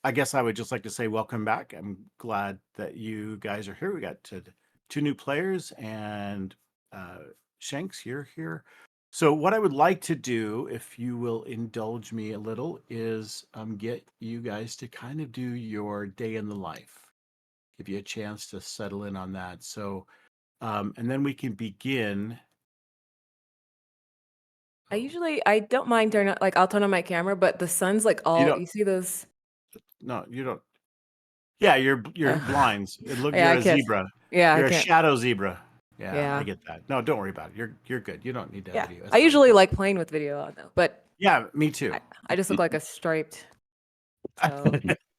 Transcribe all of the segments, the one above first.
I guess I would just like to say welcome back. I'm glad that you guys are here. We got two new players, and uh, Shanks, you're here. So, what I would like to do, if you will indulge me a little, is get you guys to kind of do your day in the life, give you a chance to settle in on that. So, and then we can begin. Oh, I don't mind turning like I'll turn on my camera, but the sun's like you all don't. you see those. No, you don't. Yeah, you're Uh, blinds. yeah, You're I a can't. zebra. Yeah, I You're a can't. shadow zebra. Yeah, I Yeah, get that. No, don't worry about it. You're good. You don't need to have yeah. video. That's I fine. usually like playing with video on though, but Yeah, me I too. I just look like a striped, so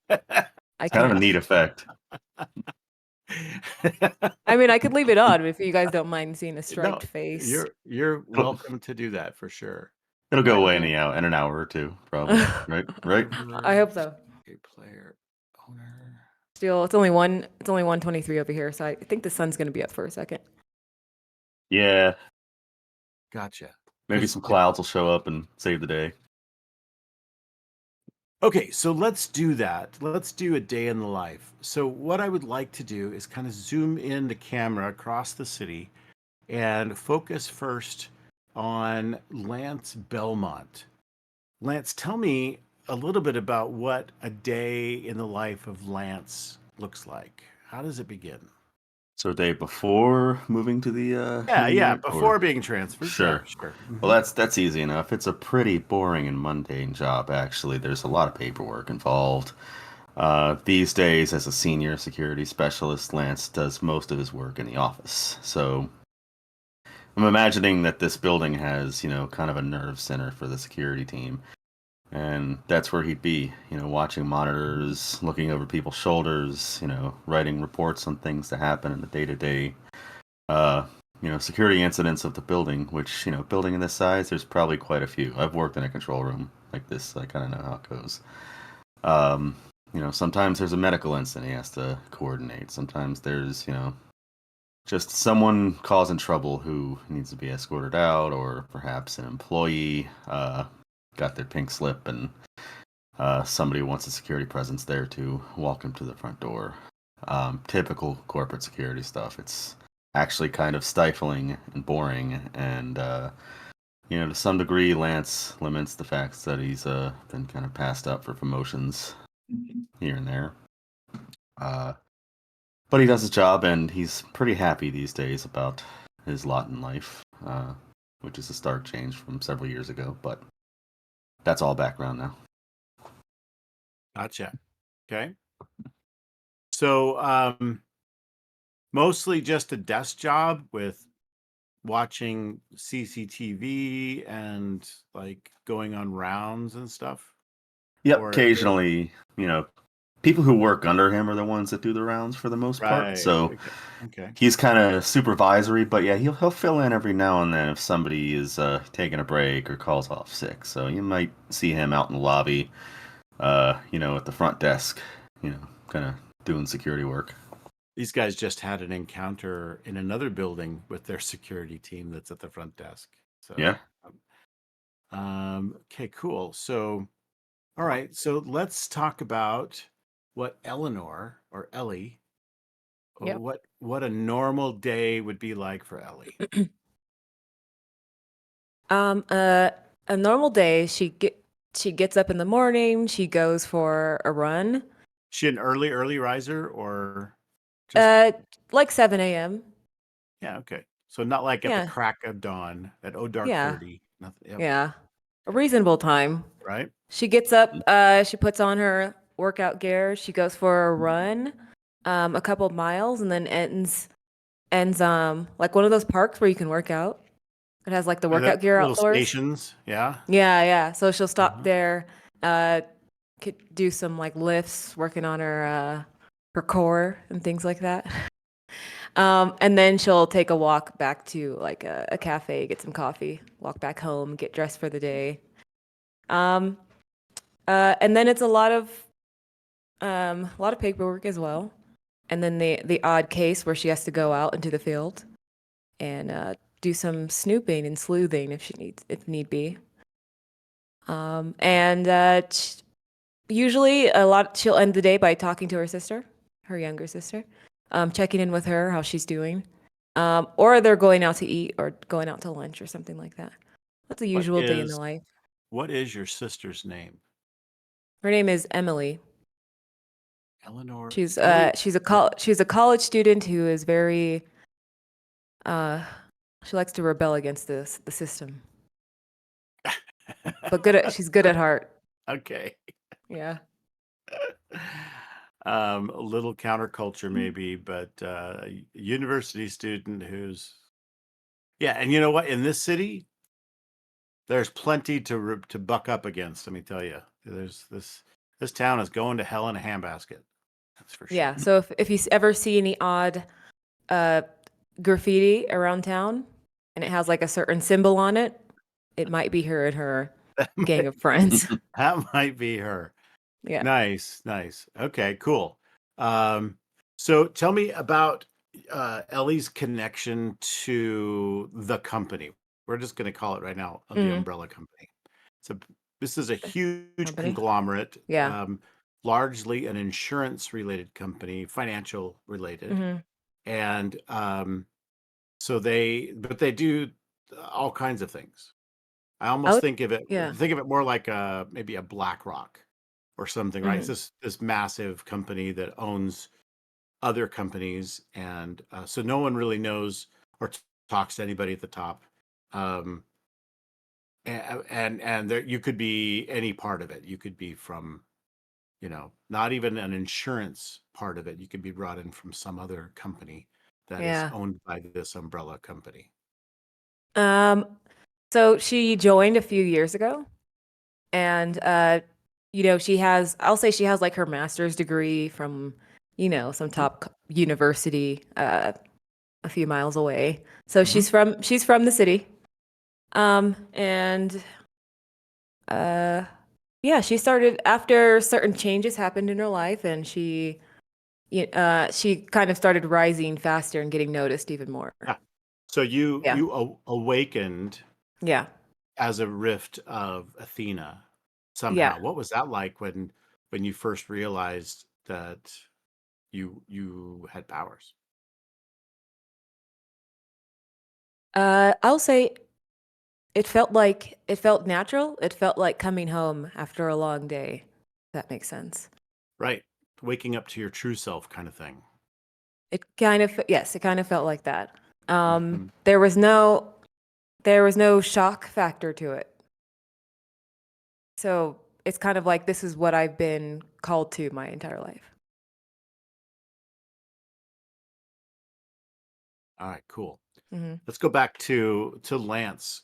I Kind of a can't. neat effect. I mean, I could leave it on if you guys don't mind seeing a striped No, face. you're It'll, welcome to do that for sure. it'll go Might away be in an hour or two, probably. I Right? Right? hope so. a player owner. Still, it's only 1:23 over here, so I think the sun's gonna be up for a second. Yeah. Gotcha. Maybe Because some clouds will show up and save the day. okay, so let's do that. Let's do a day in the life. So what I would like to do is kind of zoom in the camera across the city and focus first on Lance Belmont. Lance, tell me a little bit about what a day in the life of Lance looks like. How does it begin? So, a day before moving to the Yeah, new yeah, unit, or before being transferred. Yeah, sure. sure. Well, that's easy enough. It's a pretty boring and mundane job, actually. There's a lot of paperwork involved. These days, as a senior security specialist, Lance does most of his work in the office. So I'm imagining that this building has, kind of a nerve center for the security team. And that's where he'd be, watching monitors, looking over people's shoulders, writing reports on things that happen in the day to day, uh, security incidents of the building, which, building in this size, there's probably quite a few. I've worked in a control room like this, so I kind of know how it goes. Um, sometimes there's a medical incident he has to coordinate. Sometimes there's, just someone causing trouble who needs to be escorted out, or perhaps an employee got their pink slip and somebody wants a security presence there to walk him to the front door. Typical corporate security stuff. It's actually kind of stifling and boring, and to some degree, Lance laments the fact that he's been kind of passed up for promotions here and there. Uh, but he does his job, and he's pretty happy these days about his lot in life, which is a stark change from several years ago. But that's all background now. Gotcha. Okay. So, mostly just a desk job with watching CCTV and like going on rounds and stuff? Yep, Or occasionally, people who work under him are the ones that do the rounds for the most part. right. So Okay. Okay. he's kind of supervisory, but yeah, he'll fill in every now and then if somebody is taking a break or calls off sick. So you might see him out in the lobby, at the front desk, kind of doing security work. These guys just had an encounter in another building with their security team that's at the front desk. So, Yeah. okay, cool. So, all right. So let's talk about what Eleanor or Ellie, or Yep. what a normal day would be like for Ellie. Um, uh, a normal day, she gets up in the morning, she goes for a run. She an early riser or just Uh, like 7 a.m. yeah, okay. So not like at the Yeah, crack of dawn at dark yeah, 30. Nothing. Yep. yeah. A reasonable time. Right. She gets up, she puts on her workout gear, she goes for a run, a couple of miles, and then ends like one of those parks where you can work out. It has like the Are the workout gear little outdoors. stations? Yeah. Yeah, yeah. So she'll stop Uh-huh. there, uh, could do some like lifts, working on her core and things like that. And then she'll take a walk back to like a cafe, get some coffee, walk back home, get dressed for the day. Um, and then it's a lot of paperwork as well. And then the odd case where she has to go out into the field and do some snooping and sleuthing if need be. And Usually, she'll end the day by talking to her sister, her younger sister, checking in with her, how she's doing, or they're going out to eat or going out to lunch or something like that. That's a What usual day in the is life. what is your sister's name? Her name is Emily. Eleanor. She's Emily. she's a college student who is very uh she likes to rebel against the system, but she's good at heart. Okay. Yeah. A little counterculture maybe, but a university student who's yeah, and you know what? In this city, there's plenty to buck up against. Let me tell you, there's this town is going to hell in a handbasket. That's for sure. Yeah. So if you ever see any odd uh graffiti around town and it has like a certain symbol on it, it might be her and her That gang might, of friends. that might be her. Yeah. Nice, nice. Okay, cool. Um, so tell me about Ellie's connection to the company. We're just going to call it right now the Hmm. umbrella company. So this is a huge Company. conglomerate, Yeah. largely an insurance related company, financial related, Hmm. and so but they do all kinds of things. I I almost would, think of it yeah. more like maybe a BlackRock or something, right? It's Hmm. this massive company that owns other companies, and so no one really knows or talks to anybody at the top. Um, and there you could be any part of it. You could be from, not even an insurance part of it. You could be brought in from some other company that is Yeah. owned by this umbrella company. Um, so she joined a few years ago and I'll say she has like her master's degree from, some Mhm. top university a few miles away. So Mhm. she's from the city. And yeah, she started after certain changes happened in her life and she kind of started rising faster and getting noticed even more. Yeah. So you Yeah. awakened Yeah. as a rift of Athena Yeah. somehow. What was that like when you first realized that you had powers? I'll say it felt natural. It felt like coming home after a long day. If that makes sense. Right. Waking up to your true self kind of thing. Yes, it kind of felt like that. Mhm. There was no shock factor to it. So it's kind of like this is what I've been called to my entire life. All right, cool. Hmm. Let's go back to Lance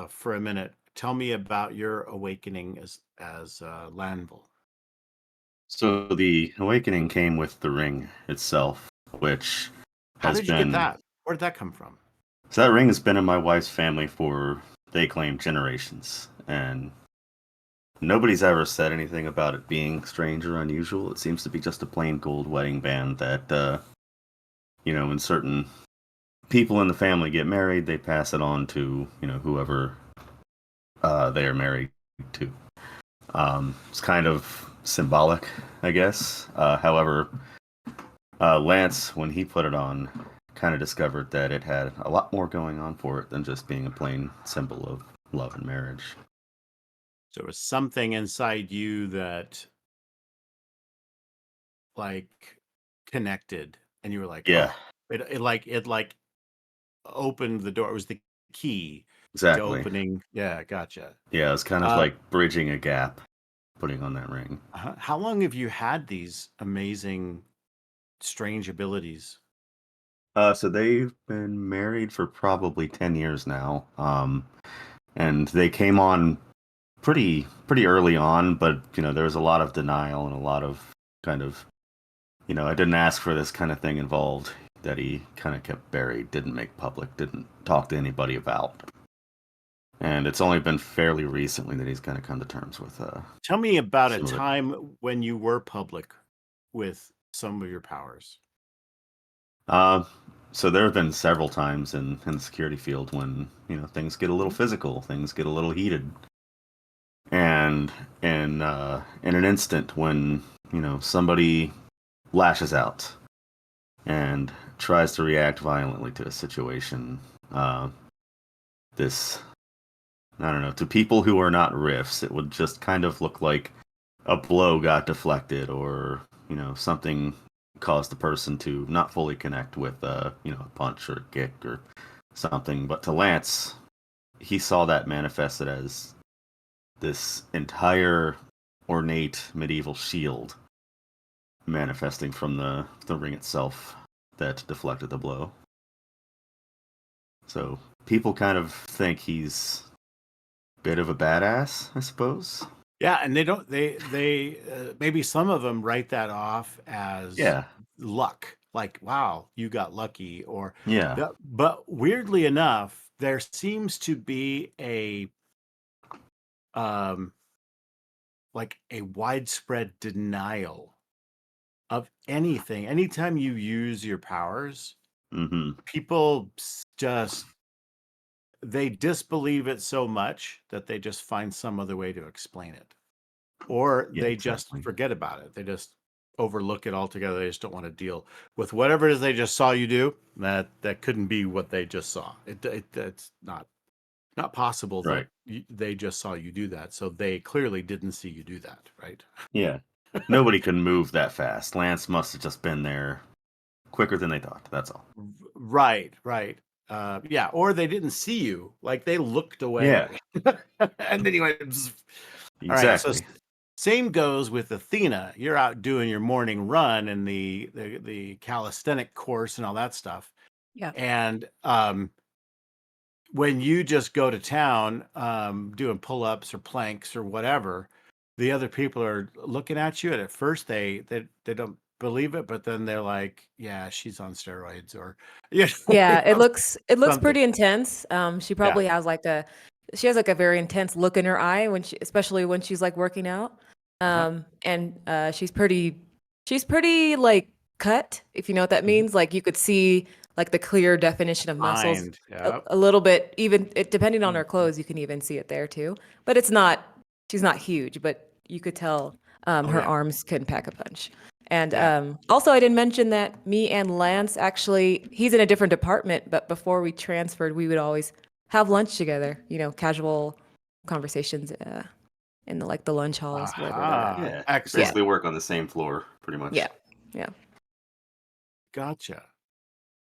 for a minute. Tell me about your awakening as Lanville. So the awakening came with the ring itself, which How has did you get been that? Where did that come from? so that ring has been in my wife's family for, they claim, generations, and nobody's ever said anything about it being strange or unusual. It seems to be just a plain gold wedding band that when certain people in the family get married, they pass it on to whoever they are married to. It's kind of symbolic, I guess. However, Lance, when he put it on, kind of discovered that it had a lot more going on for it than just being a plain symbol of love and marriage. So there was something inside you that like connected, and you were like, Yeah, oh, it opened the door. It was the key to exactly. opening. Yeah, gotcha. Yeah, it's kind of Uh, like bridging a gap, putting on that ring. how long have you had these amazing, strange abilities? So they've been married for probably 10 years now. And they came on pretty early on, but there was a lot of denial and a lot of kind of, I didn't ask for this kind of thing involved that he kind of kept buried, didn't make public, didn't talk to anybody about. And it's only been fairly recently that he's kind of come to terms with Tell me about a some of it. time when you were public with some of your powers. Uh, so there have been several times in the security field when things get a little Mhm. physical, things get a little heated, and in an instant when somebody lashes out and tries to react violently to a situation, uh, this I don't know, to people who are not riffs, it would just kind of look like a blow got deflected, or something caused the person to not fully connect with a punch or a kick or something. But to Lance, he saw that manifested as this entire ornate medieval shield manifesting from the ring itself that deflected the blow. So people kind of think he's a bit of a badass, I suppose. Yeah, and they don't they maybe some of them write that off as Yeah, luck, like wow, you got lucky, or yeah. but weirdly enough, there seems to be a um like a widespread denial of anything. Anytime you use your powers, Mm-hmm. people just they disbelieve it so much that they just find some other way to explain it. Or Yeah, they just exactly. forget about it. They just overlook it altogether. They just don't want to deal with whatever it is they just saw you do. That couldn't be what they just saw. It's not possible that Right. they just saw you do that. So they clearly didn't see you do that, right? Yeah. Nobody can move that fast. Lance must have just been there quicker than they thought. That's all. Right, right. Yeah, or they didn't see you. Like they looked Yeah, away. And then you went, "Bzz." All right. So exactly. same goes with Athena. You're out doing your morning run and the calisthenic course and all that stuff. Yeah. And when you just go to town doing pull-ups or planks or whatever, the other people are looking at you, and at first they don't believe it, but then they're like, "Yeah, she's on steroids," or Yeah, you know, it looks something. pretty intense. She Yeah. probably has she has like a very intense look in her eye especially when she's like working out. Uh-huh. And she's pretty like cut, if you know what that Mhm. means. Like you could see like the clear definition of muscles Mind. Yep. a little bit, even depending on her Mhm. clothes, you can even see it there too. But she's not huge, but you could tell Oh her yeah. arms can pack a punch. And Yeah. also, I didn't mention that me and Lance actually, he's in a different department, but before we transferred, we would always have lunch together, casual conversations in the lunch halls, wherever we're at. Aha. Yeah. Yeah, Excellent. Basically work on the same floor, pretty yeah, much. yeah, Gotcha.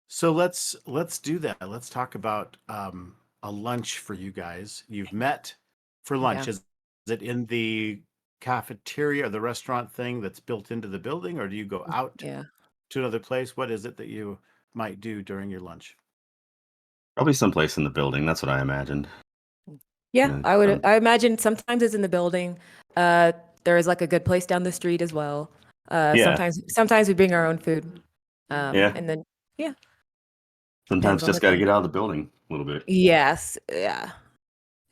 So let's do that. Let's talk about a lunch for you guys. You've met for yeah. lunch. Is it in the cafeteria or the restaurant thing that's built into the building, or do you go out Yeah. to another place? What is it that you might do during your lunch? Probably someplace in the building. That's what I imagined. Yeah, Yeah, I imagine sometimes it's in the building. Uh, there is like a good place down the street as well. yeah, Sometimes we bring our own food. yeah. And then yeah, depends Sometimes on the just got to day. get out of the building a little bit. Yes, yeah.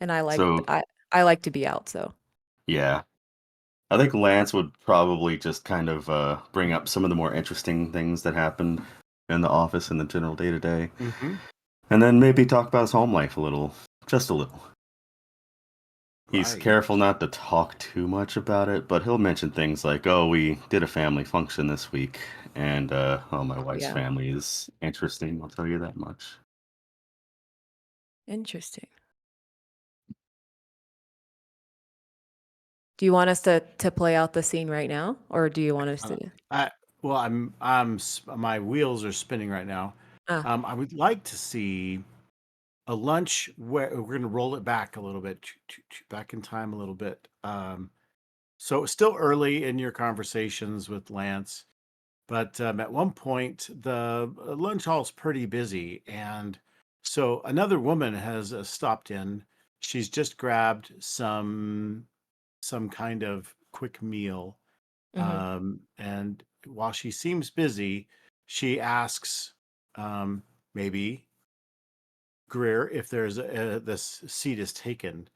And So I like to be out, so yeah, I think Lance would probably just kind of bring up some of the more interesting things that happened in the office and the general day to day, Mm-hmm. and then maybe talk about his home life a little, just a little. He's Right. careful not to talk too much about it, but he'll mention things like, "Oh, we did a family function this week, and oh, my wife's yeah. family is interesting. I'll tell you that much." Interesting. Do you want us to play out the scene right now, or do you want us Uh, to? I well, my wheels are spinning right now. Ah, I would like to see a lunch where we're going to roll it back a little bit, back in time a little bit. So it's still early in your conversations with Lance, but at one point the lunch hall's pretty busy, and so another woman has stopped in. She's just grabbed some kind of quick meal, mm-hmm. and while she seems busy, she asks, maybe Greer, if this seat is taken,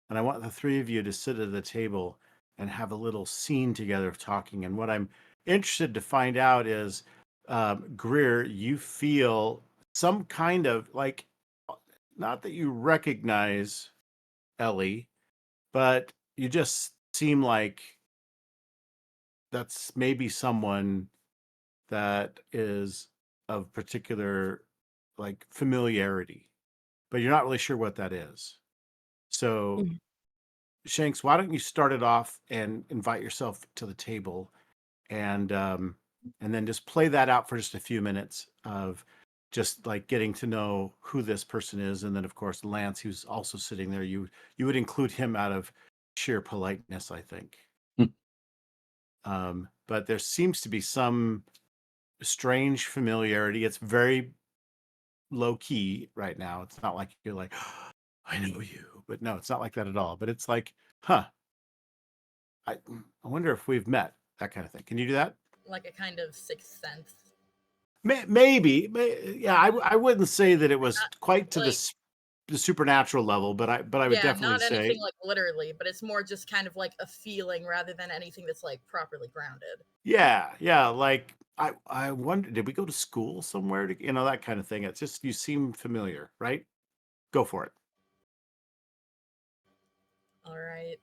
and I want the three of you to sit at the table and have a little scene together of talking. And what I'm interested to find out is, Greer, you feel some kind of like, not that you recognize Ellie, but you just seem like that's maybe someone that is of particular like familiarity, but you're not really sure what that is. So, Mm. Shanks, why don't you start it off and invite yourself to the table, and then just play that out for just a few minutes of just like getting to know who this person is, and then of course Lance, who's also sitting there, you would include him out of sheer politeness, I think. Hmm. But there seems to be some strange familiarity. It's very low key right now. It's not like you're like, I know you, but no, it's not like that at all. But it's like, huh, I wonder if we've met, that kind of thing. Can you do that? Like a kind of sixth sense. Maybe, yeah. I wouldn't say that it was quite to Like, the supernatural level, but I would yeah, definitely not anything say, like literally, but it's more just kind of like a feeling rather than anything that's like properly grounded. yeah. Like I wonder, did we go to school somewhere? To, that kind of thing. It's just you seem familiar, right? Go for it. All right.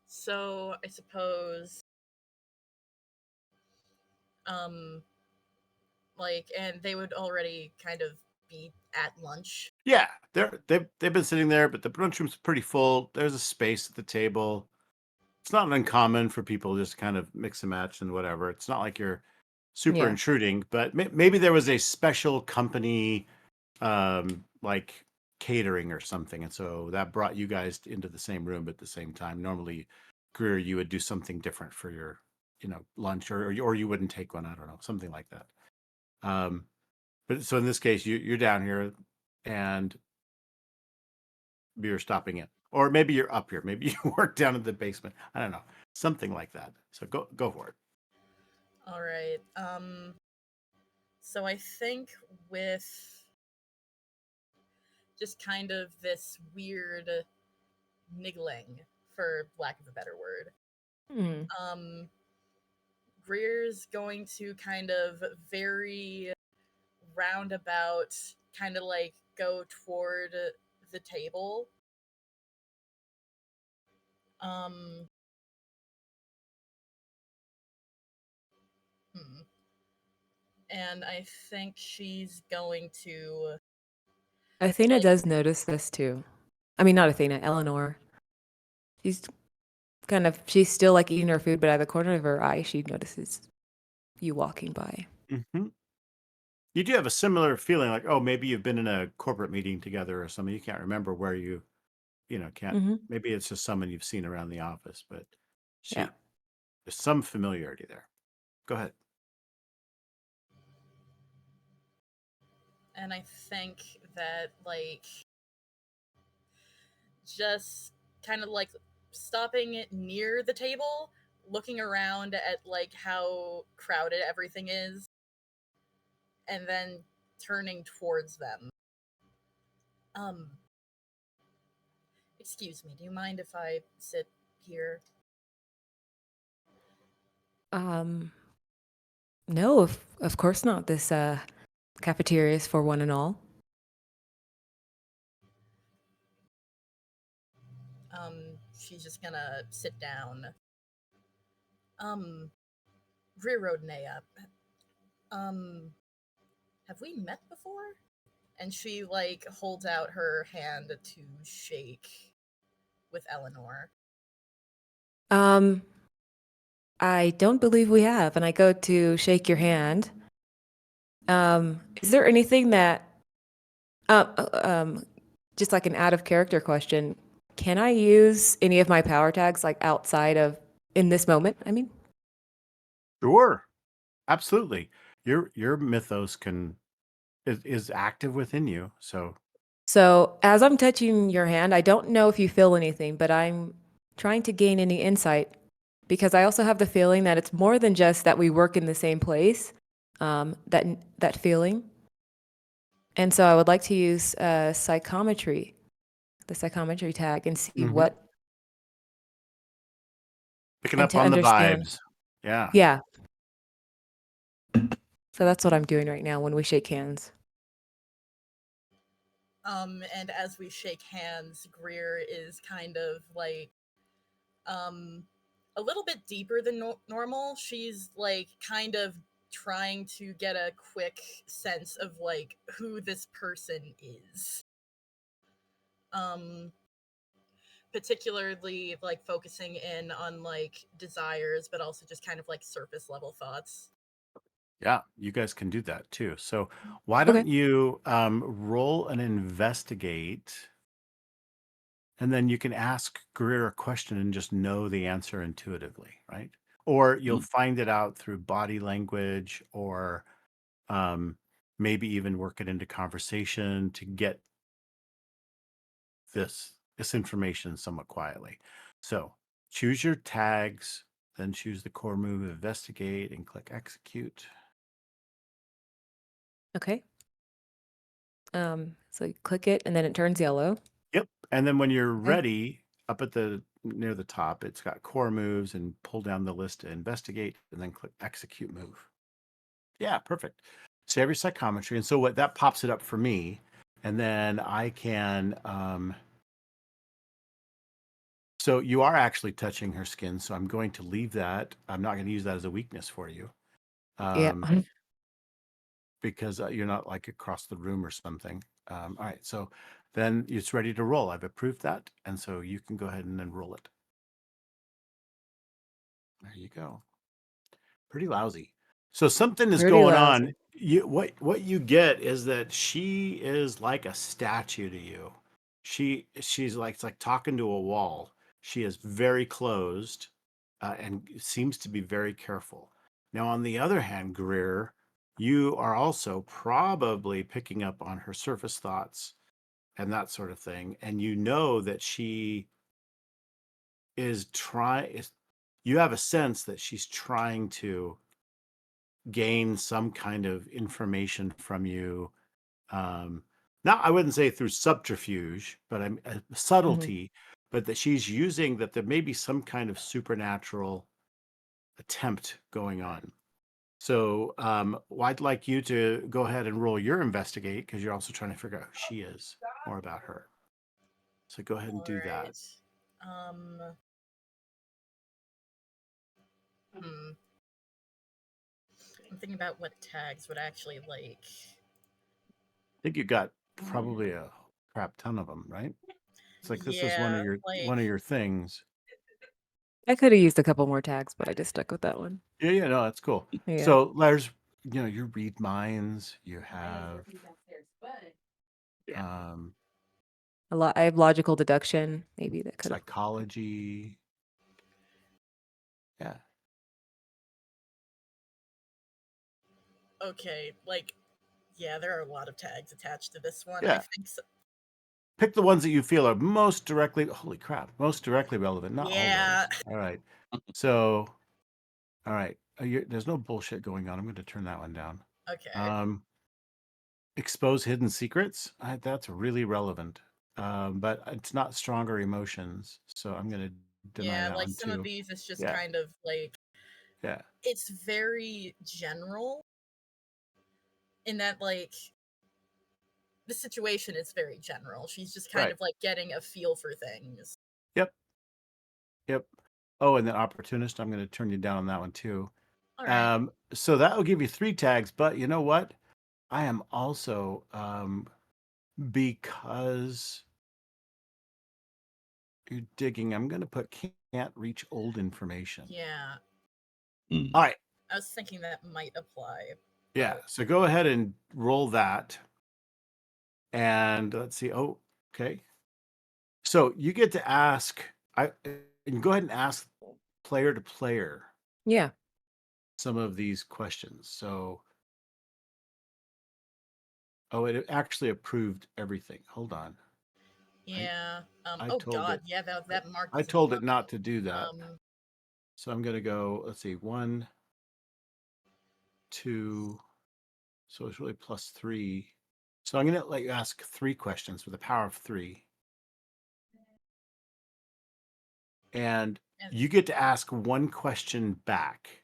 So I suppose um like, and they would already kind of be at lunch. Yeah, they've been sitting there, but the lunchroom's pretty full. There's a space at the table. It's not uncommon for people to just kind of mix and match and whatever. It's not like you're super Yeah. intruding, but maybe there was a special company like catering or something, and so that brought you guys into the same room at the same time. Normally, Greer, you would do something different for your lunch, or you wouldn't take one. I don't know, something like that. But so in this case, you're down here, and you're stopping in, or maybe you're up here. Maybe you work down in the basement. I don't know, something like that. So go for it. All right. So I think with just kind of this weird niggling, for lack of a better word, Mm. Greer's going to kind of very roundabout kind of like go toward the table. Um hmm. And I think she's going to Athena like does notice this too. I mean, not Athena, Eleanor. She's she's still like eating her food, but out of the corner of her eye, she notices you walking by. Mm-hmm. You do have a similar feeling, like, oh, maybe you've been in a corporate meeting together or something. You can't remember where can't. Mm-hmm. Maybe it's just someone you've seen around the office, but Yeah. there's some familiarity there. Go ahead. and I think that like just kind of like stopping near the table, looking around at like how crowded everything is, and then turning towards them. Um, excuse me, do you mind if I sit here? No, of course not. This cafeteria is for one and all. She's just gonna sit down. Railroad Naya. Have we met before? And she like holds out her hand to shake with Eleanor. I don't believe we have, and I go to shake your hand. Is there anything that, just like an out of character question, can I use any of my power tags like outside of in this moment? I mean, Sure, absolutely. Your mythos is active within you, so so as I'm touching your hand, I don't know if you feel anything, but I'm trying to gain any insight because I also have the feeling that it's more than just that we work in the same place. That feeling. And so I would like to use psychometry, the psychometry tag, and see Mhm. what, Picking and up to on the understand. vibes. Yeah. Yeah. So that's what I'm doing right now when we shake hands. And as we shake hands, Greer is kind of like a little bit deeper than normal. She's like kind of trying to get a quick sense of like who this person is. Particularly like focusing in on like desires, but also just kind of like surface level thoughts. Yeah, you guys can do that too. So why Okay. don't you roll an investigate, and then you can ask Greer a question and just know the answer intuitively, right? Or you'll find it out through body language, or um, maybe even work it into conversation to get this information somewhat quietly. So choose your tags, then choose the core move, investigate, and click execute. Okay. So you click it and then it turns yellow. Yep. And then when you're Okay. ready, up at the near the top, it's got core moves, and pull down the list to investigate, and then click execute move. Yeah, perfect. Save your psychometry. And so what that pops it up for me, and then I can so you are actually touching her skin, so I'm going to leave that. I'm not going to use that as a weakness for you. Yeah. Because you're not like across the room or something. All right, so then it's ready to roll. I've approved that, and so you can go ahead and then roll it. There you go. Pretty lousy. So something is Pretty going lousy. on. What you get is that she is like a statue to you. She's like, it's like talking to a wall. She is very closed, and seems to be very careful. Now, on the other hand, Greer, you are also probably picking up on her surface thoughts and that sort of thing, and you know that she is trying. You have a sense that she's trying to gain some kind of information from you. Not, I wouldn't say through subterfuge, but Mhm. subtlety, but that she's using that there may be some kind of supernatural attempt going on. So I'd like you to go ahead and roll your investigate, because you're also trying to figure out who she is, more about her. So go ahead and All do that. right. Hmm. I'm thinking about what tags would actually like. I think you got probably a crap ton of them, right? It's like this is Yeah, one of your things. I could have used a couple more tags, but I just stuck with that one. Yeah, no, that's cool. Yeah. So there's, you read minds, you have um, I have logical deduction. Maybe that could have. psychology. Yeah. okay, like, yeah, there are a lot of tags attached to this one. I Yeah. think so. Pick the ones that you feel are most directly, holy crap, most directly relevant. Not all Yeah. those. All right. So, all right. There's no bullshit going on. I'm going to turn that one down. Okay. Expose hidden secrets. That's really relevant. But it's not stronger emotions. So I'm going to deny Yeah, that like one some of too. these, it's just Yeah. kind of like, Yeah. it's very general in that, like, the situation is very general. She's just kind Right. of like getting a feel for things. Yep. Yep. Oh, and then opportunist, I'm going to turn you down on that one too. All right. So that will give you 3 tags, but you know what? I am also because you're digging, I'm going to put can't reach old information. Yeah. All right. I was thinking that might apply. Yeah. So go ahead and roll that. And let's see. Oh, okay. So you get to ask, and go ahead and ask player to player Yeah. some of these questions. So, oh, it actually approved everything. Hold on. Yeah. I Oh told God. it. Yeah. That mark I doesn't told it work. not to do that. Um. So I'm going to go, let's see, 1, 2. So it's really +3. So I'm going to let you ask 3 questions with a power of 3. And And you get to ask 1 question back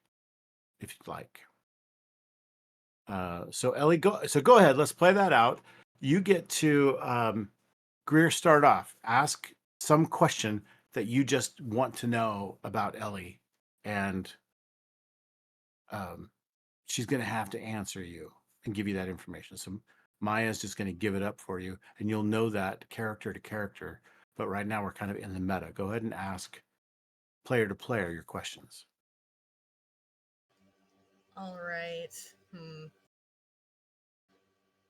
if you'd like. So Ellie, go ahead. Let's play that out. you get to Greer start off. Ask some question that you just want to know about Ellie, and she's going to have to answer you and give you that information. So Maya's just going to give it up for you, and you'll know that character to character. But right now we're kind of in the meta. Go ahead and ask player to player your questions. All right.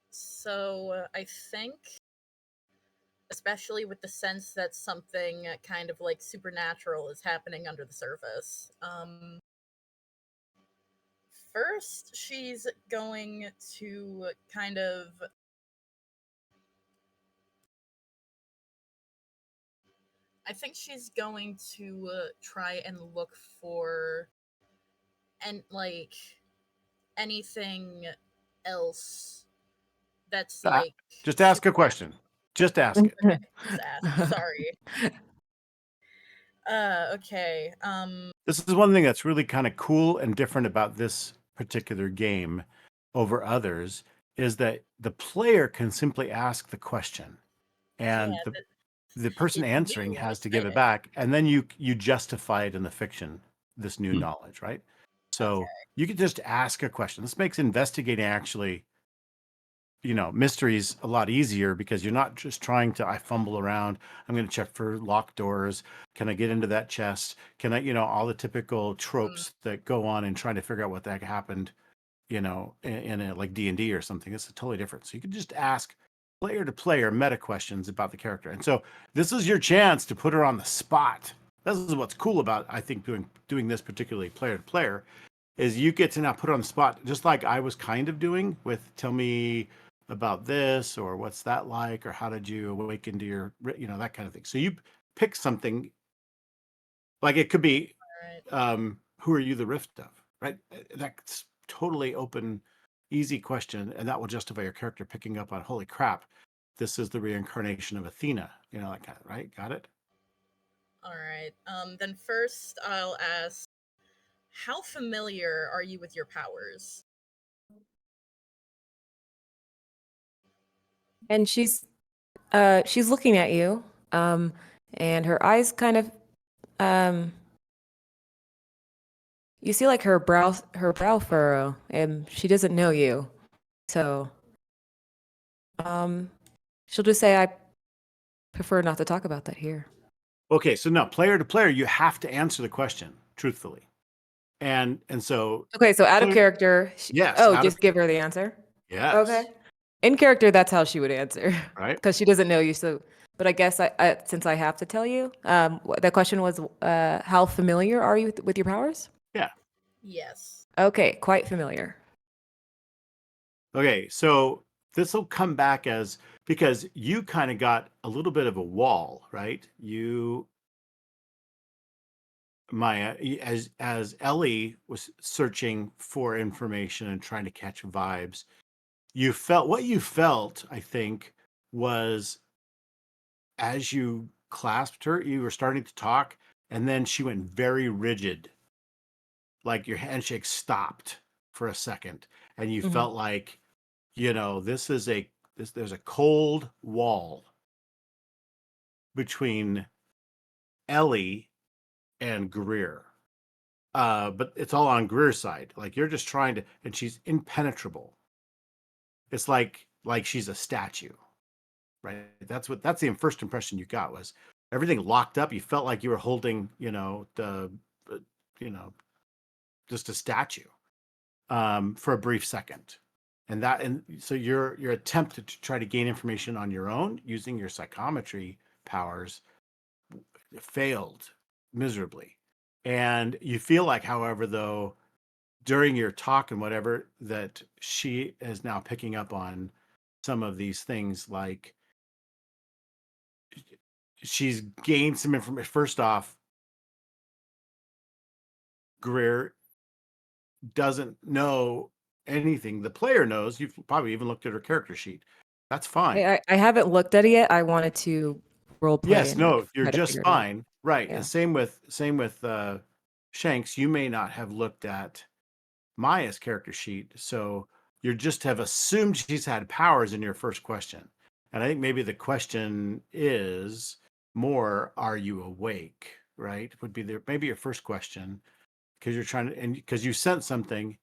So I think, especially with the sense that something kind of like supernatural is happening under the surface. First, she's going to kind of I think she's going to try and look for and like anything else that's like Just ask a question. Just ask it. Okay, just ask. Sorry. Okay. This is one thing that's really kind of cool and different about this particular game over others is that the player can simply ask the question, and Yeah, the person it's answering new, has to isn't give it it? back, and then you justify it in the fiction, this new knowledge, right? So Okay. you can just ask a question. This makes investigating actually, mysteries a lot easier because you're not just trying to, I fumble around. I'm going to check for locked doors. Can I get into that chest? Can I, all the typical tropes that go on in trying to figure out what the heck happened, in a like D&D or something. It's totally different. So you can just ask player to player meta questions about the character. And so this is your chance to put her on the spot. This is what's cool about, I think, doing this particularly player to player, is you get to now put her on the spot, just like I was kind of doing with tell me about this, or what's that like, or how did you awaken to your, that kind of thing. So you pick something, like it could be, All right. who are you the rift of, right? That's totally open, easy question, and that will justify your character picking up on, holy crap, this is the reincarnation of Athena, that kind of, right? Got it? All right. Then first I'll ask, how familiar are you with your powers? And she's looking at you, and her eyes kind of you see like her brow furrow, and she doesn't know you. So she'll just say, I prefer not to talk about that here. Okay, so now player to player, you have to answer the question truthfully. And so Okay, so out of player- character. Yes, Oh, out just of- give her the answer. yes. Okay. In character, that's how she would answer, Right. because she doesn't know you. So, but I guess since I have to tell you, the question was, how familiar are you with your powers? Yeah. Yes. Okay, quite familiar. Okay, so this will come back as, because you kind of got a little bit of a wall, right? Maya, as Ellie was searching for information and trying to catch vibes, what you felt, I think, was as you clasped her, you were starting to talk, and then she went very rigid, like your handshake stopped for a second, and you felt like, there's a cold wall between Ellie and Greer. But it's all on Greer's side. Like you're just trying to, and she's impenetrable. It's like she's a statue, right? That's the first impression you got, was everything locked up. You felt like you were holding, just a statue, for a brief second. And so your attempt to try to gain information on your own using your psychometry powers failed miserably. And you feel like, however, though, during your talk and whatever, that she is now picking up on some of these things, like she's gained some information. First off, Greer doesn't know anything the player knows. You've probably even looked at her character sheet. That's fine. I haven't looked at it yet. I wanted to role play Yes, and no, you're try to just figure it out. fine. Right. Yeah. And same with Shanks. You may not have looked at Maya's character sheet. So you just have assumed she's had powers in your first question. And I think maybe the question is more, are you awake? Right? Would be maybe your first question, because you're trying to, and because you sent something,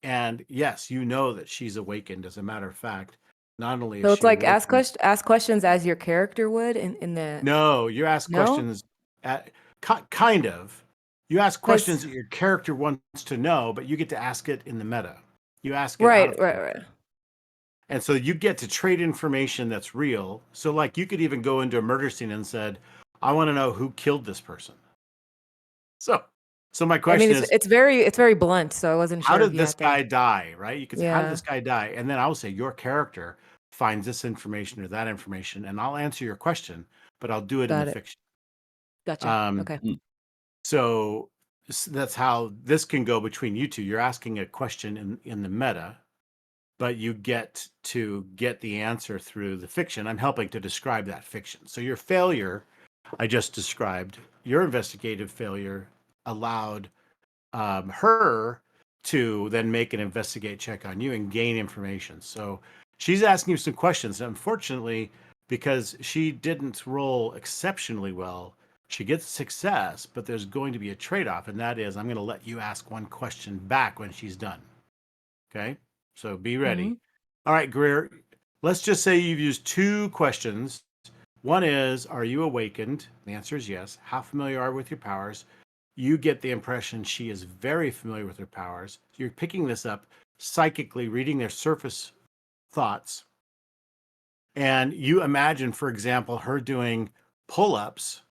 and yes, you know that she's awakened. As a matter of fact, not only is So it's she like awakened, ask questions as your character would in the no, you ask no? questions at kind of. You ask Because questions that your character wants to know, but you get to ask it in the meta. You ask it out right, of right, character. right. And so you get to trade information that's real. So like you could even go into a murder scene and said, I want to know who killed this person. So my I mean, question is, it's very blunt, so I wasn't how sure if did you this had to. guy die? Right? You could say, how did Yeah, this guy die? And then I will say your character finds this information or that information, and I'll answer your question, but I'll do it in the got it. fiction. Gotcha. Um, Okay. so that's how this can go between you two. You're asking a question in the meta, but you get to get the answer through the fiction. I'm helping to describe that fiction. So your failure, I just described, your investigative failure allowed her to then make an investigate check on you and gain information. So she's asking you some questions. Unfortunately, because she didn't roll exceptionally well, she gets success, but there's going to be a trade-off, and that is I'm going to let you ask one question back when she's done. Okay? So be Mm-hmm. ready. All right, Greer, let's just say you've used two questions. One is, are you awakened? The answer is yes. How familiar are you with your powers? You get the impression she is very familiar with her powers. You're picking this up psychically, reading their surface thoughts. And you imagine, for example, her doing pull ups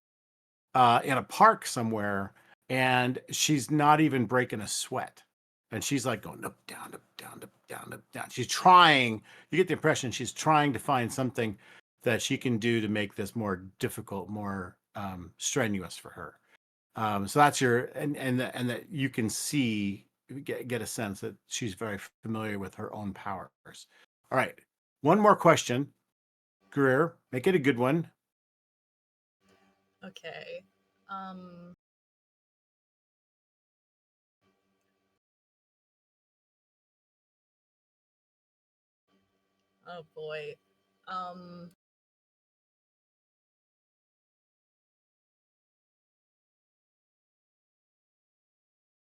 in a park somewhere, and she's not even breaking a sweat. And she's like going up, down, up, down, up, down, up, down. She's trying, you get the impression she's trying to find something that she can do to make this more difficult, more strenuous for her. So that's your, and that you can see, get a sense that she's very familiar with her own powers. All right. One more question, Greer, make it a good one. Okay. Um. Oh boy. Um.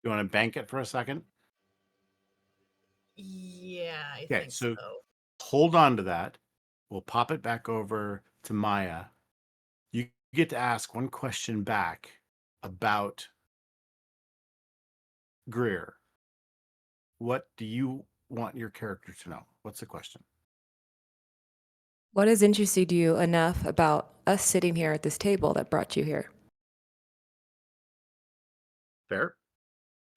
You want to bank it for a second? Yeah, I Okay. think So so. hold on to that. We'll pop it back over to Maya. You get to ask one question back about Greer. What do you want your character to know? What's the question? What has interested you enough about us sitting here at this table that brought you here? Fair.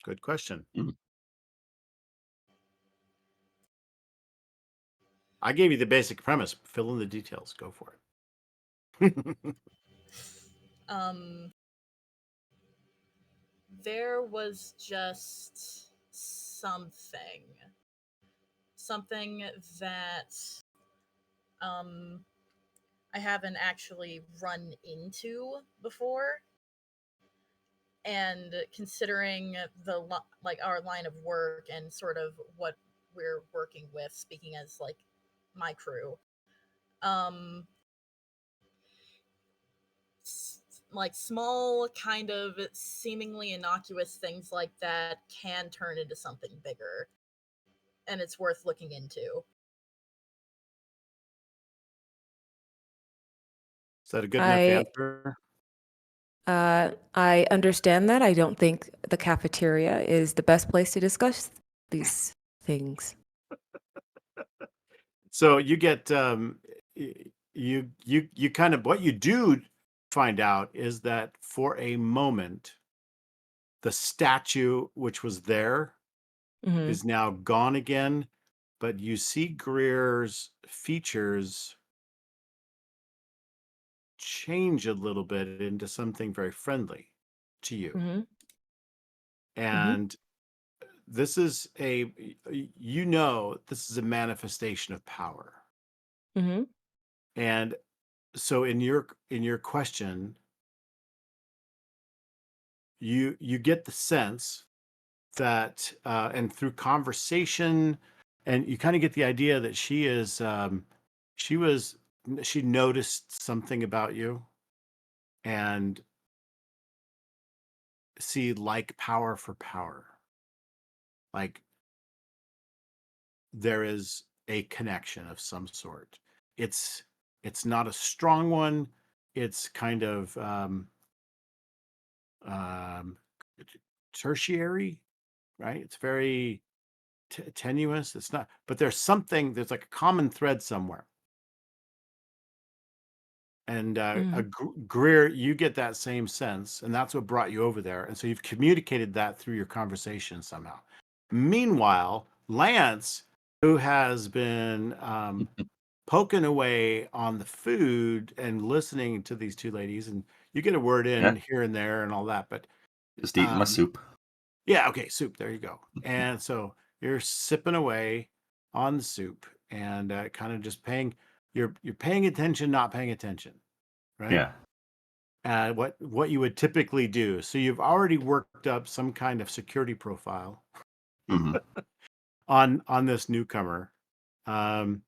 Good question. Mm. I gave you the basic premise. Fill in the details. Go for it. Um. There was just something that um I haven't actually run into before, and considering like our line of work and sort of what we're working with, speaking as like my crew, um like small kind of seemingly innocuous things like that can turn into something bigger, and it's worth looking into. Is that a good enough I answer? I understand that. I don't think the cafeteria is the best place to discuss these things. So you get you kind of, what you do find out is that for a moment the statue which was there Mm-hmm. is now gone again, but you see Greer's features change a little bit into something very friendly to you. Mm-hmm. Mm-hmm. And this is you know, this is a manifestation of power. Mm-hmm. And so in your question, you get the sense that and through conversation and you kind of get the idea that she is she was she noticed something about you and see like power for power. Like there is a connection of some sort. It's it's not a strong one. It's kind of um, tertiary, right? It's very tenuous. It's not, but there's something. There's like a common thread somewhere. And Mhm. Greer, you get that same sense, and that's what brought you over there. And so you've communicated that through your conversation somehow. Meanwhile, Lance, who has been poking away on the food and listening to these two ladies, and you get a word in Yeah, here and there and all that, but just eating my um, soup. yeah, okay, soup. There you go. And so you're sipping away on the soup and kind of just paying. You're paying attention, not paying attention, right? Yeah. What you would typically do. So you've already worked up some kind of security profile Hmm. on this newcomer. Um,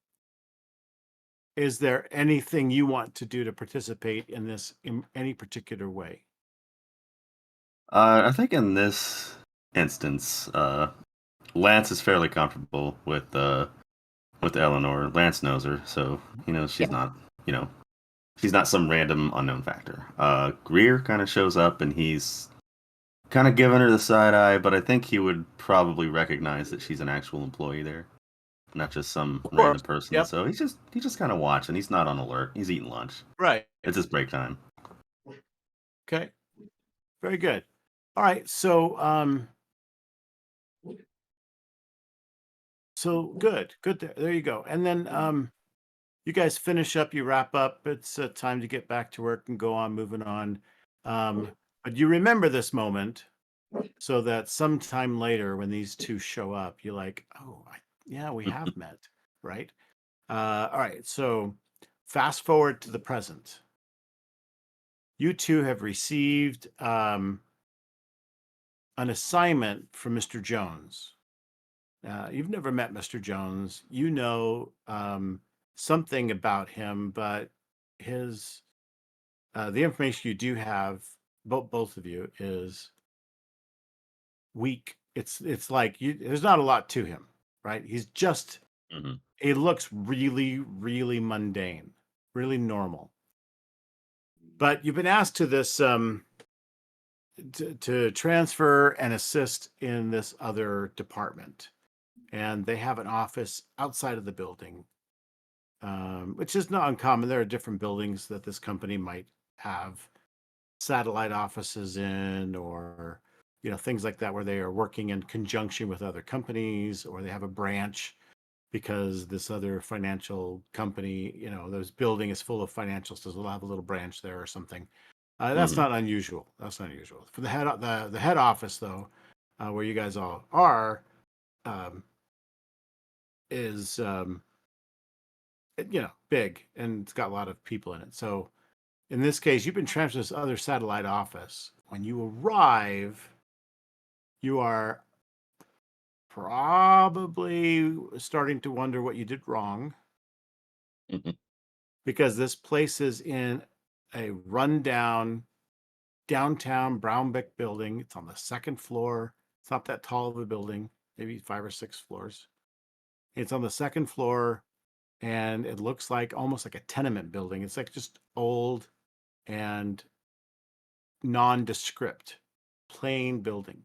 is there anything you want to do to participate in this in any particular way? I think in this instance, Lance is fairly comfortable with Eleanor. Lance knows her, so he knows Yeah. you know, she's not some random unknown factor. Greer kind of shows up and he's kind of giving her the side eye, but I think he would probably recognize that she's an actual employee there, not just some Of course. random person. Yep. So he's just kind of watching. He's not on alert. He's eating lunch. Right. It's his break time. Okay. Very good. All right. So good. Good. There you go. And then you guys finish up, you wrap up. It's time to get back to work and go on moving on. But you remember this moment so that sometime later when these two show up, you're like, oh, yeah, we have met, right? All right. So fast forward to the present. You two have received an assignment from Mr. Jones. You've never met Mr. Jones. You know something about him, but his the information you do have, both of you, is weak. It's like there's not a lot to him, right? He's just Hmm. he looks really, really mundane, really normal. But you've been asked to this to transfer and assist in this other department, and they have an office outside of the building, which is not uncommon. There are different buildings that this company might have satellite offices in, or things like that, where they are working in conjunction with other companies, or they have a branch because this other financial company, this building is full of financials, so they'll have a little branch there or something. That's Hmm. not unusual. That's not unusual for the head office, though, where you guys all are, um, is big, and it's got a lot of people in it. So in this case, you've been transferred to this other satellite office. When you arrive, you are probably starting to wonder what you did wrong, Hmm. because this place is in a rundown downtown brown brick building. It's on the second floor. It's not that tall of a building, maybe 5 or 6 floors. It's on the second floor, and it looks like almost like a tenement building. It's like just old and nondescript, plain building.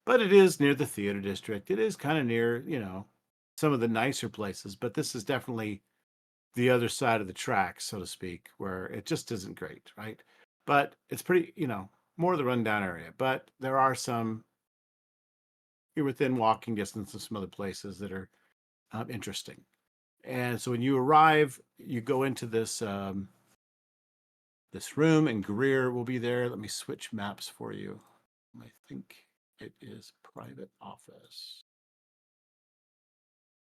But it is near the theater district. It is kind of near, some of the nicer places, but this is definitely the other side of the tracks, so to speak, where it just isn't great, right? But it's pretty, more of the rundown area. But there are you're within walking distance of some other places that are interesting. And so when you arrive, you go into this room, and Greer will be there. Let me switch maps for you. I think it is private office.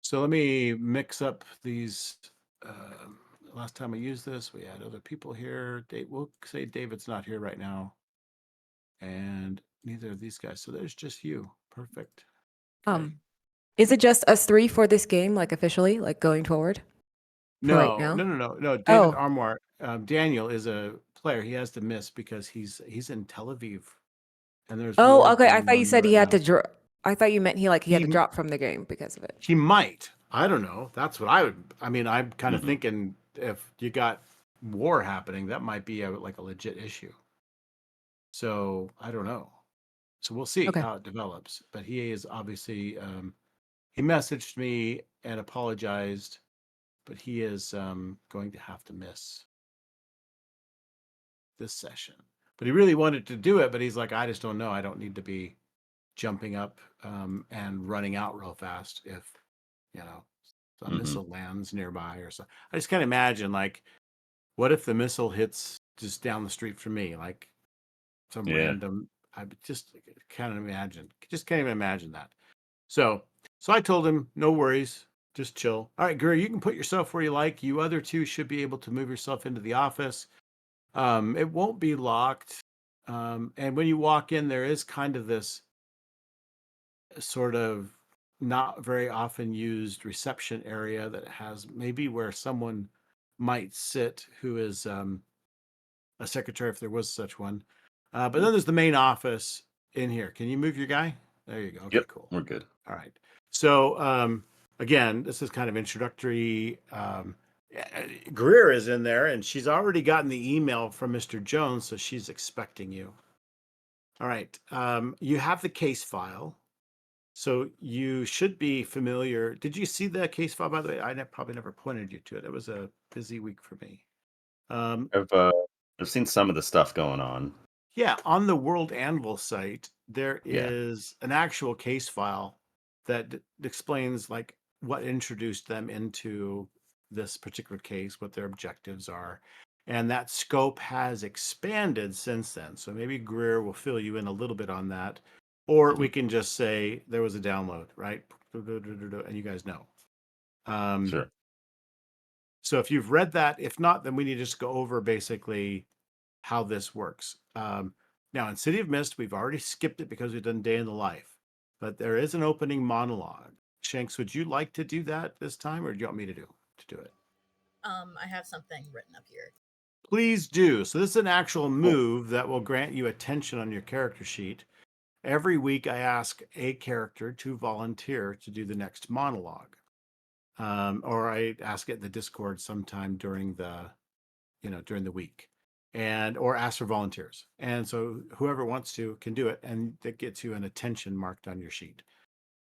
So let me mix up these. Last time I used this, we had other people here. We'll say David's not here right now, and neither of these guys. So there's just you. Perfect. Okay. Um, Is it just us three for this game, like officially, like going forward? For right No, now? no, no, no, no. David Oh. Armour, Daniel is a player. He has to miss because he's in Tel Aviv, and there's Oh, wars okay. I going thought you on there said he right had to now. drop. I thought you meant he had to He drop from the game because of it. he might. I don't know. That's what I would. I mean, I'm kind of Mhm. thinking if you got war happening, that might be like a legit issue. So I don't know. So we'll see Okay. how it develops. But he is obviously he messaged me and apologized, but he is going to have to miss this session. But he really wanted to do it, but he's like, I just don't know. I don't need to be jumping up and running out real fast if you know a Mhm. missile lands nearby or something. I just can't imagine, like, what if the missile hits just down the street from me, like some Yeah. random. I just can't imagine. Just can't even imagine that. So I told him, no worries, just chill. All right, Guri, you can put yourself where you like. You other two should be able to move yourself into the office. It won't be locked. And when you walk in, there is kind of this sort of not very often used reception area that has maybe where someone might sit who is a secretary if there was such one. But then there's the main office in here. Can you move your guy? There you go. Okay, Yep. cool. We're good. All right. So again, this is kind of introductory. Greer is in there, and she's already gotten the email from Mr. Jones, so she's expecting you. All right. You have the case file. So you should be familiar. Did you see the case file, by the way? Probably never pointed you to it. It was a busy week for me. Um, I've seen some of the stuff going on. yeah, on the World Anvil site, there Yeah. is an actual case file that explains like what introduced them into this particular case, what their objectives are. And that scope has expanded since then. So maybe Greer will fill you in a little bit on that. Or we Mhm. can just say there was a download, right? And you guys know. Sure. So if you've read that, if not, then we need to just go over basically how this works. Now, in City of Mist, we've already skipped it because we've done Day in the Life, but there is an opening monologue. Shanks, would you like to do that this time, or do you want me to do it? I have something written up here. Please do. So this is an actual Cool. move that will grant you attention on your character sheet. Every week, I ask a character to volunteer to do the next monologue, or I ask it in the Discord sometime during the week, and or ask for volunteers. And so whoever wants to can do it, and that gets you an attention marked on your sheet.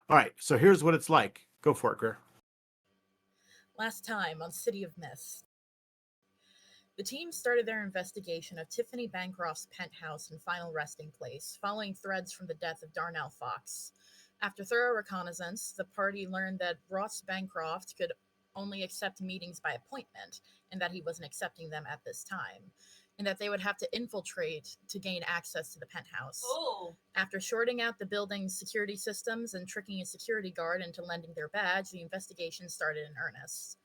All right, so here's what it's like. Go for it, Greer. Last time on City of Mist. The team started their investigation of Tiffany Bancroft's penthouse and final resting place, following threads from the death of Darnell Fox. After thorough reconnaissance, the party learned that Ross Bancroft could only accept meetings by appointment, and that he wasn't accepting them at this time, and that they would have to infiltrate to gain access to the penthouse. Oh. After shorting out the building's security systems and tricking a security guard into lending their badge, the investigation started in earnest.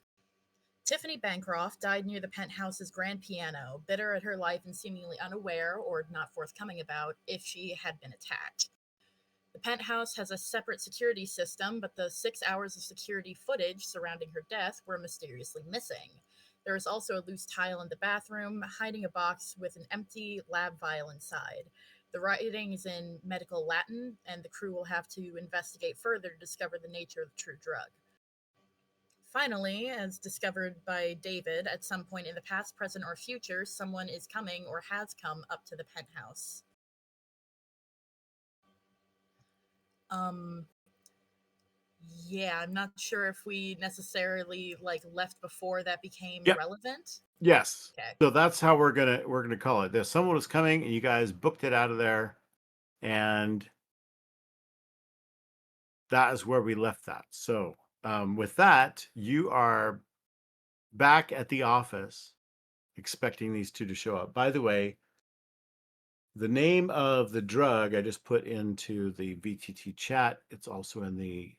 Tiffany Bancroft died near the penthouse's grand piano, bitter at her life and seemingly unaware, or not forthcoming about, if she had been attacked. The penthouse has a separate security system, but the 6 hours of security footage surrounding her death were mysteriously missing. There is also a loose tile in the bathroom, hiding a box with an empty lab vial inside. The writing is in medical Latin, and the crew will have to investigate further to discover the nature of the true drug. Finally, as discovered by David, at some point in the past, present, or future, someone is coming or has come up to the penthouse. Yeah, I'm not sure if we necessarily left before that became Yep. relevant. Yes. Okay. So that's how we're gonna call it. There's someone was coming, and you guys booked it out of there, and that is where we left that. So with that, you are back at the office, expecting these two to show up. By the way, the name of the drug I just put into the VTT chat. It's also in the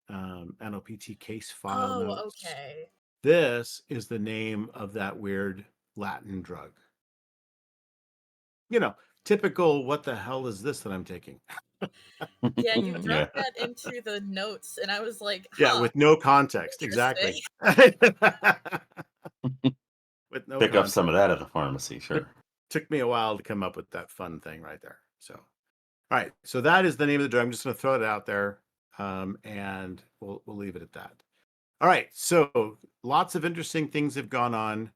NLPT case file Oh, notes. okay. This is the name of that weird Latin drug. Typical, what the hell is this that I'm taking? Yeah, you Mm. Yeah. dropped that into the notes, and I was like, Yeah, huh, with no context. interesting. Exactly. With no Pick up some context. of that at the pharmacy, sure. Took me a while to come up with that fun thing right there. So, all right. So that is the name of the drug. I'm just going to throw it out there, and we'll leave it at that. All right. So lots of interesting things have gone on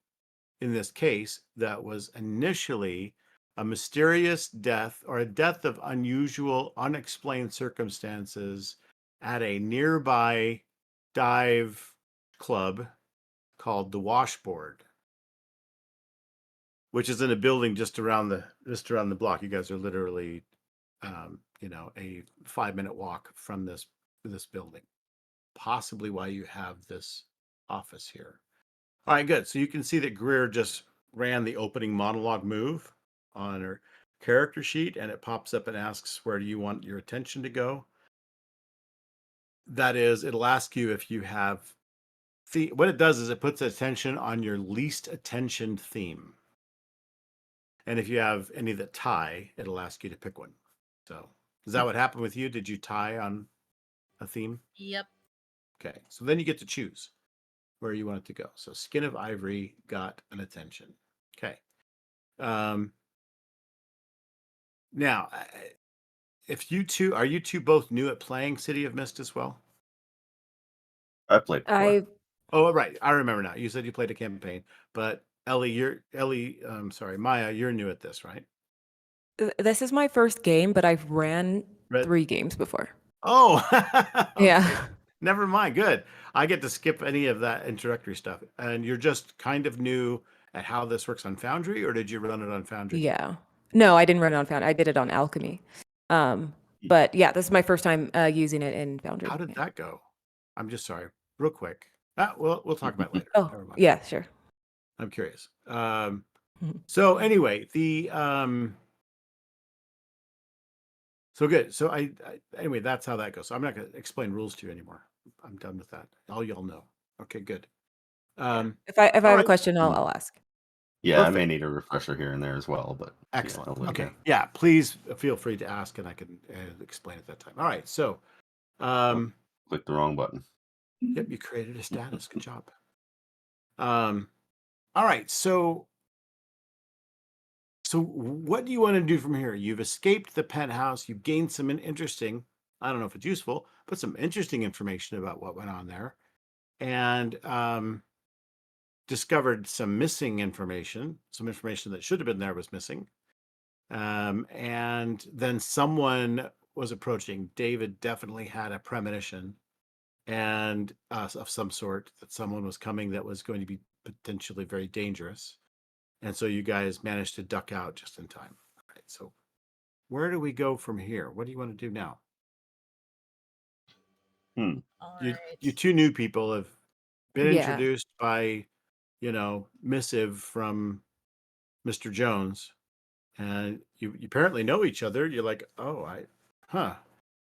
in this case. That was initially a mysterious death or a death of unusual, unexplained circumstances at a nearby dive club called the Washboard, which is in a building just around the block. You guys are literally, a 5-minute walk from this building. Possibly why you have this office here. All right, good. So you can see that Greer just ran the opening monologue move on her character sheet, and it pops up and asks, "Where do you want your attention to go?" That is, it'll ask you if you have what it does is it puts attention on your least attention theme. And if you have any that tie, it'll ask you to pick one. So, is that what happened with you? Did you tie on a theme? Yep. Okay. So then you get to choose where you want it to go. So, Skin of Ivory got an attention. Okay. Now, if are you two both new at playing City of Mist as well? I played before. I Oh, right. I remember now. You said you played a campaign, but Maya, you're new at this, right? this is my first game, but I've ran Red. 3 games before. Oh, Yeah. okay. Never mind. Good. I get to skip any of that introductory stuff. And you're just kind of new at how this works on Foundry, or did you run it on Foundry? Yeah. No, I didn't run it on Foundry. I did it on Alchemy. But yeah, this is my first time using it in Foundry. How did Yeah. that go? I'm just sorry. Real quick. We'll talk about it later. Oh, Never mind. yeah, sure. I'm curious. Mhm. So anyway, so good. So anyway, that's how that goes. So I'm not going to explain rules to you anymore. I'm done with that. All y'all know. Okay, good. If I All have a right. question, I'll ask. Yeah, I may Perfect. need a refresher here and there as well, but yeah, Excellent. I'll let you Okay. know. Yeah, please feel free to ask, and I can explain at that time. All right. So, Oh, click the wrong button. yep, you created a status. Good job. All right. So what do you want to do from here? You've escaped the penthouse. You've gained some interesting, I don't know if it's useful, but some interesting information about what went on there, and discovered some missing information. Some information that should have been there was missing. And then someone was approaching. David definitely had a premonition and of some sort that someone was coming that was going to be potentially very dangerous. And so you guys managed to duck out just in time. All right. So where do we go from here? What do you want to do now? All You right. two new people have been Yeah. introduced by, missive from Mr. Jones, and you apparently know each other. You're like, oh, huh.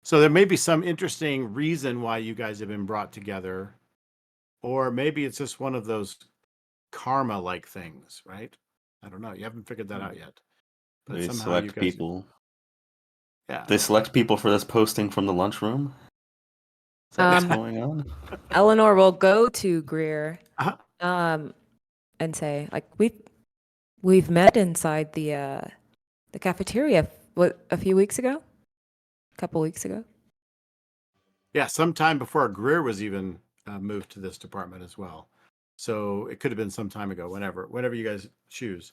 So there may be some interesting reason why you guys have been brought together, or maybe it's just one of those karma-like things, right? I don't know. You haven't figured that out yet, but They somehow you select guys, people. yeah. They select people for this posting from the lunchroom. Is that what's going on? Eleanor will go to Greer Uh-huh. and say, like, we've met inside the cafeteria a few weeks ago? A couple weeks ago? Yeah, sometime before Greer was even moved to this department as well. So it could have been some time ago, whenever you guys choose.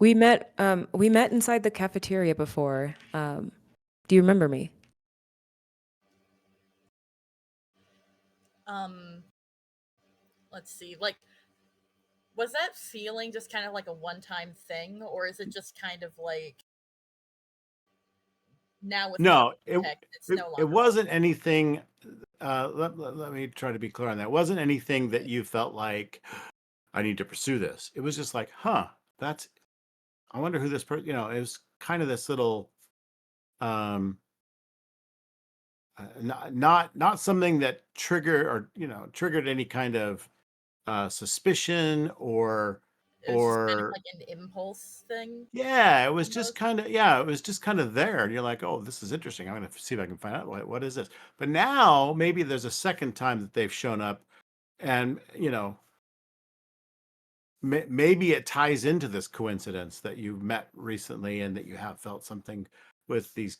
We met inside the cafeteria before. Do you remember me? Um, let's see. Like, was that feeling just kind of like a one-time thing, or is it just kind of like now with more No, context, it's no it longer wasn't anything. Let me try to be clear on that. It wasn't anything that you felt like I need to pursue this. It was just like, huh, I wonder who this person. It was kind of this little, um, not something that triggered any kind of suspicion or It was just kind of or like an impulse thing. yeah, it was just Almost. kind of yeah, it was just kind of there, and you're like, oh, this is interesting. I'm gonna see if I can find out what is this. But now maybe there's a second time that they've shown up, and maybe it ties into this coincidence that you met recently and that you have felt something with these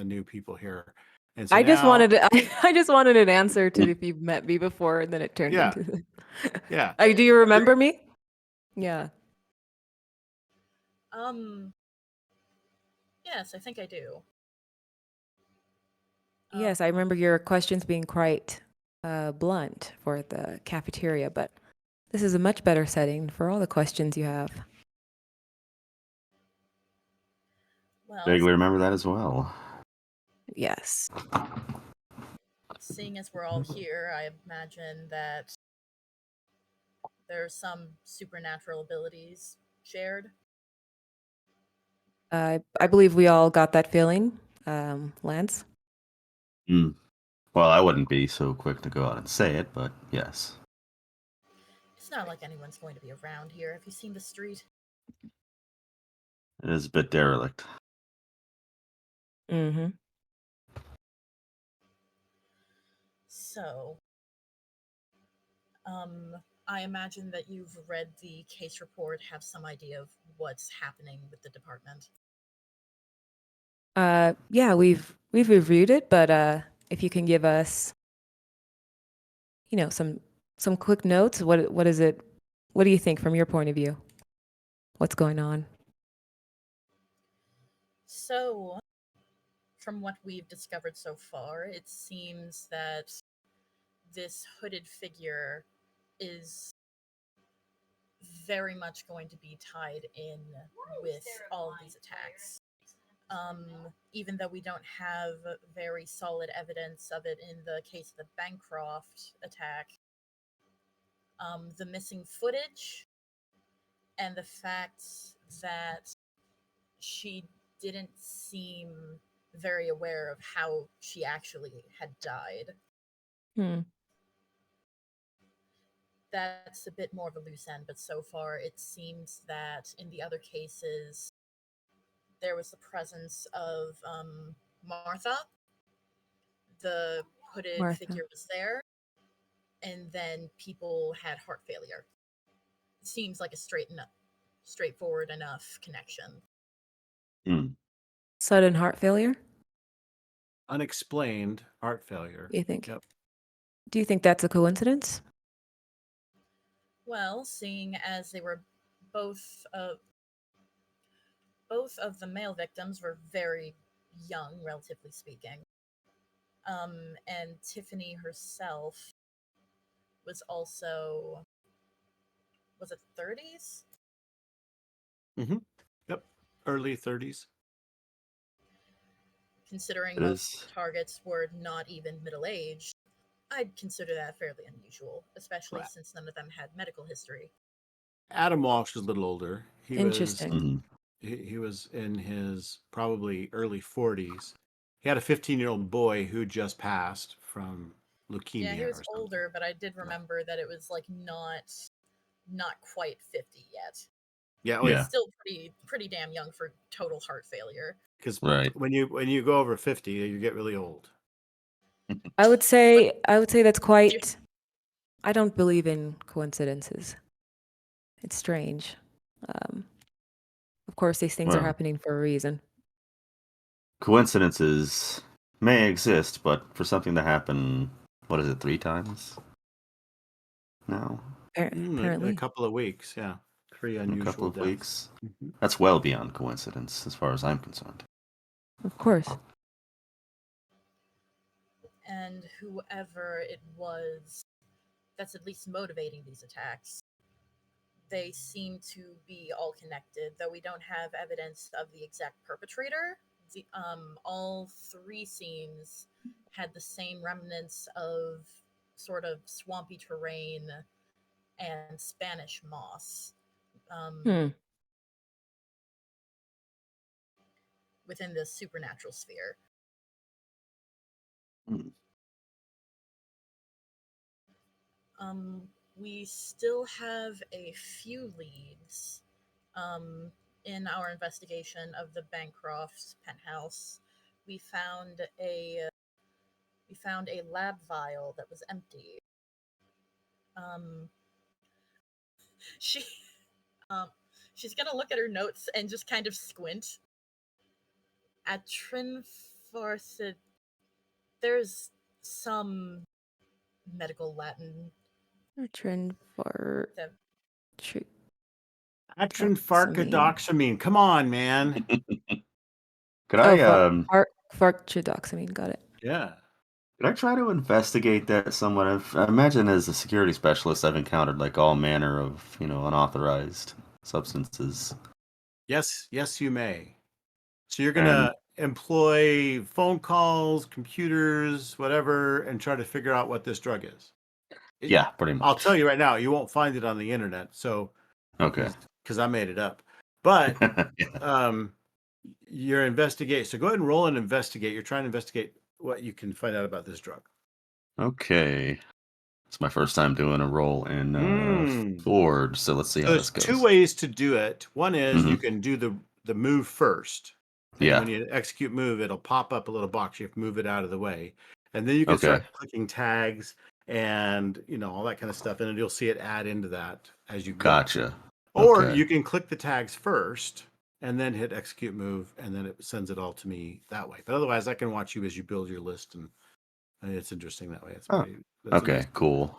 new people here. And so I just now, wanted I just wanted an answer to if you've met me before, and then it turned yeah, into. yeah, Do you remember me? Yeah. Um. Yes, I think I do. Yes, I remember your questions being quite blunt for the cafeteria, but this is a much better setting for all the questions you have. Well, Vaguely remember that as well. Yes. seeing as we're all here, I imagine that there are some supernatural abilities shared. I believe we all got that feeling, Lance. Hmm. Well, I wouldn't be so quick to go out and say it, but yes. It's not like anyone's going to be around here. Have you seen the street? It is a bit derelict. Mm-hmm. So, I imagine that you've read the case report, have some idea of what's happening with the department. Yeah, we've reviewed it, but if you can give us, some quick notes, what is it? What do you think from your point of view? What's going on? So, from what we've discovered so far, it seems that this hooded figure is very much going to be tied in with all of these attacks. Even though we don't have very solid evidence of it in the case of the Bancroft attack, the missing footage and the fact that she didn't seem very aware of how she actually had died. Hmm. That's a bit more of a loose end, but so far it seems that in the other cases, there was the presence of Martha. The hooded Martha. figure was there, and then people had heart failure. It seems like a straightforward enough connection. Hmm. Sudden heart failure, unexplained heart failure. you think? Yep. Do you think that's a coincidence? Well, seeing as they were both of the male victims were very young, relatively speaking. And Tiffany herself was also, was it 30s? Mm-hmm. Yep. Early 30s. Considering It most is. targets were not even middle aged, I'd consider that fairly unusual, especially Right. since none of them had medical history. Adam Walsh was a little older. Interesting. He was in his probably early 40s. He had a 15-year-old boy who just passed from Yeah, he leukemia was or something. older, but I did Yeah. remember that it was like not quite 50 yet. Yeah, oh Yeah. yeah. Still pretty damn young for total heart failure. Because Right. when you go over 50, you get really old. I would say that's You're- quite. I don't believe in coincidences. It's strange. Um, of course, these things are Well, happening for a reason. coincidences may exist, but for something to happen, what is it, 3 times now? A Apparently, couple of weeks, yeah. 3 In a couple unusual of deaths. weeks? Mhm. That's well beyond coincidence, as far as I'm concerned. of course. And whoever it was that's at least motivating these attacks, they seem to be all connected, though we don't have evidence of the exact perpetrator. All three scenes had the same remnants of sort of swampy terrain and Spanish moss Hmm. within the supernatural sphere. Hmm. we still have a few leads in our investigation of the Bancroft's penthouse. We found a lab vial that was empty. She she's gonna look at her notes and just kind of squint. Atrinforcid. There's some medical Latin Trend for that Atrinfarcadoxamine. Come on, man. Could oh, I farcidoxamine. Got it. Yeah. could I try to investigate that somewhat? I imagine as a security specialist, I've encountered like all manner of unauthorized substances. Yes, you may. So you're And gonna employ phone calls, computers, whatever, and try to figure out what this drug is. yeah, pretty I'll much. tell you right now, you won't find it on the internet. So, Okay. because I made it up. But Yeah. your investigate. So go ahead and roll and investigate. You're trying to investigate what you can find out about this drug. Okay. It's my first time doing a roll in Mm. Forge, so let's see So how there's this two goes. ways to do it. One is you Hmm. can do the move first. And when Yeah. you execute move, it'll pop up a little box. You have to move it out of the way. And then you can Okay. start clicking tags and all that kind of stuff. And you'll see it add into that as you go. Gotcha. Or Okay. you can click the tags first and then hit execute move, and then it sends it all to me that way. But otherwise, I can watch you as you build your list, and it's interesting that way. It's Oh, that's okay, interesting. cool.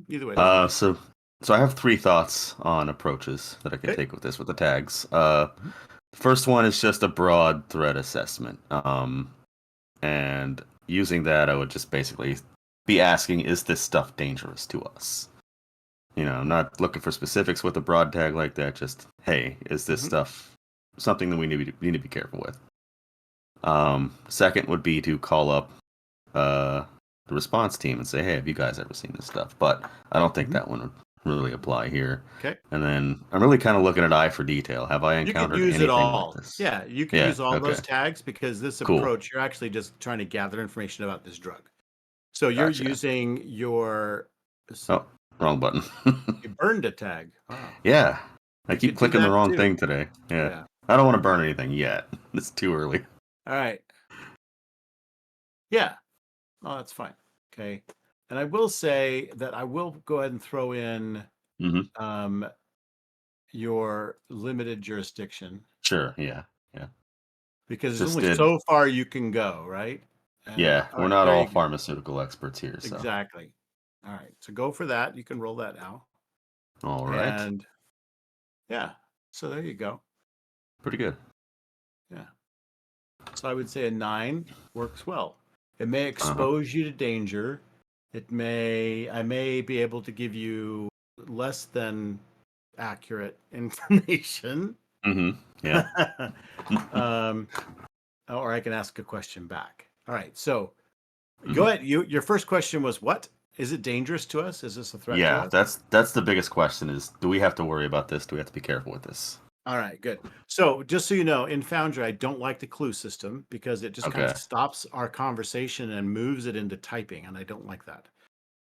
Either way, it doesn't matter. So I have 3 thoughts on approaches that I can Okay. take with this with the tags. The first one is just a broad threat assessment. And using that, I would just basically be asking, is this stuff dangerous to us? I'm not looking for specifics with a broad tag like that. Just, hey, is this stuff something that we need to be careful with? Second would be to call up the response team and say, hey, have you guys ever seen this stuff? But I don't think that one would really apply here. Okay. And then I'm really kind of looking at eye for detail. Have I You could encountered use it anything like all. this? Yeah, you can Yeah. use all Okay. those tags because this Cool. approach, you're actually just trying to gather information about this drug. So you're Gotcha. using your. Oh, wrong button. You burned a tag. Wow. Yeah. I You keep could do clicking the that wrong too. thing today. Yeah. Yeah. I don't want to burn anything yet. It's too early. All right. Yeah. Oh, that's fine. Okay. And I will say that I will go ahead and throw in Mm-hmm. your limited jurisdiction Sure. Yeah. Yeah. because there's Just only did. so far you can go, right? Yeah. All We're right, not there all you go. pharmaceutical experts here. So. Exactly. All right. So go for that. You can roll that now. All right. And yeah. So there you go. Pretty good. Yeah. So I would say a 9 works well. It may expose you to danger. I may be able to give you less than accurate information. Mm-hmm. Yeah. Or I can ask a question back. All right. So go ahead. Your first question was what? Is it dangerous to us? Is this a threat to Yeah, us? that's the biggest question is, do we have to worry about this? Do we have to be careful with this? All right, good. So just so you know, in Foundry, I don't like the clue system because it just kind Okay. of stops our conversation and moves it into typing, and I don't like that.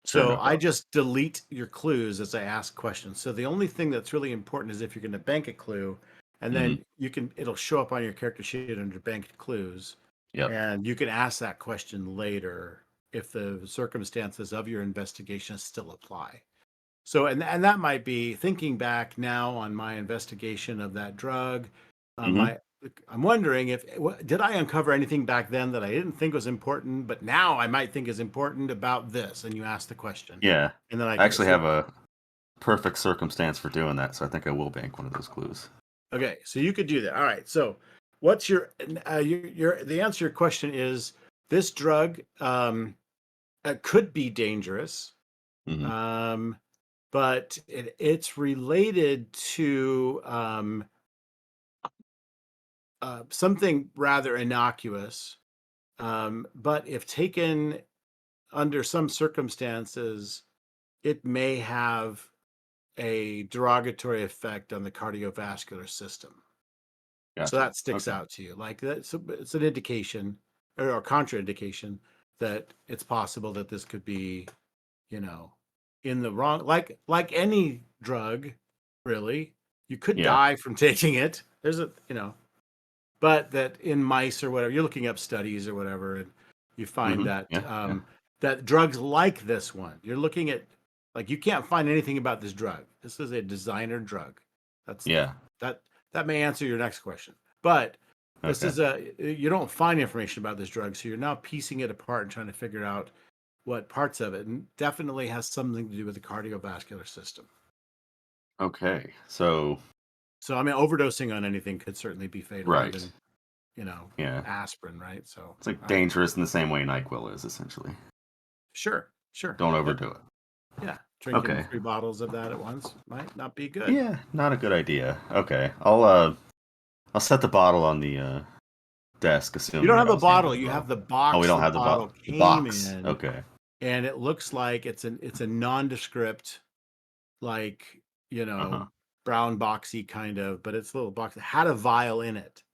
Sure, no So I problem. just delete your clues as I ask questions. So the only thing that's really important is if you're going to bank a clue, and then it'll show up on your character sheet under banked clues, Yep. and you can ask that question later if the circumstances of your investigation still apply. So, and that might be thinking back now on my investigation of that drug. Mm-hmm. I'm wondering did I uncover anything back then that I didn't think was important, but now I might think is important about this? And you ask the question, Yeah. and then I I can actually so, have a perfect circumstance for doing that, so I think I will bank one of those clues. okay. So you could do that. All right. So what's the answer to your question is this drug could be dangerous. Mm-hmm. But it's related to something rather innocuous. But if taken under some circumstances, it may have a derogatory effect on the cardiovascular system. So Gotcha. that sticks Okay. out to you. Like it's an indication or contraindication that it's possible that this could be, you know, in the wrong, like any drug, really. You could Yeah. die from taking it. There's a, but that in mice or whatever, you're looking up studies or whatever, and you find that Yeah. that drugs like this one, you're looking at, like, you can't find anything about this drug. This is a designer drug. That's Yeah. that may answer your next question, but this Okay. is you don't find information about this drug, so you're now piecing it apart and trying to figure out what parts of it, and definitely has something to do with the cardiovascular system. Okay. So, So I mean, overdosing on anything could certainly be fatal, right. even Yeah. aspirin, right? So It's like all right, dangerous in the same way NyQuil is, essentially. sure, Don't but overdo it. yeah, drinking Okay. 3 bottles of that at once might not be good. Yeah, not a good idea. Okay. I'll set the bottle on the desk, You don't assuming have that a I'll stand by bottle; the you have bottle. the Oh, we box don't the have bottle the came box. in, Okay. and it looks like it's a nondescript, like, Uh-huh. brown boxy kind of, but it's a little box that had a vial in it,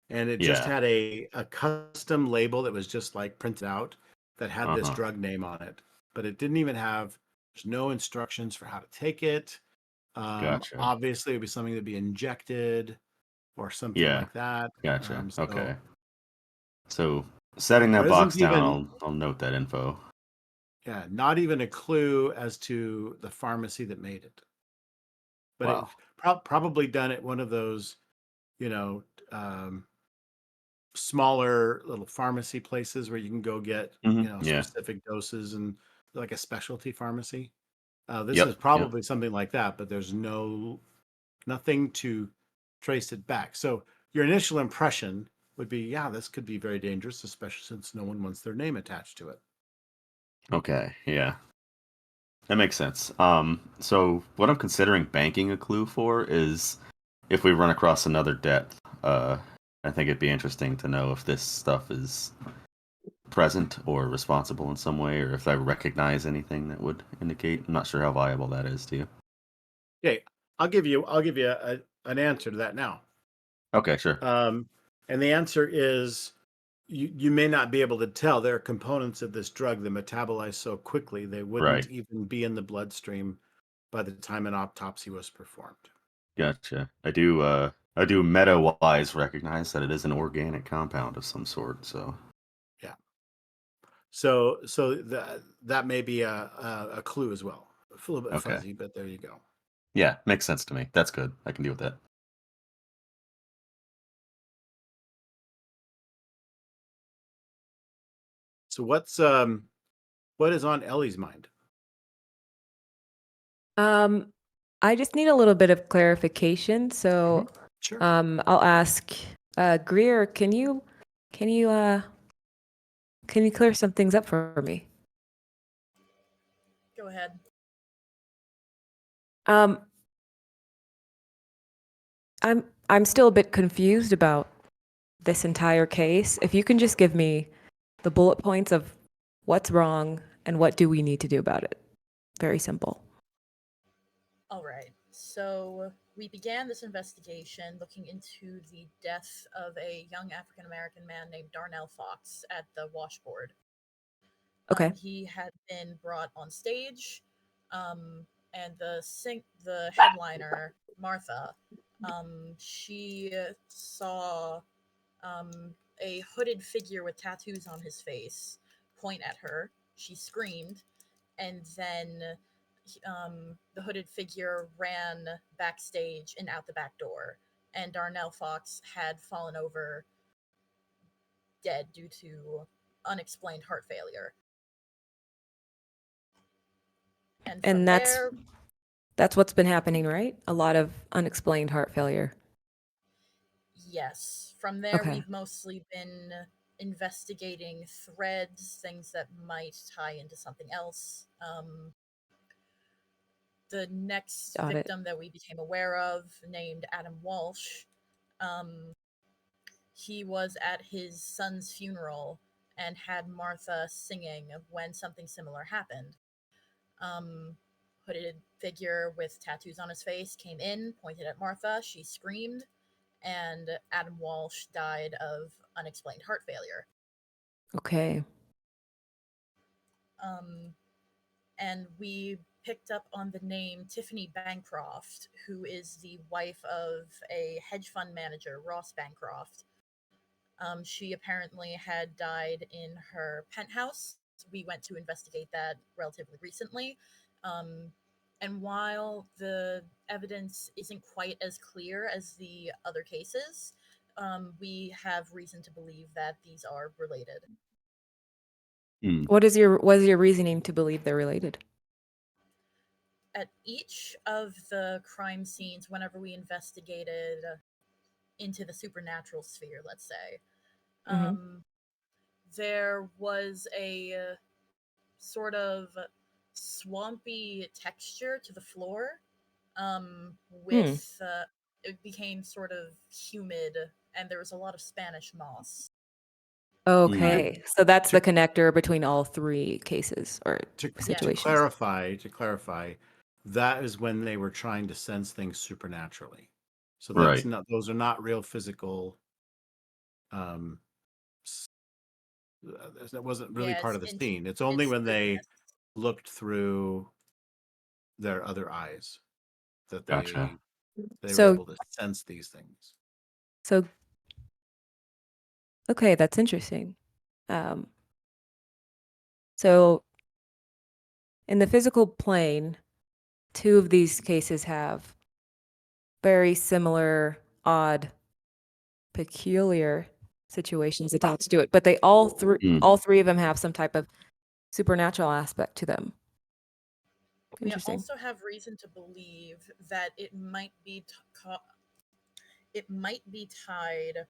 and it just Yeah. had a custom label that was just like printed out that had this Uh-huh. drug name on it, but it didn't even have. There's no instructions for how to take it. Gotcha. Obviously, it would be something that'd be injected or something Yeah. like that. Gotcha. So Okay. So setting there that box isn't down, even, I'll note that info. yeah, not even a clue as to the pharmacy that made it. But it Wow. probably done at one of those, you know, um, smaller little pharmacy places where you can go get, Yeah. specific doses, and like a specialty pharmacy. This is Yep. Yep. probably something like that, but there's nothing to trace it back. So your initial impression would be, yeah, this could be very dangerous, especially since no one wants their name attached to it. Okay. Yeah. That makes sense. So what I'm considering banking a clue for is if we run across another death, I think it'd be interesting to know if this stuff is present or responsible in some way, or if I recognize anything that would indicate. I'm not sure how viable that is to you. Okay, I'll give you an answer to that now. Okay, sure. Um, and the answer is, you may not be able to tell. There are components of this drug that metabolize so quickly they wouldn't Right. even be in the bloodstream by the time an autopsy was performed. Gotcha. I do meta-wise recognize that it is an organic compound of some sort, so Yeah. So that may be a clue as well. A little bit okay. fuzzy, but there you go. Yeah, makes sense to me. That's good. I can deal with that. So what is on Ellie's mind? I just need a little bit of clarification. So, Sure. I'll ask, Greer, can you clear some things up for me? Go ahead. Um, I'm still a bit confused about this entire case. If you can just give me the bullet points of what's wrong and what do we need to do about it. Very simple. All right. So we began this investigation looking into the death of a young African American man named Darnell Fox at the washboard. Okay. He had been brought on stage, and the headliner Martha, she saw a hooded figure with tattoos on his face point at her. She screamed, and then the hooded figure ran backstage and out the back door. And Darnell Fox had fallen over dead due to unexplained heart failure. And from And there, that's what's been happening, right? A lot of unexplained heart failure. yes, from there Okay. we've mostly been investigating threads, things that might tie into something else. The next Got it. victim that we became aware of, named Adam Walsh, um, he was at his son's funeral and had Martha singing when something similar happened. Hooded figure with tattoos on his face came in, pointed at Martha. She screamed, and Adam Walsh died of unexplained heart failure. Okay. And we picked up on the name Tiffany Bancroft, who is the wife of a hedge fund manager, Ross Bancroft. She apparently had died in her penthouse. We went to investigate that relatively recently. And while the evidence isn't quite as clear as the other cases, we have reason to believe that these are related. What is your reasoning to believe they're related? At each of the crime scenes, whenever we investigated into the supernatural sphere, let's say, there was a sort of swampy texture to the floor. With it became sort of humid, and there was a lot of Spanish moss. Okay, so that's the connector between all three cases or To situations. clarify, that is when they were trying to sense things supernaturally. So Right. that's not; those are not real physical. That wasn't really part of the scene. It's only when they looked through their other eyes that Gotcha. they were So- able to sense these things. So, okay, that's interesting. So, in the physical plane, two of these cases have very similar, odd, peculiar situations attached to it, but they all three of them have some type of supernatural aspect to them. Interesting. We also have reason to believe that it might be tied.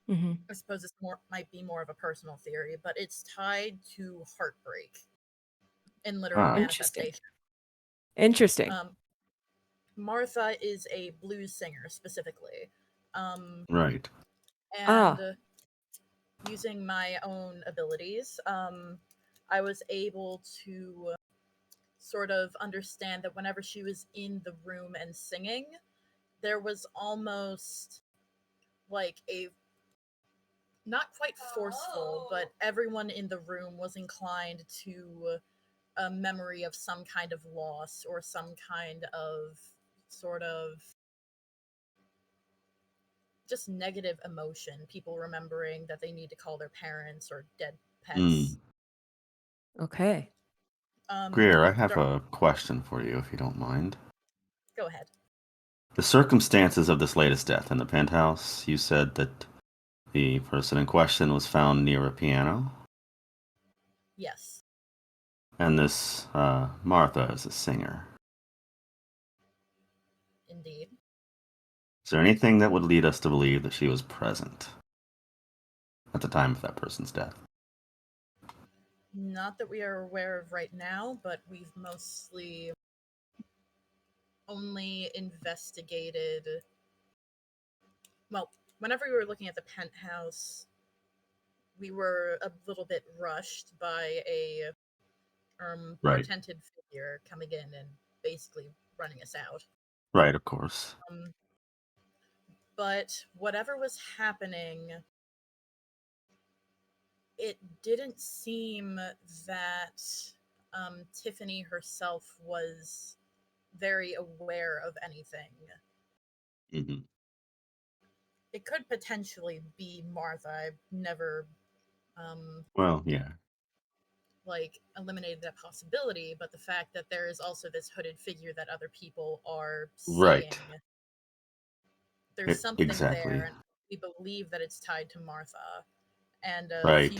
I suppose this might be more of a personal theory, but it's tied to heartbreak and literal manifestation. Interesting. Martha is a blues singer specifically. Right. And using my own abilities, I was able to sort of understand that whenever she was in the room and singing, there was almost like a not quite forceful, but everyone in the room was inclined to a memory of some kind of loss or some kind of sort of just negative emotion. People remembering that they need to call their parents or dead pets. Okay. Greer, I have a question for you, if you don't mind. Go ahead. The circumstances of this latest death in the penthouse, you said that the person in question was found near a piano? Yes. And this Martha is a singer. Indeed. Is there anything that would lead us to believe that she was present at the time of that person's death? Not that we are aware of right now, but we've mostly only investigated. Well, whenever we were looking at the penthouse, we were a little bit rushed by a portented figure coming in and basically running us out. Right, of course. But whatever was happening, it didn't seem that Tiffany herself was very aware of anything. Mm-hmm. It could potentially be Martha. I've never Well, yeah. eliminated that possibility, but the fact that there is also this hooded figure that other people are seeing, Right. there's something exactly. there, and we believe that it's tied to Martha. And Right.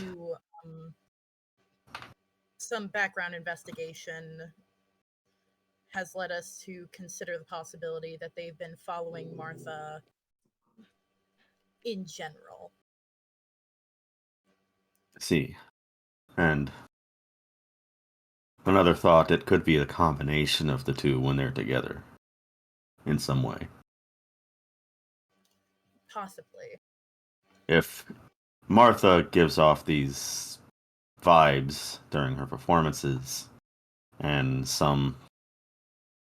some background investigation has led us to consider the possibility that they've been following Martha in general. I see. And another thought, it could be a combination of the two when they're together in some way. Possibly. If Martha gives off these vibes during her performances and some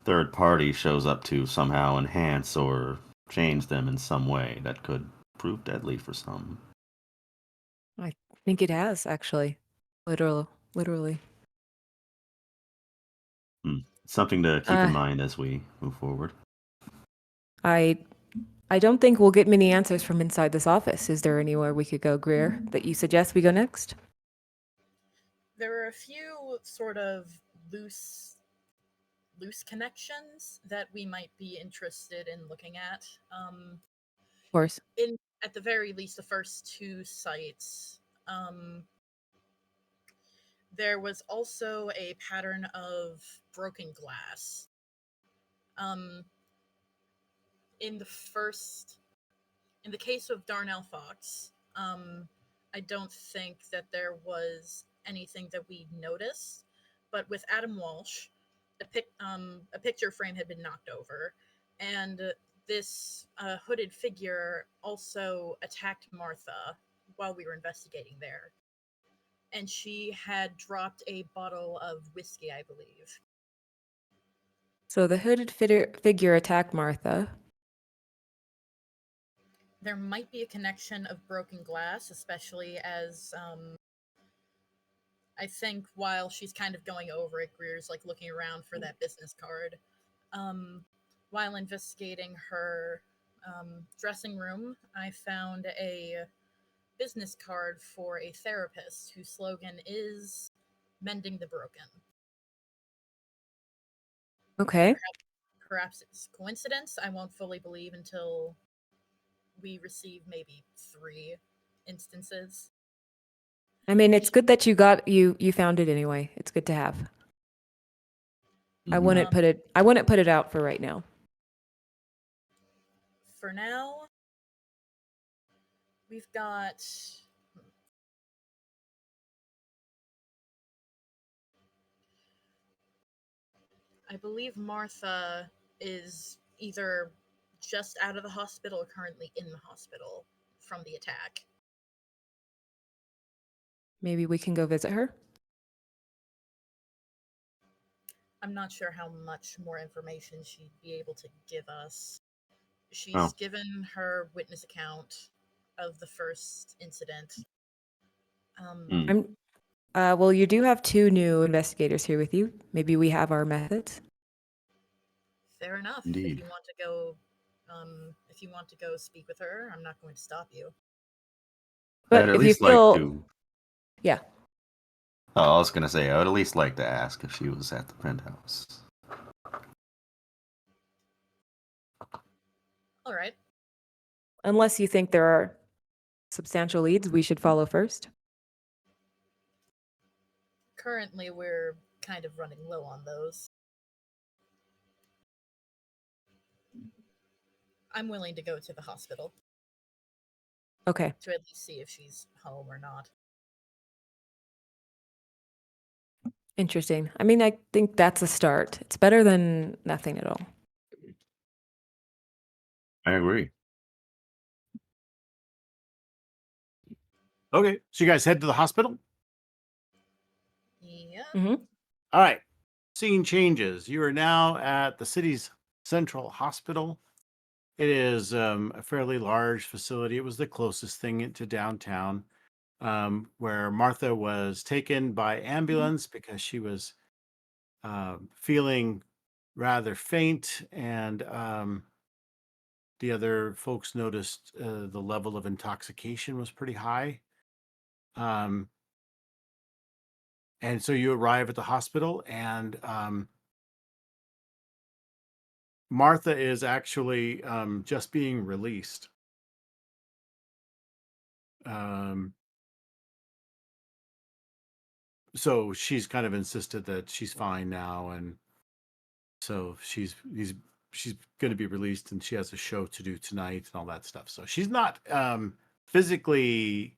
third party shows up to somehow enhance or change them in some way, that could prove deadly for some. I think it has, actually. Literally. Something to keep Uh, in mind as we move forward. I I don't think we'll get many answers from inside this office. Is there anywhere we could go, Greer, that you suggest we go next? There are a few sort of loose connections that we might be interested in looking at. Of course. In at the very least, the first two sites. There was also a pattern of broken glass. Um, in the case of Darnell Fox, I don't think that there was anything that we noticed, but with Adam Walsh, a picture frame had been knocked over, and this hooded figure also attacked Martha while we were investigating there. And she had dropped a bottle of whiskey, I believe. So the hooded figure attacked Martha. There might be a connection of broken glass, especially as I think while she's kind of going over it, Greer's like looking around for that business card. While investigating her dressing room, I found a business card for a therapist whose slogan is mending the broken. Okay. Perhaps it's coincidence. I won't fully believe until we receive maybe 3 instances. I mean, it's good that you found it anyway. It's good to have. I Mhm. wouldn't put it out for right now. For now, we've got I believe Martha is either just out of the hospital or currently in the hospital from the attack. Maybe we can go visit her. I'm not sure how much more information she'd be able to give us. She's Oh. given her witness account of the first incident. Mm. Well, you do have 2 new investigators here with you. Maybe we have our methods. Fair enough. Indeed. If you want to go speak with her, I'm not going to stop you. But I'd at if you least like feel, to. yeah, Oh, I was gonna say I would at least like to ask if she was at the penthouse. All right. unless you think there are substantial leads we should follow first. Currently, we're kind of running low on those. I'm willing to go to the hospital Okay. to at least see if she's home or not. Interesting. I mean, I think that's a start. It's better than nothing at all. I agree. Okay, so you guys head to the hospital. Yeah. Mm-hmm. All right. Scene changes. You are now at the city's central hospital. It is a fairly large facility. It was the closest thing to downtown, where Martha was taken by ambulance because she was feeling rather faint, and the other folks noticed the level of intoxication was pretty high. And so you arrive at the hospital, and Martha is actually just being released. So she's kind of insisted that she's fine now, and so she's going to be released, and she has a show to do tonight and all that stuff. So she's not physically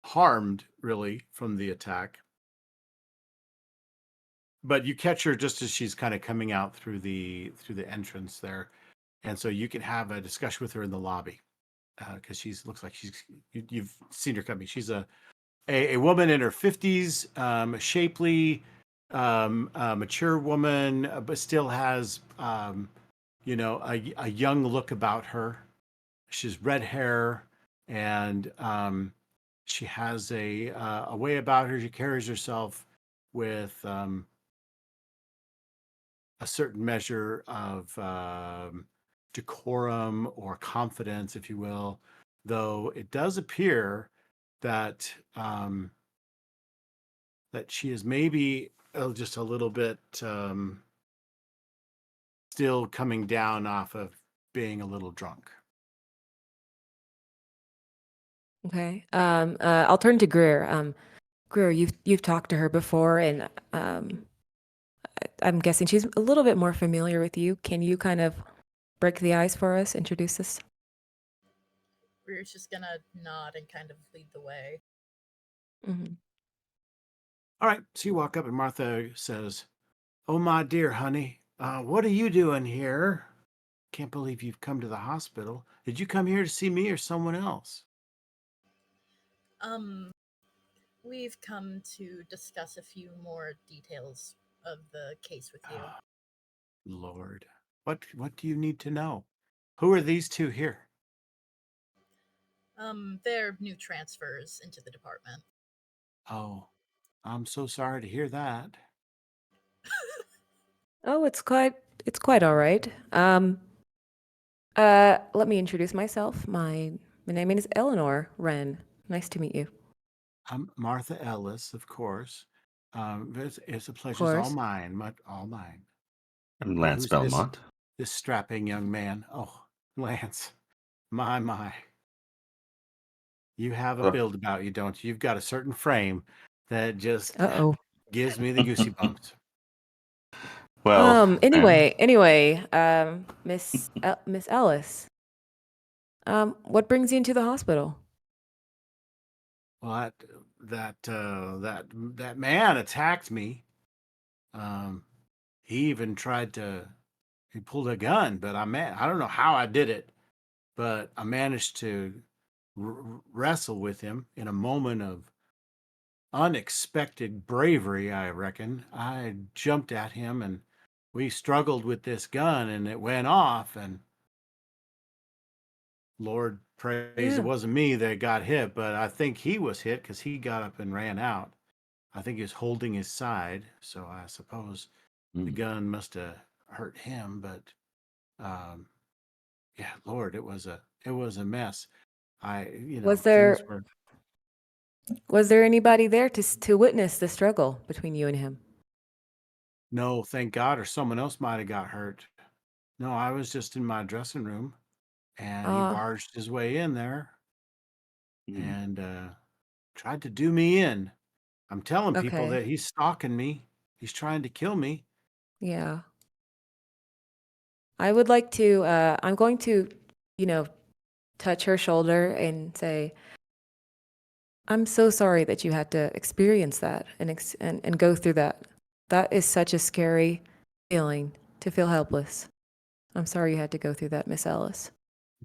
harmed really from the attack, but you catch her just as she's kind of coming out through the entrance there, and so you can have a discussion with her in the lobby because looks like you've seen her coming. She's a woman in her 50s, shapely, mature woman, but still has a young look about her. She's red hair, and she has a way about her. She carries herself with a certain measure of decorum or confidence, if you will, though it does appear that that she is maybe just a little bit still coming down off of being a little drunk. Okay. I'll turn to Greer. Greer, you've talked to her before, and I'm guessing she's a little bit more familiar with you. Can you kind of break the ice for us? Introduce us. We're just gonna nod and kind of lead the way. Mm-hmm. All right. So you walk up and Martha says, "Oh, my dear honey, what are you doing here? Can't believe you've come to the hospital. Did you come here to see me or someone else?" We've come to discuss a few more details of the case with you. Lord, what do you need to know? Who are these two here? They're new transfers into the department. Oh, I'm so sorry to hear that. Oh, it's quite all right. Let me introduce myself. My name is Eleanor Wren. Nice to meet you. I'm Martha Ellis, of course. It's a Of pleasure. It's all course. mine, all mine. And And Lance who's this Belmont. strapping young man? Oh, Lance, my. You have a Uh, build about you, don't you? You've got a certain frame that just Uh-oh. gives me the goosey bumps. well, man, Anyway, Miss Ellis. What brings you into the hospital? Well, that man attacked me. He even tried to. He pulled a gun, but I don't know how I did it, but I managed to wrestle with him in a moment of unexpected bravery, I reckon. I jumped at him and we struggled with this gun and it went off. And Lord praise, it Yeah. wasn't me that got hit, but I think he was hit because he got up and ran out. I think he was holding his side. So I suppose the gun must have hurt him. But yeah, Lord, it was a mess. Was Things there were. was there anybody there to witness the struggle between you and him? No, thank God, or someone else might have got hurt. No, I was just in my dressing room and he Uh, barged his way in there mm, and tried to do me in. I'm telling people okay. that he's stalking me. He's trying to kill me. Yeah. I would like to I'm going to, you know, touch her shoulder and say, "I'm so sorry that you had to experience that and go through that. That is such a scary feeling to feel helpless. I'm sorry you had to go through that, Miss Ellis."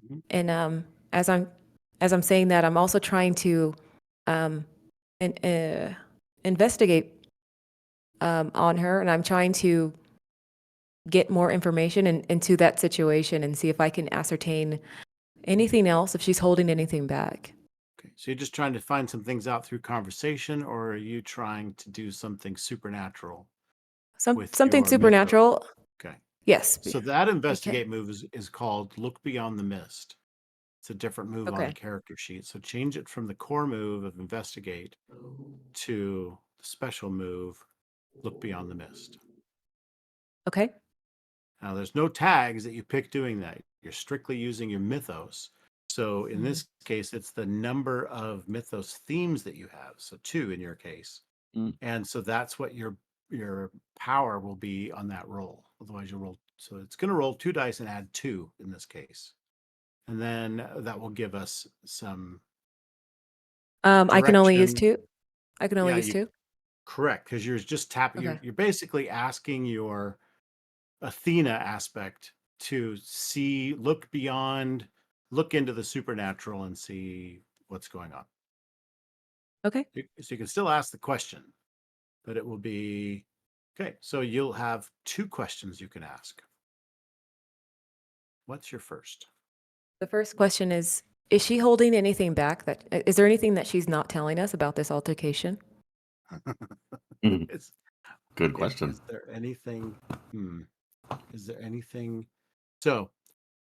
Mhm. And as I'm saying that, I'm also trying to um, investigate on her, and I'm trying to get more information into that situation and see if I can ascertain anything else, if she's holding anything back. Okay, so you're just trying to find some things out through conversation, or are you trying to do something supernatural with Something your mythos? supernatural. Okay, Yes. so that Okay. investigate move is called Look Beyond the Mist. It's a different move on the Okay. character sheet. So change it from the core move of investigate to the special move Look Beyond the Mist. Okay. Now, there's no tags that you pick doing that. You're strictly using your mythos. So in Mhm. this case, it's the number of mythos themes that you have. So 2 in your case. mm. And so that's what your power will be on that roll. Otherwise you'll roll. So it's going to roll 2 dice and add 2 in this case. And then that will give us some I can only use direction. 2. I can only Yeah, use you 2. correct, because you're just tapping. Okay. You're basically asking your Athena aspect to look beyond, look into the supernatural and see what's going on. Okay. So you can still ask the question, but it will be okay. So you'll have 2 questions you can ask. What's your first? The first question is she holding anything back? Is there anything that she's not telling us about this altercation? Mm. is, Good question. is there anything? Is there anything? So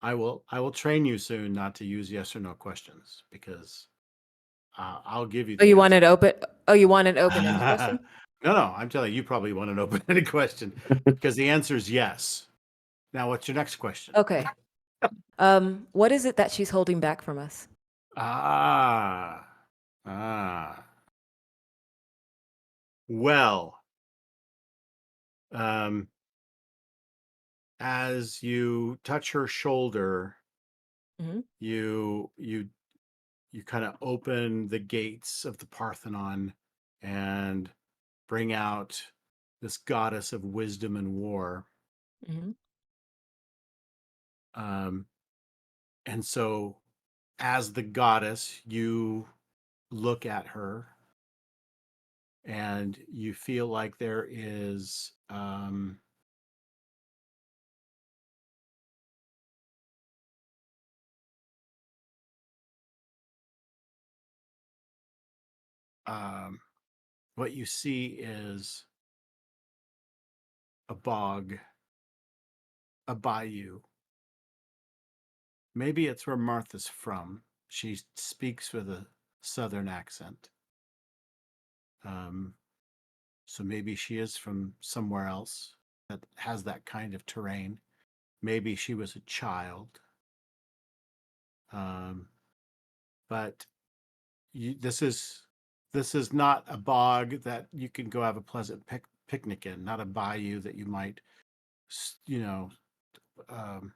I will train you soon not to use yes or no questions, because I'll give you Oh, the you answer. wanted open? Oh, you want an open-ended question? No, I'm telling you, you probably want an open-ended question, because the answer is yes. Now, what's your next question? Okay. What is it that she's holding back from us? Ah, ah. Well, um, as you touch her shoulder, Hmm. you kind of open the gates of the Parthenon and bring out this goddess of wisdom and war. Hmm. Um, and so, as the goddess, you look at her and you feel like there is what you see is a bog, a bayou. Maybe it's where Martha's from. She speaks with a southern accent. Um, so maybe she is from somewhere else that has that kind of terrain. Maybe she was a child. Um, but this is not a bog that you can go have a pleasant picnic in. Not a bayou that you might, you know, um,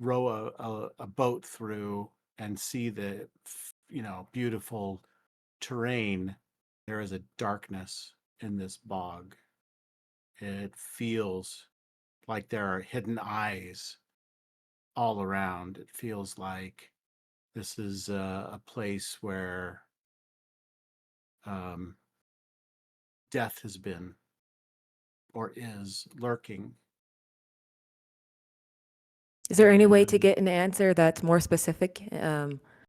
row a boat through and see the beautiful terrain. There is a darkness in this bog. It feels like there are hidden eyes all around. It feels like this is a place where um, death has been or is lurking. Is there any way to And get an answer that's more specific,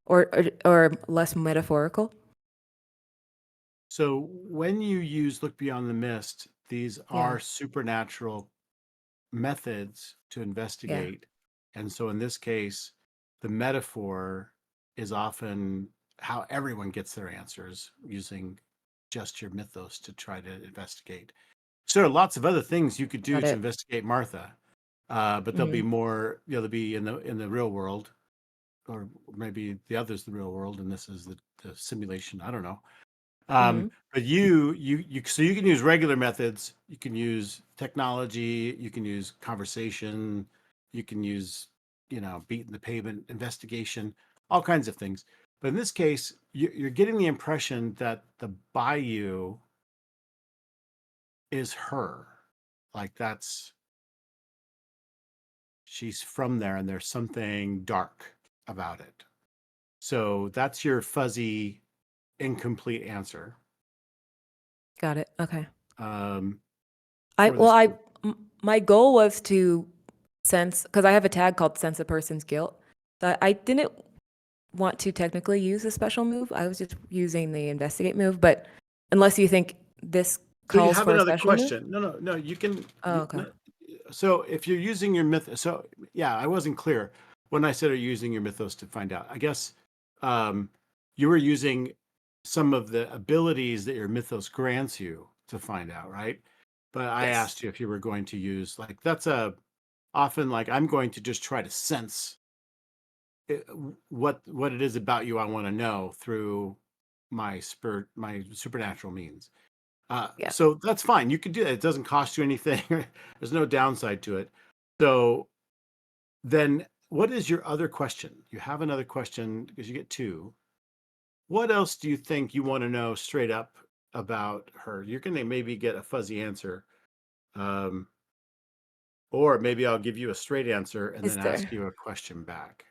or less metaphorical? so when you use Look Beyond the Mist, these Yeah. are supernatural methods to Yeah. investigate. And so in this case, the metaphor is often how everyone gets their answers, using just your mythos to try to investigate. So there are lots of other things you could do Got to it. investigate Martha, but there'll be Hmm. more. They'll be in the real world, or maybe the other's the real world, and this is the simulation. I don't know. Hmm. But you so you can use regular methods, you can use technology, you can use conversation, you can use, beating the pavement investigation, all kinds of things. But in this case, you're getting the impression that the bayou is her. Like she's from there and there's something dark about it. So that's your fuzzy, incomplete answer. Got it. Okay. Um, I for well, this. my goal was to sense, because I have a tag called sense a person's guilt. So I didn't want to technically use a special move. I was just using the investigate move. But unless you think this So you calls have for a another special move. question. No, you can. Oh, okay. So if you're using your myth, so yeah, I wasn't clear when I said are you using your mythos to find out. I guess um, you were using some of the abilities that your mythos grants you to find out, right? But I Yes. asked you if you were going to use, like, that's a often, like, I'm going to just try to sense what it is about you I want to know through my supernatural means. Yeah. So that's fine. You can do that. It doesn't cost you anything. There's no downside to it. So then what is your other question? You have another question because you get two. What else do you think you want to know straight up about her? You're going to maybe get a fuzzy answer. Um, or maybe I'll give you a straight answer and Is then there? ask you a question back.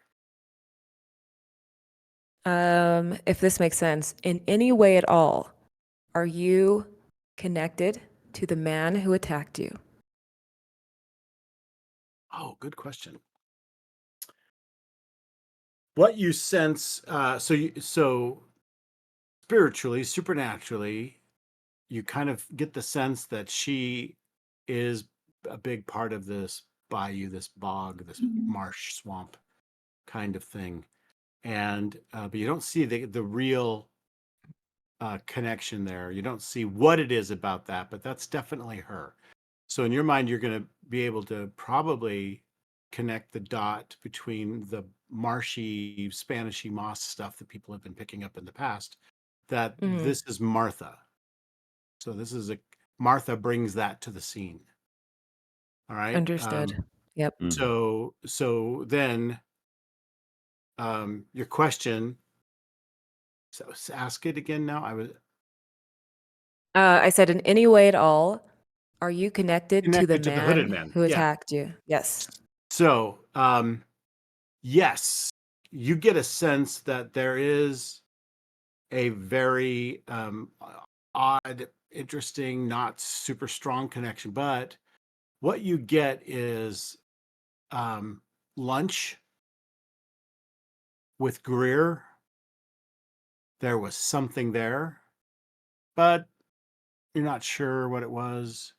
If this makes sense, in any way at all, are you connected to the man who attacked you? Oh, good question. What you sense, so spiritually, supernaturally, you kind of get the sense that she is a big part of this bayou, this bog, this marsh swamp kind of thing. And but you don't see the real connection there. You don't see what it is about that, but that's definitely her. So in your mind, you're going to be able to probably connect the dot between the marshy, Spanishy moss stuff that people have been picking up in the past, that Mhm. this is Martha. So this is Martha brings that to the scene. All right. Understood. Yep. So then your question, so ask it again now. I was I said, in any way at all, are you connected to the connected to the hooded man man. who Yeah. attacked you? Yes. So yes, you get a sense that there is a very odd, interesting, not super strong connection. But what you get is lunch with Greer. There was something there, but you're not sure what it was.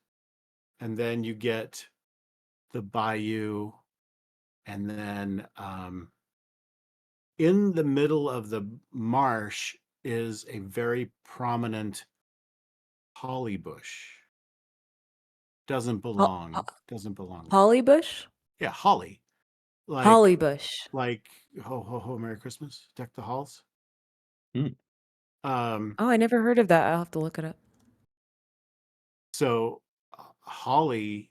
And then you get the bayou, and then in the middle of the marsh is a very prominent holly bush. Doesn't Ho- belong. ho- Doesn't belong there. Holly bush? Yeah, holly. Holly Like bush. like ho ho ho, Merry Christmas, deck the halls. Mm. Um, Oh, I never heard of that. I'll have to look it up. so holly,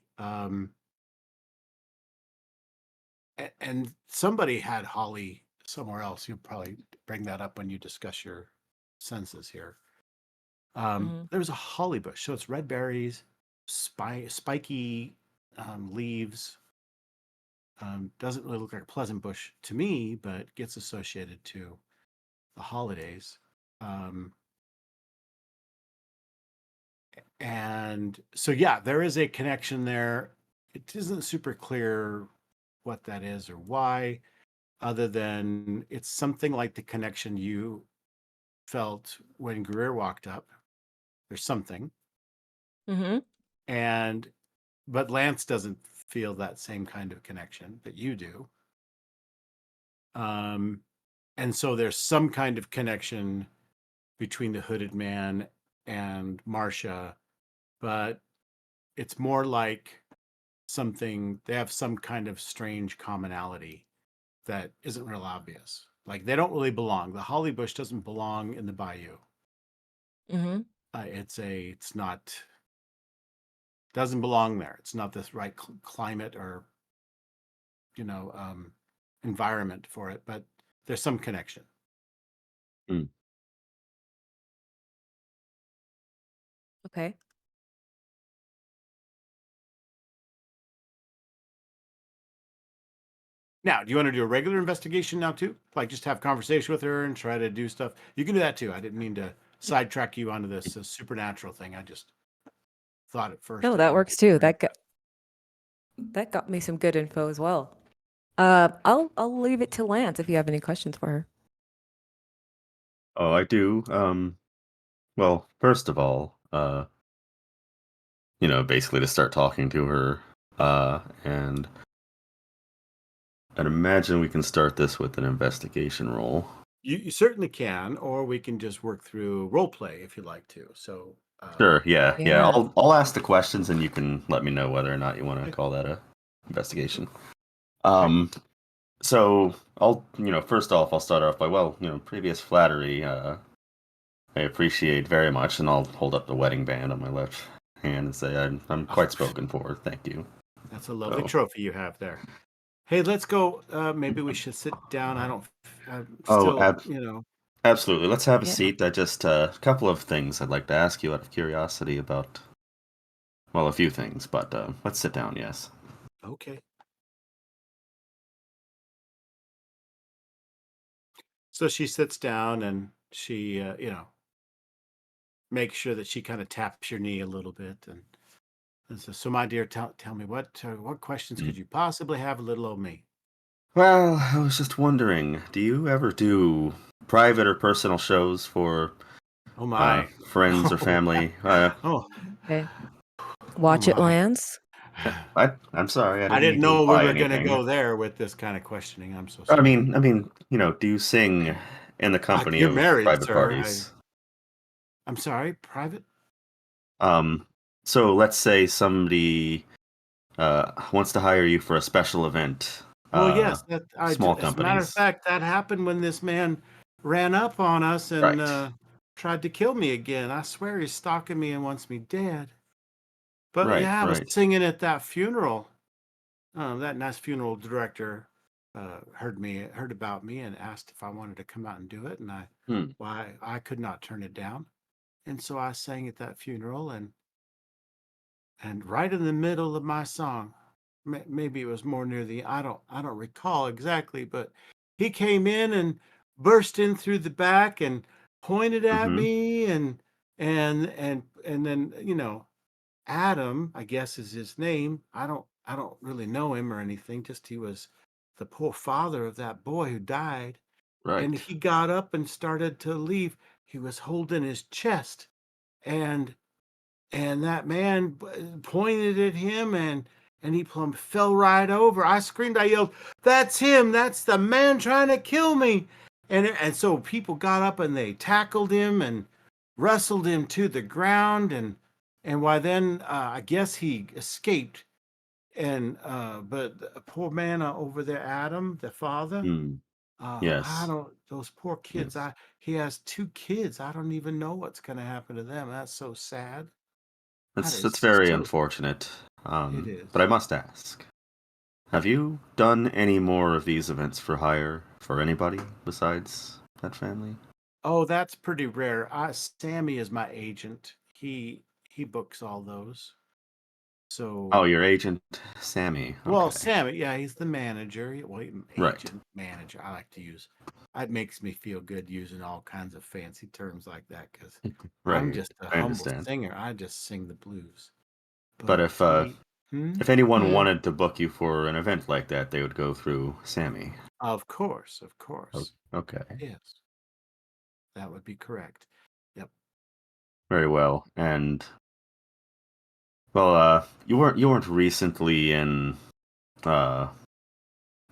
and somebody had holly somewhere else. You'll probably bring that up when you discuss your senses here. Mhm. There was a holly bush, so it's red berries, spiky leaves. Doesn't really look like a pleasant bush to me, but gets associated to the holidays. Um, and so, yeah, there is a connection there. It isn't super clear what that is or why, other than it's something like the connection you felt when Greer walked up. There's something. Mhm. And but Lance doesn't feel that same kind of connection that you do. Um, and so there's some kind of connection between the hooded man and Marcia, but it's more like something they have some kind of strange commonality that isn't real obvious. Like they don't really belong. The holly bush doesn't belong in the bayou. Mhm. It's not doesn't belong there. It's not this right climate or you know environment for it, but there's some connection. Mm. Okay. Now, do you want to do a regular investigation now too? Like just have conversation with her and try to do stuff. You can do that too. I didn't mean to sidetrack you onto this supernatural thing. I just thought at first No, it that might be works too. great. That got me some good info as well. I'll leave it to Lance if you have any questions for her. Oh, I do. Well, first of all, basically to start talking to her, and I'd imagine we can start this with an investigation roll. You certainly can, or we can just work through role play if you'd like to. So, Sure, yeah, yeah. Yeah. I'll ask the questions and you can let me know whether or not you want to Okay. call that a investigation. Okay. So first off, I'll start off by, previous flattery, I appreciate very much, and I'll hold up the wedding band on my left hand and say I'm quite spoken for. Thank you. That's a lovely So, trophy you have there. Hey, let's go. Maybe we should sit down. I'm oh, still, you know. absolutely. Let's have a Yeah. seat. I just a couple of things I'd like to ask you out of curiosity about. Well, a few things, but let's sit down. Yes. Okay. So she sits down and she, makes sure that she kind of taps your knee a little bit and says, "So, my dear, tell me what questions Mm. could you possibly have, little old me?" Well, I was just wondering, do you ever do private or personal shows for Oh my. friends or family? Oh, Okay. oh Watch it, my. Lance. I'm sorry, I I didn't mean didn't to know we imply were going to anything. go there with this kind of questioning. I'm so I sorry. mean, do you sing in the company You're of married, private sir. parties? I'm sorry, private? So let's say somebody wants to hire you for a special event. Well, yes. Small As a matter of companies, fact, that happened when this man ran up on us and right? tried to kill me again. I swear he's stalking me and wants me dead. But Right, yeah, I was right. singing at that funeral. That nice funeral director heard about me and asked if I wanted to come out and do it, and Hmm. I could not turn it down, and so I sang at that funeral, and right in the middle of my song, maybe it was more near the I don't recall exactly, but he came in and burst in through the back and pointed at Mm-hmm. me and then Adam, I guess is his name. I don't really know him or anything, just he was the poor father of that boy who died. And Right. he got up and started to leave. He was holding his chest and that man pointed at him and he plumb fell right over. I screamed, I yelled, "That's him! That's the man trying to kill me!" And so people got up and they tackled him and wrestled him to the ground and why then I guess he escaped and but the poor man over there, Adam, the father. Hmm. I Yes. don't. Those poor kids. Yes. He has two kids. I don't even know what's going to happen to them. That's so sad. That That's is very so. unfortunate. It But I is. must ask, have you done any more of these events for hire for anybody besides that family? Oh, that's pretty rare. Sammy is my agent. He books all those. Oh, So, your agent, Sammy. well, Okay. Sammy, yeah, he's the manager. Well, Right. agent, manager. I like to use. It makes me feel good using all kinds of fancy terms like that because I'm Right. just a I humble understand. singer. I just sing the blues. But But hmm? if anyone wanted to book you for an event like that, they would go through Sammy. Of Oh, course, okay. yes, that would be correct. Yep. Very well. And well, you weren't recently in uh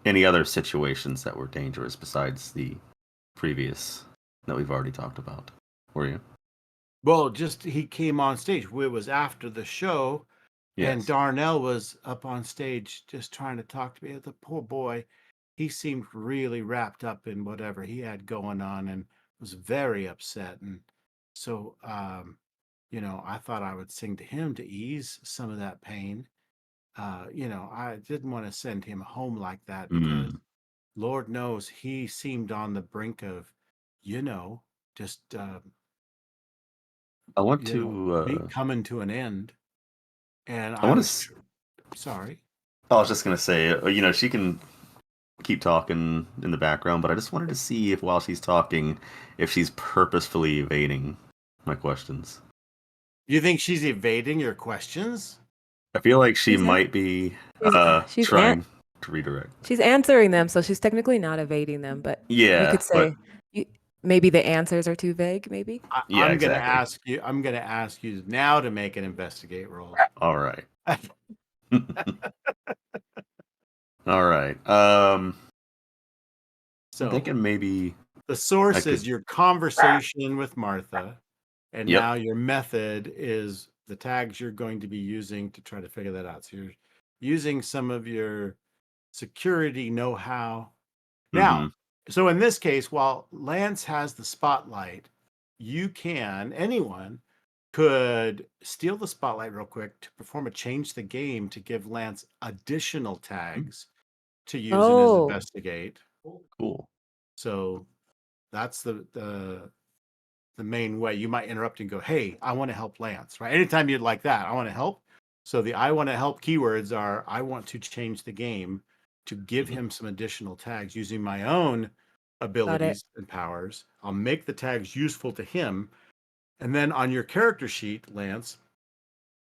any other situations that were dangerous besides the previous that we've already talked about, were you? Well, just he came on stage. It was after the show, and Yes. Darnell was up on stage just trying to talk to me. The poor boy, he seemed really wrapped up in whatever he had going on and was very upset. And so, I thought I would sing to him to ease some of that pain. I didn't want to send him home like that because Hmm. Lord knows he seemed on the brink of, you know, just, I want to be coming to an end. And I I want was to sorry. I was just going to say, she can keep talking in the background, but I just wanted to see if while she's talking if she's purposefully evading my questions. You think she's evading your questions? I feel like she She's an- might be she's trying to redirect. she's answering them, so she's technically not evading them. But you Yeah, could but say maybe the answers are too vague. Maybe. yeah, exactly. I'm gonna ask you now to make an investigate roll. All right. All right. I'm So thinking maybe the I source could. is your conversation with Martha, and Yep. now your method is the tags you're going to be using to try to figure that out. So you're using some of your security know-how. Mm-hmm. Now, so in this case, while Lance has the spotlight, anyone could steal the spotlight real quick to perform a change the game to give Lance additional tags to use in his Oh, investigate. Cool. So that's the main way. You might interrupt and go, "Hey, I want to help Lance," right? Anytime you'd like that, I want to help. So the I want to help keywords are I want to change the game to give Mhm. him some additional tags using my own got it. abilities and powers. I'll make the tags useful to him. And then on your character sheet, Lance,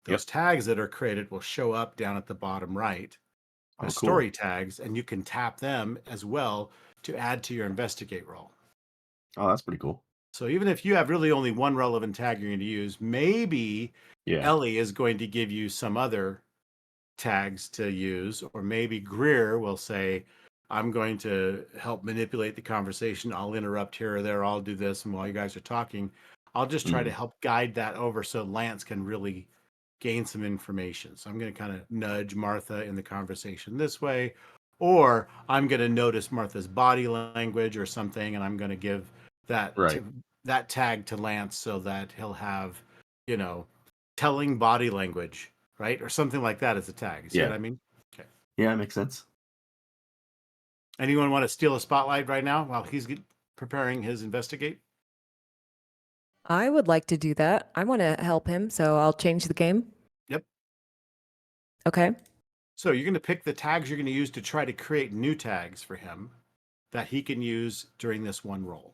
Yep. those tags that are created will show up down at the bottom right Oh, as cool. story tags, and you can tap them as well to add to your investigate roll. Oh, that's pretty cool. So even if you have really only one relevant tag you're going to use, maybe Yeah. Ellie is going to give you some other tags to use, or maybe Greer will say, I'm going to help manipulate the conversation. I'll interrupt here or there. I'll do this. And while you guys are talking, I'll just try to help guide that over so Lance can really gain some information. So I'm going to kind of nudge Martha in the conversation this way, or I'm going to notice Martha's body language or something, and I'm going to give that that tag to Lance so that he'll have, telling body language, right? Or something like that as a tag. See what I mean? Okay. Yeah, it makes sense. Anyone want to steal a spotlight right now while he's preparing his investigate? I would like to do that. I want to help him, so I'll change the game. Yep. Okay. So you're going to pick the tags you're going to use to try to create new tags for him that he can use during this one roll.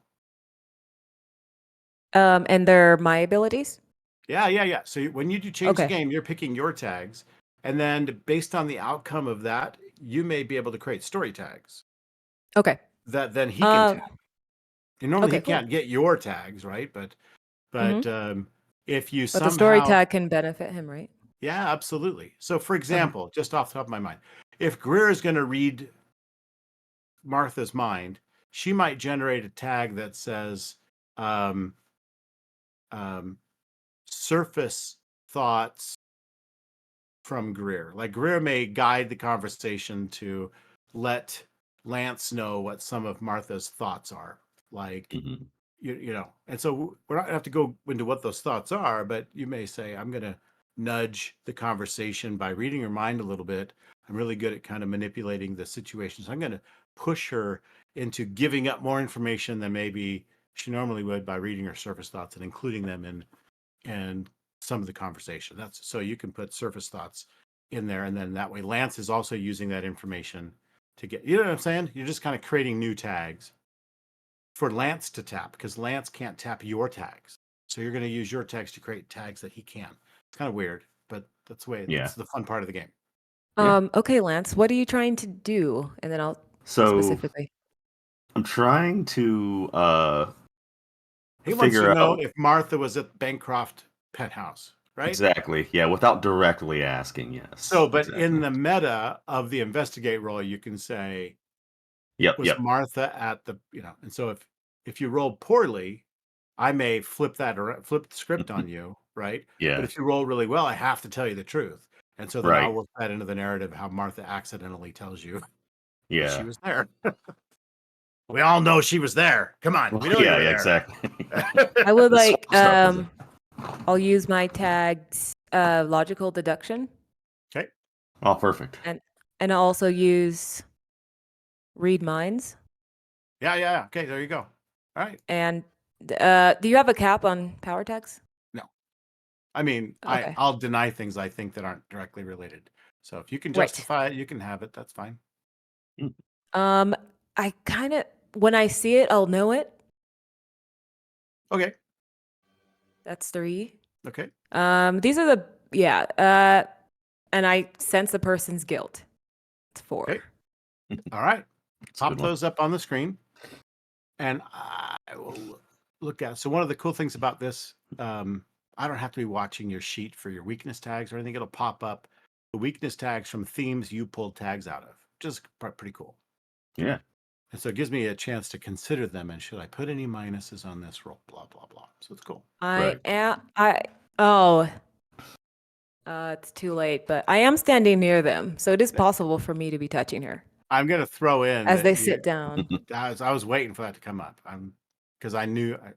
And they're my abilities? Yeah. So when you do change the Okay. game, you're picking your tags. And then based on the outcome of that, you may be able to create story tags Okay. that then he can tag. And normally he okay, cool. can't get your tags, right? But if you But the story somehow tag can benefit him, right? Yeah, absolutely. So for example, just off the top of my mind, if Greer is going to read Martha's mind, she might generate a tag that says surface thoughts from Greer. Like Greer may guide the conversation to let Lance know what some of Martha's thoughts are. Like, and so we're not going to have to go into what those thoughts are, but you may say, I'm going to nudge the conversation by reading her mind a little bit. I'm really good at kind of manipulating the situation. So I'm going to push her into giving up more information than maybe she normally would by reading her surface thoughts and including them in some of the conversation. That's so you can put surface thoughts in there, and then that way Lance is also using that information to get, you know what I'm saying? You're just kind of creating new tags for Lance to tap, because Lance can't tap your tags. So you're going to use your tags to create tags that he can. It's kind of weird, but that's the way. It's the fun part of the game. Okay, Lance, what are you trying to do? And then I'll specifically. I'm trying to he wants to figure know out if Martha was at Bancroft penthouse, right? Exactly. Yeah, without directly asking, yes. So, but exactly. in the meta of the investigate roll, you can say, was Martha at the, and so if you roll poorly, I may flip the script on you, right? Yeah. But if you roll really well, I have to tell you the truth. And so then I'll work that into the narrative, how Martha accidentally tells you that she was there. We all know she was there. Come on. We know you were there. Exactly. I would like, I'll use my tags, logical deduction. Okay. Oh, perfect. And I'll also use read minds. Yeah. Okay, there you go. All right. And do you have a cap on power tags? No. I mean, Okay. I'll deny things I think that aren't directly related. So if you can justify it, you can have it. That's fine. I kind of, when I see it, I'll know it. Okay. That's 3. Okay. These are and I sense the person's guilt. It's 4. Okay. All right. Pop those up on the screen, and I will look at. So one of the cool things about this, I don't have to be watching your sheet for your weakness tags or anything. It'll pop up the weakness tags from themes you pulled tags out of, which is pretty cool. Yeah. And so it gives me a chance to consider them. And should I put any minuses on this roll? Blah blah blah. So it's cool. It's too late, but I am standing near them, so it is possible for me to be touching her. I'm gonna throw in as they sit down. I was waiting for that to come up. Because I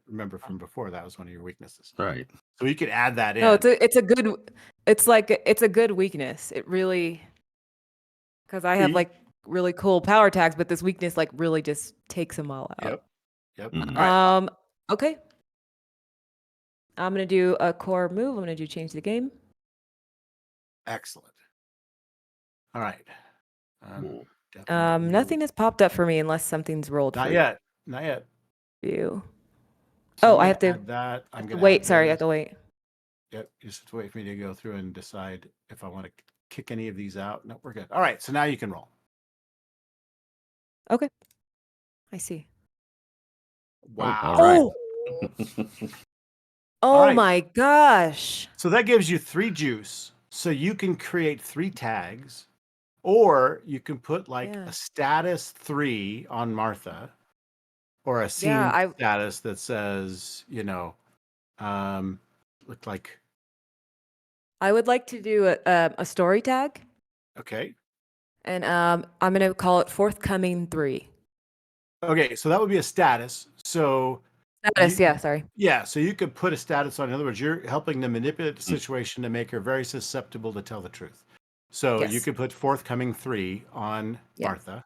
remember from before that was one of your weaknesses. Right. So you could add that in. No, it's a good weakness. It really, because I have like really cool power tags, but this weakness like really just takes them all out. Yep. Mhm. All right. Okay. I'm gonna do a core move. I'm gonna do change the game. Excellent. All right. Nothing has popped up for me unless something's rolled. Not for yet. you. So I have to add that. I'm gonna wait. Sorry, I have to wait. Yep. You just have to wait for me to go through and decide if I want to kick any of these out. No, we're good. All right. So now you can roll. Okay. I see. Wow. All right. Oh right. my gosh. So that gives you 3 juice. So you can create 3 tags, or you can put like Yeah. a status 3 on Martha, or a Yeah, scene status that says, look like, I would like to do a story tag, okay. and I'm gonna call it forthcoming 3. Okay, so that would be a status. So Status, you, yeah, sorry. yeah, so you could put a status on. In other words, you're helping to manipulate the Mm. situation to make her very susceptible to tell the truth. So you Yes. could put forthcoming 3 on Yeah. Martha.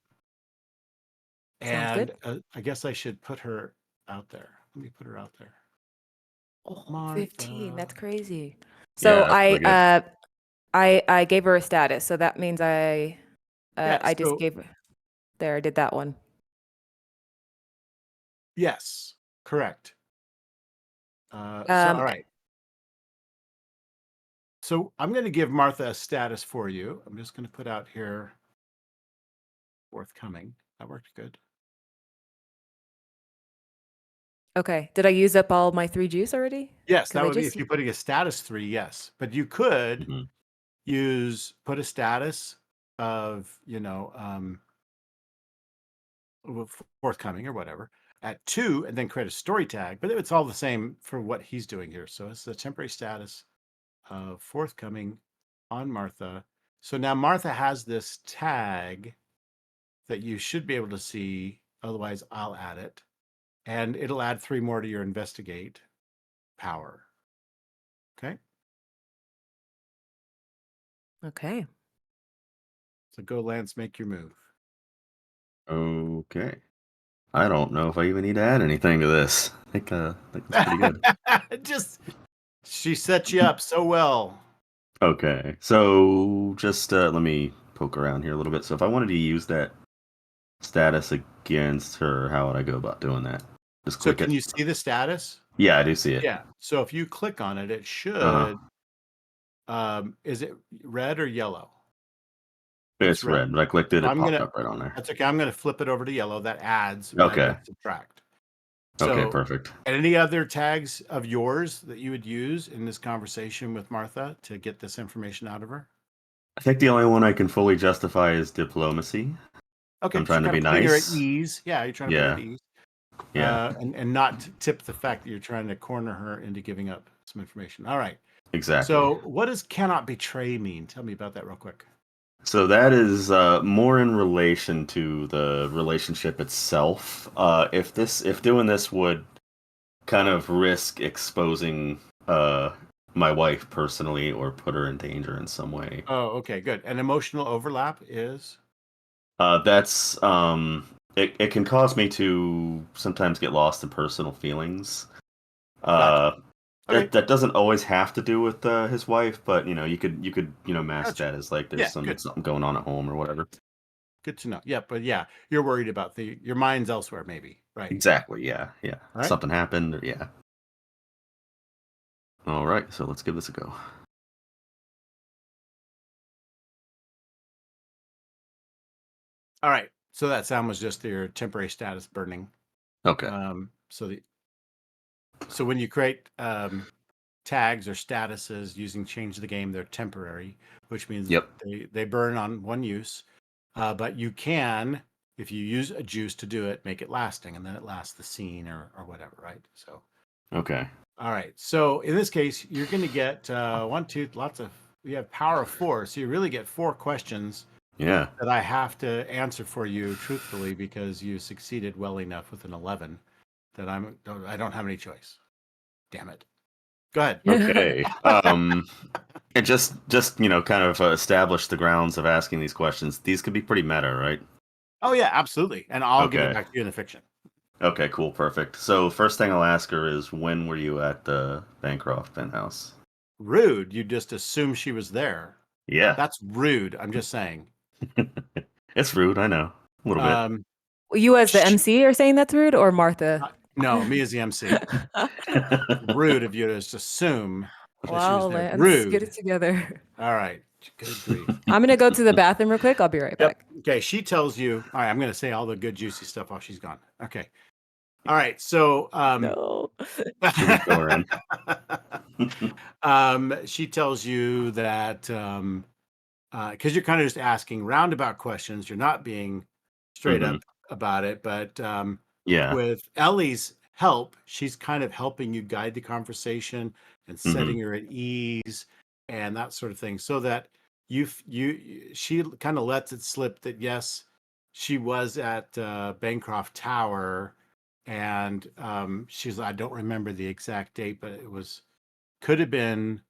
Sounds And good. I guess I should put her out there. Let me put her out there. Oh, 15. That's Martha. crazy. Yeah, So that's pretty good. I gave her a status, so that means Yeah, I just so gave there. I did that one. yes, correct. So Um, all right. So I'm going to give Martha a status for you. I'm just going to put out here forthcoming. That worked good. okay. Did I use up all my 3 juice already? Yes, 'Cause that I would be just if you're putting a status 3, yes. But you could Mhm. put a status of, forthcoming or whatever at 2, and then create a story tag. But it's all the same for what he's doing here. So it's the temporary status of forthcoming on Martha. So now Martha has this tag that you should be able to see. Otherwise, I'll add it, and it'll add 3 more to your investigate power. Okay. Okay. So go, Lance, make your move. Okay. I don't know if I even need to add anything to this. I think that's pretty good. Just she set you up so well. Okay, so just let me poke around here a little bit. So if I wanted to use that status against her, how would I go about doing that? Just So click can it? you see the status? Yeah, I do see it. Yeah. So if you click on it, it Uh-huh. should. Is it red or yellow? It's It's red. red. When I clicked it, So it I'm popped gonna. up right on there. That's okay. I'm gonna flip it over to yellow. That adds, and I Okay. get subtract. Okay, So, perfect. any other tags of yours that you would use in this conversation with Martha to get this information out of her? I think the only one I can fully justify is diplomacy. Okay, I'm so trying to kind be of putting her at nice. ease. Yeah, you're trying to put her at Yeah, ease, yeah, and not tip the fact that you're trying to corner her into giving up some information. All right. exactly. So, what does cannot betray mean? Tell me about that real quick. So that is more in relation to the relationship itself. If doing this would kind of risk exposing my wife personally or put her in danger in some way. Oh, okay, good. And emotional overlap is That's it can cause me to sometimes get lost in personal feelings. gotcha. Uh Okay, that doesn't always have to do with his wife, but you could mask gotcha. that as like there's Yeah, good. something going on at home or whatever. Good to know. Yeah, but yeah, you're worried about your mind's elsewhere, maybe. Right. Exactly, yeah, yeah. All right. Something happened, or yeah. All right, so let's give this a go. All right. So that sound was just your temporary status burning. Okay. So when you create tags or statuses using change the game, they're temporary, which means Yep. they burn on one use. But you can, if you use a juice to do it, make it lasting, and then it lasts the scene or whatever, right? So Okay. all right. So in this case, you're going to get you have power of 4, so you really get 4 questions Yeah. that I have to answer for you truthfully because you succeeded well enough with an 11 that I don't have any choice. Damn it. Go ahead. Okay. And just kind of establish the grounds of asking these questions. These could be pretty meta, right? Oh yeah, absolutely. And I'll give it Okay. back to you in the fiction. Okay, cool, perfect. So first thing I'll ask her is, when were you at the Bancroft penthouse? Rude. You just assume she was there. Yeah. That's rude. I'm just saying. It's rude, I know. A little bit. You as the MC are saying that's rude, or Martha? No, me as the MC. Rude of you to just assume that she was Wow, there. Lance, get it Rude. together. All right. Good grief. I'm gonna go to the bathroom real quick. I'll be right Yep. back. Okay. She tells you. All right. I'm going to say all the good, juicy stuff while she's gone. Okay. All right. So, No. Should we fill her in? she tells you that because you're kind of just asking roundabout questions, you're not being straight Mhm. up about it. But Yeah. with Ellie's help, she's kind of helping you guide the conversation and setting Mhm. her at ease and that sort of thing, so that she kind of lets it slip that yes, she was at Bancroft Tower, and she's I don't remember the exact date, but it was could have been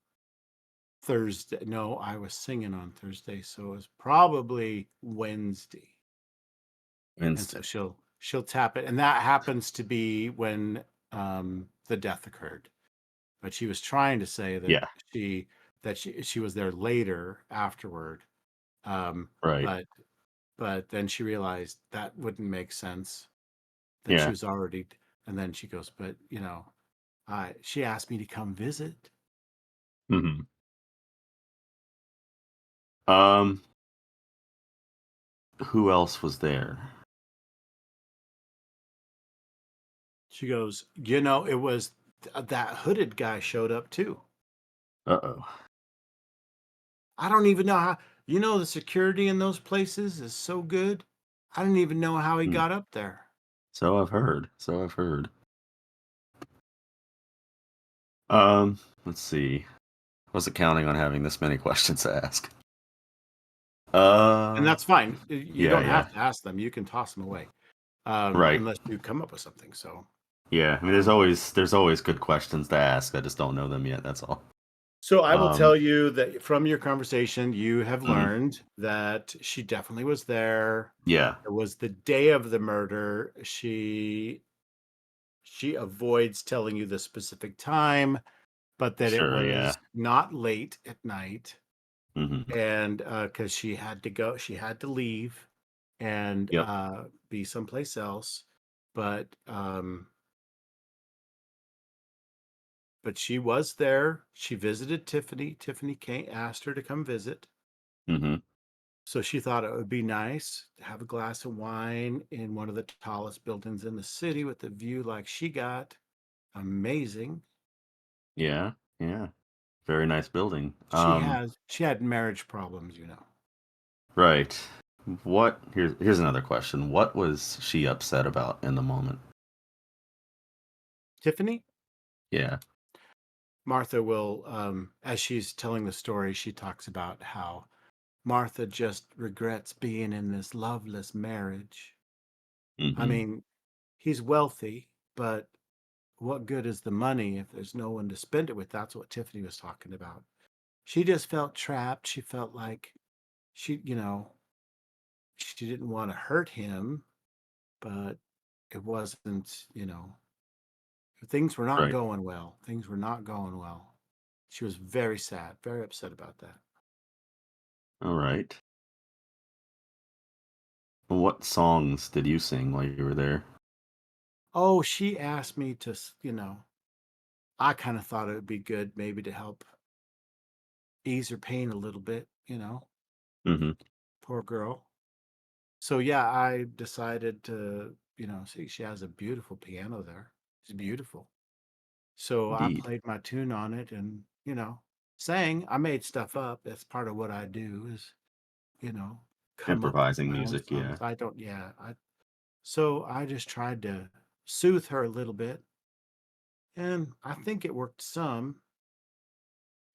Thursday. No, I was singing on Thursday, so it was probably Wednesday. And so Wednesday. she'll tap it, and that happens to be when the death occurred. But she was trying to say that Yeah. she was there later afterward. Right. But then she realized that wouldn't make sense, that she Yeah. was already. And then she goes, but she asked me to come visit. Mhm. Um, who else was there? She goes, it was that hooded guy showed up too. Uh-oh. I don't even know how, the security in those places is so good. I don't even know how he Hmm. got up there. So I've heard. Let's see. Wasn't counting on having this many questions to ask. And that's fine. You Yeah, don't yeah. have to ask them. You can toss them away, Right. unless you come up with something. So, Yeah. I mean, um, there's always good questions to ask. I just don't know them yet. That's all. so I will Um. tell you that from your conversation, you have Mhm. learned that she definitely was there. Yeah. It was the day of the murder. She avoids telling you the specific time, but that it Sure. Yeah. was not late at night, Mhm. and because she had to leave and Yep. be someplace else, but she was there. She visited Tiffany. Tiffany asked her to come visit, Mhm. so she thought it would be nice to have a glass of wine in one of the tallest buildings in the city with a view like she got. Amazing. Yeah. Yeah. Very nice building. She had marriage problems, Right. Here's another question. What was she upset about in the moment? Tiffany. Yeah. Martha will, as she's telling the story, she talks about how Martha just regrets being in this loveless marriage. I Mhm. mean, he's wealthy, but what good is the money if there's no one to spend it with? That's what Tiffany was talking about. She just felt trapped. She felt like she, she didn't want to hurt him, but it wasn't, things were not Right. going well. Things were not going well. She was very sad, very upset about that. All right. What songs did you sing while you were there? Oh, she asked me to, I kind of thought it would be good maybe to help ease her pain a little bit, Mhm. poor girl. So yeah, I decided to, see, she has a beautiful piano there. It's beautiful. So I Indeed. played my tune on it and, sang. I made stuff up. That's part of what I do is, you know, come up with Improvising my own music, songs. yeah. I don't, yeah. So I just tried to soothe her a little bit. And I think it worked some.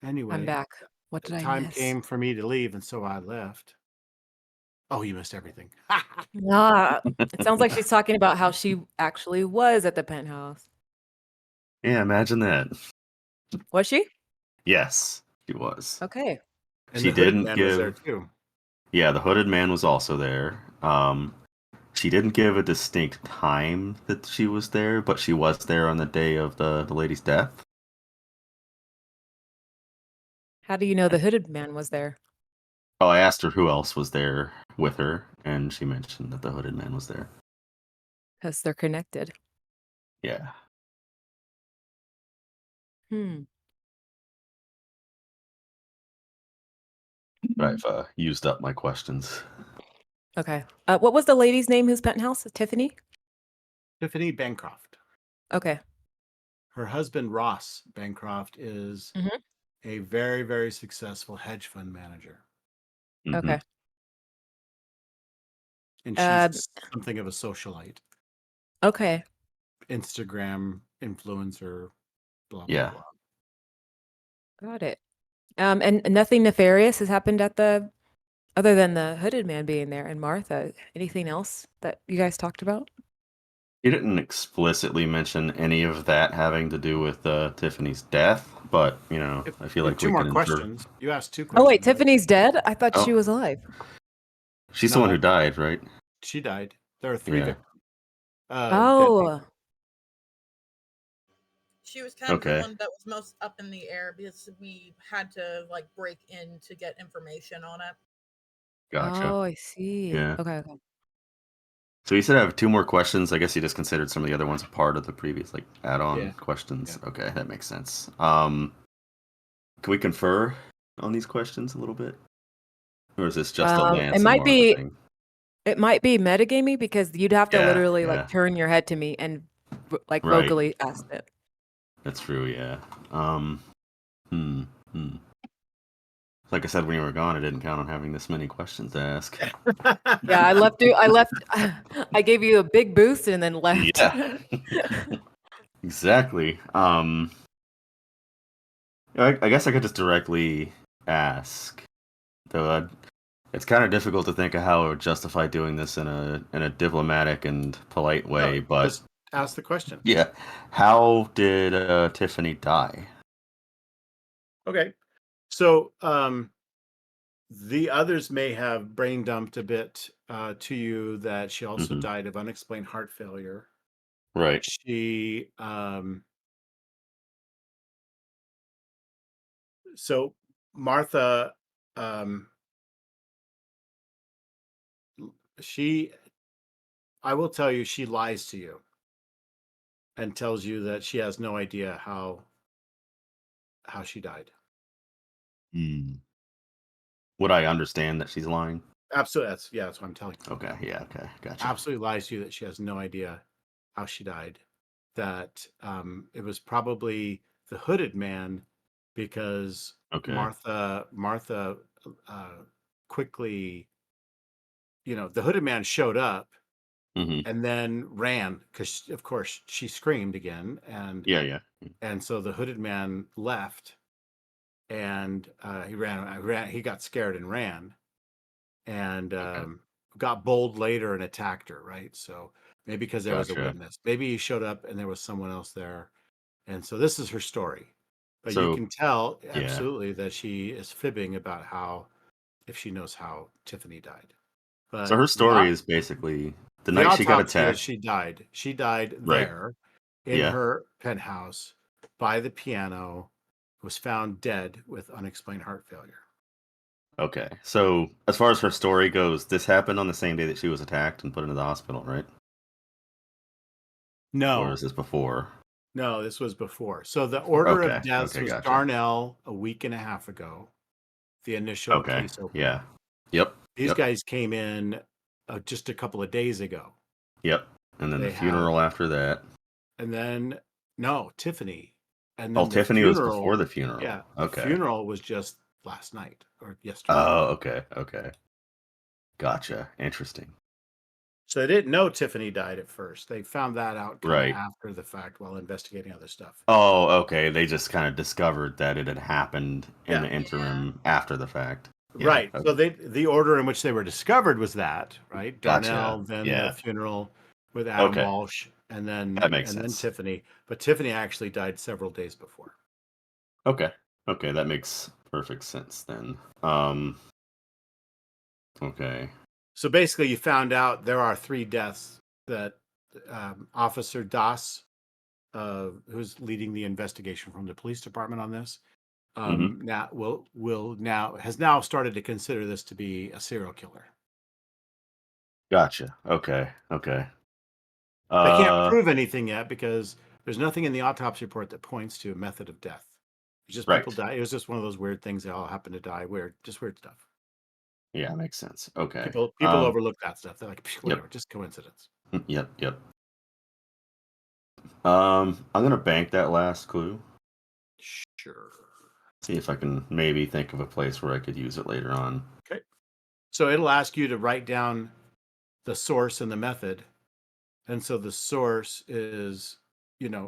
I'm Anyway, back. What the did I time miss? came for me to leave, and so I left. Oh, you missed everything. Ah, it sounds like she's talking about how she actually was at the penthouse. Yeah, imagine that. Was she? Yes, she was. Okay. And She the hooded didn't man was there give too. Yeah, the hooded man was also there. She didn't give a distinct time that she was there, but she was there on the day of the lady's death. How do you know the hooded man was there? Oh, I asked her who else was there with her, and she mentioned that the hooded man was there. Because they're connected. Yeah. Hmm. I've used up my questions. Okay. What was the lady's name whose penthouse? Tiffany? Tiffany Bancroft. Okay. Her husband, Ross Bancroft, is Hmm. a very, very successful hedge fund manager. Mhm. Okay. And Uh, she's something of a socialite, okay. Instagram influencer, blah, blah, Yeah. blah. Got it. And nothing nefarious has happened at the other than the hooded man being there and Martha. Anything else that you guys talked about? He didn't explicitly mention any of that having to do with Tiffany's death, but I feel You have like two we more can infer. questions. You asked two Oh wait, questions, right? Tiffany's dead? I thought she Oh, was alive. she's the one No, who died, right? she died. There are three Yeah. dead people. Oh, She was kind of the Okay. one that was most up in the air because we had to like break in to get information on it. Gotcha. oh, I see. Yeah. Okay, okay. So you said I have two more questions. I guess you just considered some of the other ones a part of the previous like add-on Yeah. questions. Yeah. Okay, that makes sense. Can we confer on these questions a little bit? Or is this just a It Lance and might Martha be thing? metagamey because you'd have to Yeah, literally like yeah. turn your head to me and like Right. vocally ask it. That's true, yeah. Hmm. Hmm. Like I said when you were gone, I didn't count on having this many questions to ask. Yeah, I left you. I left. I gave you a big boost and then left. Yeah. Exactly. I guess I could just directly ask, though. It's kind of difficult to think of how I would justify doing this in a diplomatic and polite No, way. But just ask the question. yeah, how did Tiffany die? Okay. So the others may have brain dumped a bit to you that she also Hmm. died of unexplained heart failure. Right. She so Martha she I will tell you she lies to you and tells you that she has no idea how she died. Hmm. Would I understand that she's lying? Absolutely. That's what I'm telling you. Okay. Yeah. Okay. Gotcha. Absolutely lies to you that she has no idea how she died. That it was probably the hooded man because Okay. Martha quickly, the hooded man showed up Hmm. and then ran because of course she screamed again, and Yeah. Yeah. so the hooded man left, and he got scared and ran, and Okay. got bold later and attacked her, right? So maybe because there was a Gotcha. witness, maybe he showed up and there was someone else there, and so this is her story. But you So can tell yeah. absolutely that she is fibbing about how, if she knows how Tiffany died. So But her story is basically the the night she got autopsy is attacked. she died. She died Right. there in Yeah. her penthouse by the piano, was found dead with unexplained heart failure. Okay. So as far as her story goes, this happened on the same day that she was attacked and put into the hospital, right? Or No, is this before? no, this was before. So the Before. order of Okay. deaths Okay. was Gotcha. Darnell a week and a half ago, the initial Okay. case opening. Yeah. Yep. These Yep. guys came in just a couple of days ago. Yep. And then the They have, funeral after that. and then no, Tiffany, and Oh, then the Tiffany was before funeral. the funeral. Yeah, the Okay. funeral was just last night or yesterday. Oh, okay. Okay. Gotcha. Interesting. So they didn't know Tiffany died at first. They found that out kind of Right. after the fact while investigating other stuff. Oh, okay. They just kind of discovered that it had happened in Yeah. the Yeah. interim after the fact. Yeah. Right. So Okay. the order in which they were discovered was that, right? Gotcha. Darnell, then the Yeah. funeral with Adam Okay. Walsh, and That makes then sense. Tiffany. But Tiffany actually died several days before. Okay. Okay, that makes perfect sense then. Okay. So basically, you found out there are 3 deaths that Officer Das, who's leading the investigation from the police department on this, Mm-hmm. now has now started to consider this to be a serial killer. Gotcha. Okay. Okay. They can't Uh, prove anything yet because there's nothing in the autopsy report that points to a method of death. It's just people right. die. It was just one of those weird things. They all happen to die. Just weird stuff. Yeah, makes sense. Okay. People overlook that stuff. They're like, Yep. whatever, just coincidence. Yep. Yep. I'm gonna bank that last clue. Sure. See if I can maybe think of a place where I could use it later on. Okay. So it'll ask you to write down the source and the method. And so the source is,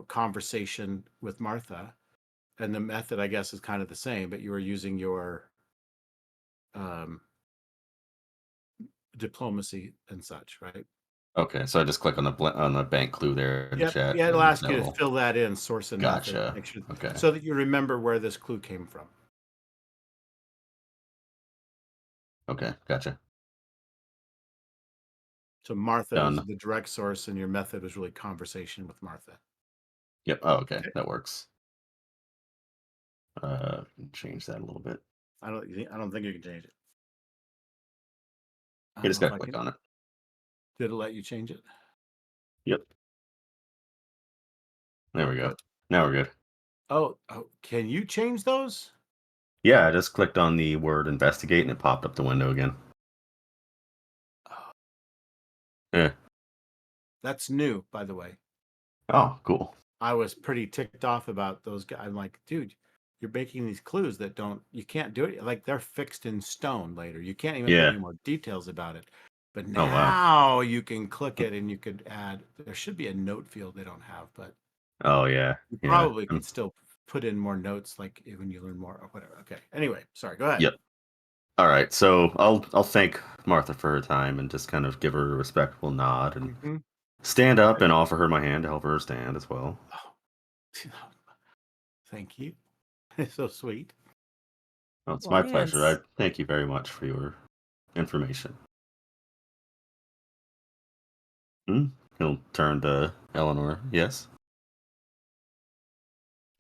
conversation with Martha. And the method, I guess, is kind of the same, but you are using your um, diplomacy and such, right? Okay, so I just click on the bank clue there in the Yep. chat. Yeah, it'll And ask you to fill that in, source and method. Gotcha. Make sure Okay. so that you remember where this clue came from. Okay, gotcha. So Martha is Done. the direct source, and your method is really conversation with Martha. Yep. Oh, okay, Okay. that works. Change that a little bit. I don't think you can change it. I You don't just know if gotta I click can. on it. Did it let you change it? Yep. There we go. Good. Now we're good. Oh, can you change those? Yeah, I just clicked on the word investigate and it popped up the window again. Oh, Yeah. that's new, by the way. Oh, cool. I was pretty ticked off about those guys. I'm like, dude, you're making these clues that you can't do it. Like they're fixed in stone later. You can't even put Yeah. any more details about it. But Oh, wow. now you can click it and you could add, there should be a note field they don't have, but Oh, yeah. you Yeah. probably could still put in more notes like when you learn more or whatever. Okay. Anyway, sorry, go ahead. Yep. All right. So I'll thank Martha for her time and just kind of give her a respectful nod and Mhm. stand up and offer her my hand to help her stand as well. Oh, thank you. It's so sweet. Oh, it's my pleasure. I Lance. thank you very much for your information. He'll turn to Eleanor. Yes.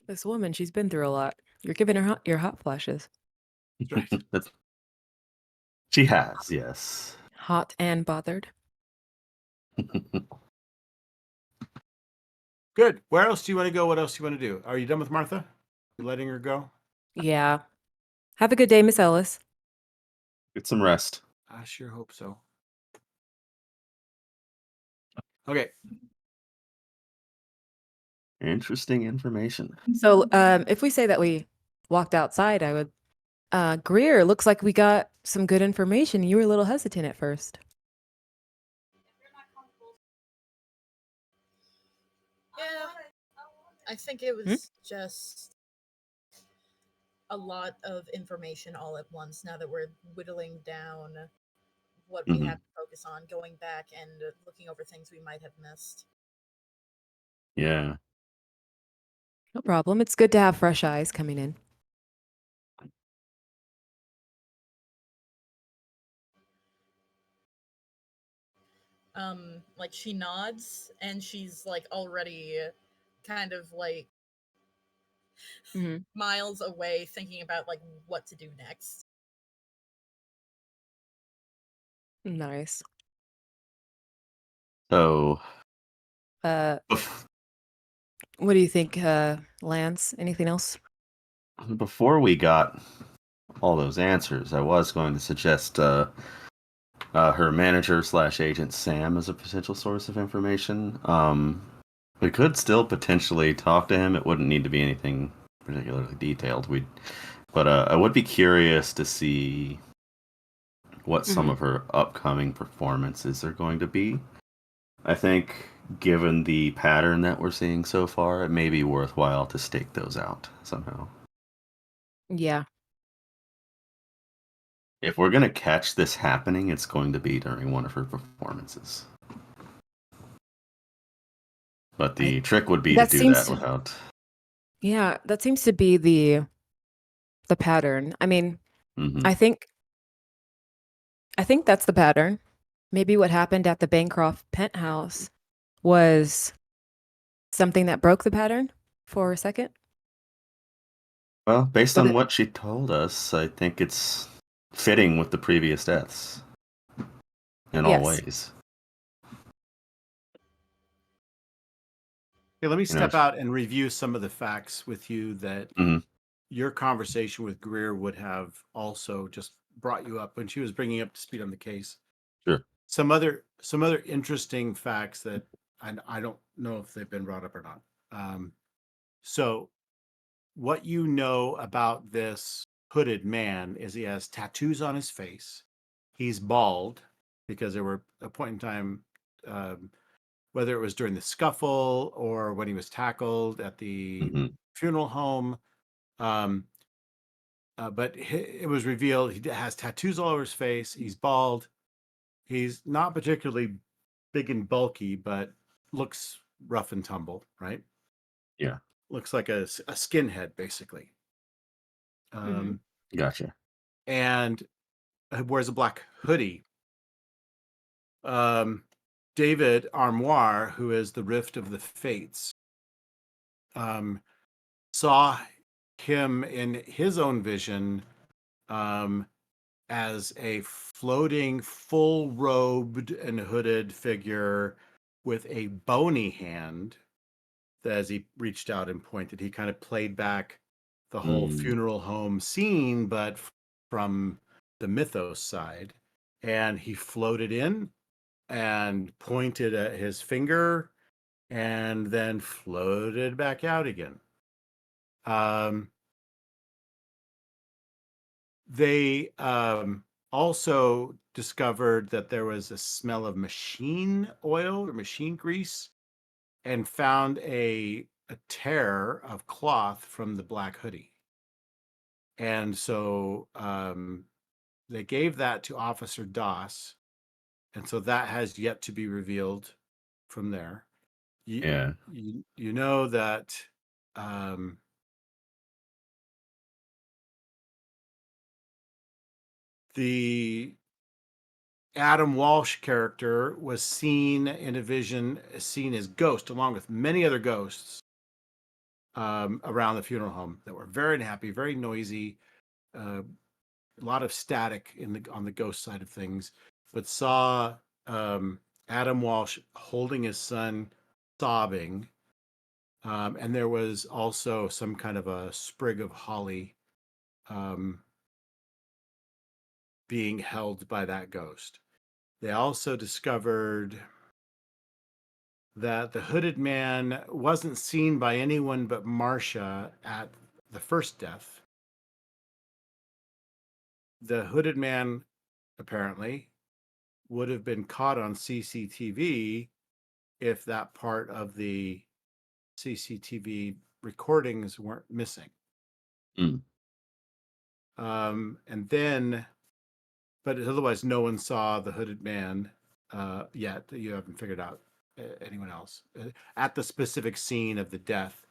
This woman, she's been through a lot. You're giving her your hot flashes. Right. That's- she has, yes. Hot and bothered. Good. Where else do you want to go? What else do you want to do? Are you done with Martha? You letting her go? Yeah. Have a good day, Miss Ellis. Get some rest. I sure hope so. Okay. Interesting information. So, if we say that we walked outside, I would. Greer, looks like we got some good information. You were a little hesitant at first. Yeah, I think it was just a lot of information all at once now that we're whittling down what we have to focus on, going back and looking over things we might have missed. Yeah. No problem. It's good to have fresh eyes coming in. Like she nods and she's like already kind of like Mhm. miles away thinking about like what to do next. Nice. So Uh, what do you think, Lance? Anything else? before we got all those answers, I was going to suggest her manager / agent Sam as a potential source of information. We could still potentially talk to him. It wouldn't need to be anything particularly detailed. But I would be curious to see what some of her upcoming performances are going to be. I think, given the pattern that we're seeing so far, it may be worthwhile to stake those out somehow. Yeah. If we're going to catch this happening, it's going to be during one of her performances. But the trick would be to That do seems that without. Yeah, that seems to be the pattern. I mean, Mhm. I think that's the pattern. Maybe what happened at the Bancroft penthouse was something that broke the pattern for a second. Well, based But on what she told us, I think it's fitting with the previous deaths in all Yes. ways. Okay, let me You know, step out and review some of the facts with you that Mhm. your conversation with Greer would have also just brought you up when she was bringing you up to speed on the case. Sure. Some other interesting facts that and I don't know if they've been brought up or not. So what you know about this hooded man is he has tattoos on his face. He's bald because there were a point in time, whether it was during the scuffle or when he was tackled at the Hmm. funeral home. But it was revealed he has tattoos all over his face. He's bald. He's not particularly big and bulky, but looks rough and tumble, right? Yeah. Looks like a skinhead, basically. Mhm. Gotcha. And wears a black hoodie. David Armoire, who is the Rift of the Fates, saw him in his own vision as a floating, full robed and hooded figure with a bony hand. As he reached out and pointed, he kind of played back the whole Mm. funeral home scene, but from the mythos side. And he floated in and pointed at his finger and then floated back out again. They also discovered that there was a smell of machine oil or machine grease and found a tear of cloth from the black hoodie. And so they gave that to Officer Doss. And so that has yet to be revealed from there. Yeah. You know that um, the Adam Walsh character was seen in a vision, seen as ghost, along with many other ghosts around the funeral home that were very unhappy, very noisy, a lot of static on the ghost side of things. But saw Adam Walsh holding his son, sobbing, and there was also some kind of a sprig of holly um, being held by that ghost. They also discovered that the hooded man wasn't seen by anyone but Marcia at the first death. The hooded man apparently would have been caught on CCTV if that part of the CCTV recordings weren't missing. Mm. And then, but otherwise, no one saw the hooded man yet. You haven't figured out anyone else. At the specific scene of the death,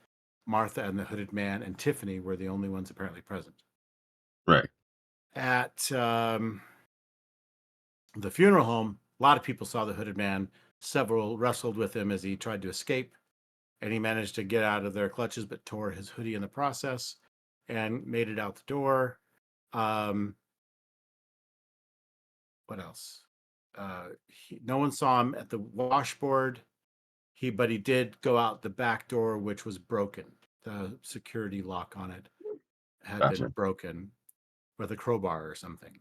Martha and the hooded man and Tiffany were the only ones apparently present. Right. At the funeral home, a lot of people saw the hooded man. Several wrestled with him as he tried to escape, and he managed to get out of their clutches, but tore his hoodie in the process and made it out the door. What else? No one saw him at the washboard. But he did go out the back door, which was broken. The security lock on it had been Gotcha. broken with a crowbar or something.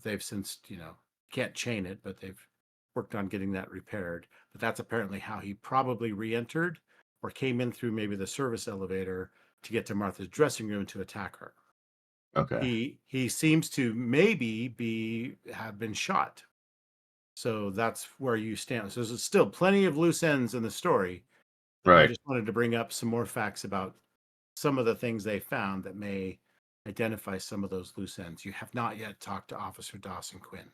They've since, can't chain it, but they've worked on getting that repaired. But that's apparently how he probably re-entered or came in through maybe the service elevator to get to Martha's dressing room to attack her. Okay. He seems to maybe have been shot. So that's where you stand. So there's still plenty of loose ends in the story. I Right. just wanted to bring up some more facts about some of the things they found that may identify some of those loose ends. You have not yet talked to Officer Dawson Quinn.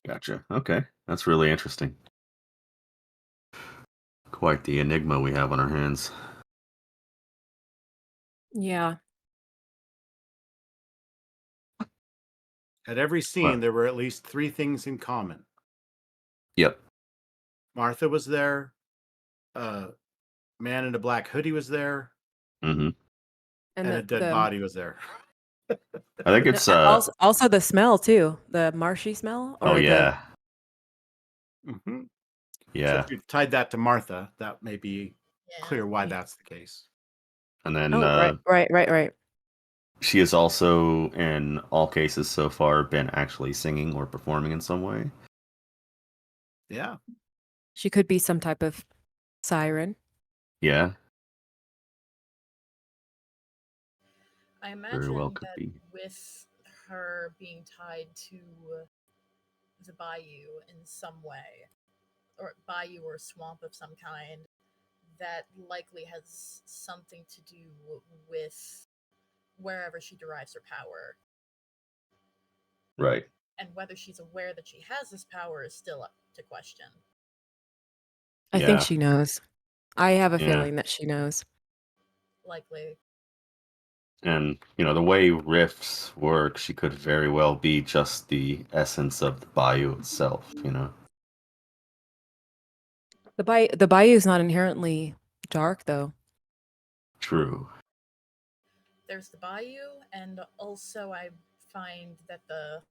Gotcha. Okay. That's really interesting. Quite the enigma we have on our hands. Yeah. At every scene, Well, there were at least three things in common. yep. Martha was there. A man in a black hoodie was there, Hmm. And and a dead body was there. I think it's also the smell too, the marshy smell oh or the yeah. Mm-hmm. So Yeah. if you tied that to Martha, that may be Yeah. clear why Yeah. that's the case. And then Oh, right. she has also in all cases so far been actually singing or performing in some way. Yeah. She could be some type of siren. Yeah, I very well imagine could that be. with her being tied to the bayou in some way, or bayou or swamp of some kind, that likely has something to do with wherever she derives her power. Right. And whether she's aware that she has this power is still up to question. I think Yeah. she knows. I have a Yeah. feeling that she knows. Likely. And, the way rifts work, she could very well be just the essence of the bayou itself. The bayou is not inherently dark, though. True. There's the bayou, and also I find that the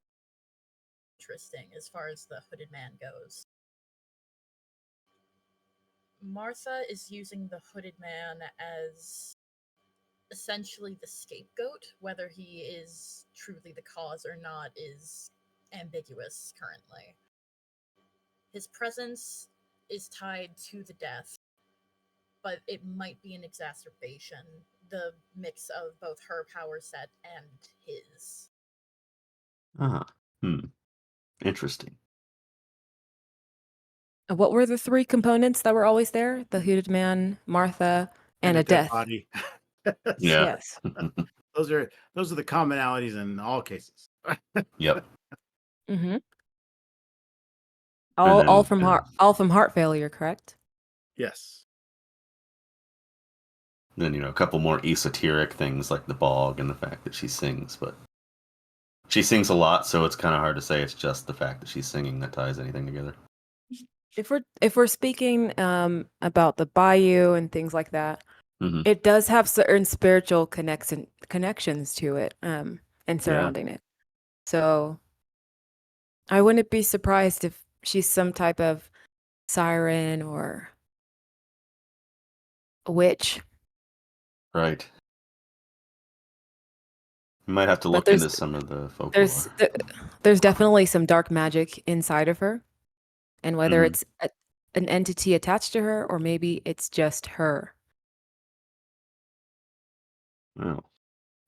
interesting as far as the hooded man goes. Martha is using the hooded man as essentially the scapegoat. Whether he is truly the cause or not is ambiguous currently. His presence is tied to the death, but it might be an exacerbation, the mix of both her power set and his. Ah. Interesting. What were the three components that were always there? The hooded man, Martha, and a dead death. body. Yeah. Yes. those are the commonalities in all cases. Yep. Mm-hmm. And All then, from heart failure, correct? Yes. a couple more esoteric things like the bog and the fact that she sings, but she sings a lot, so it's kind of hard to say it's just the fact that she's singing that ties anything together. If we're speaking about the bayou and things like that, Hmm. it does have certain spiritual connections to it and surrounding it. So I wouldn't be surprised if she's some type of siren or a witch. Right. You might have to But look into some of the folklore. there's definitely some dark magic inside of her, and whether Mhm. it's an entity attached to her or maybe it's just her. Well,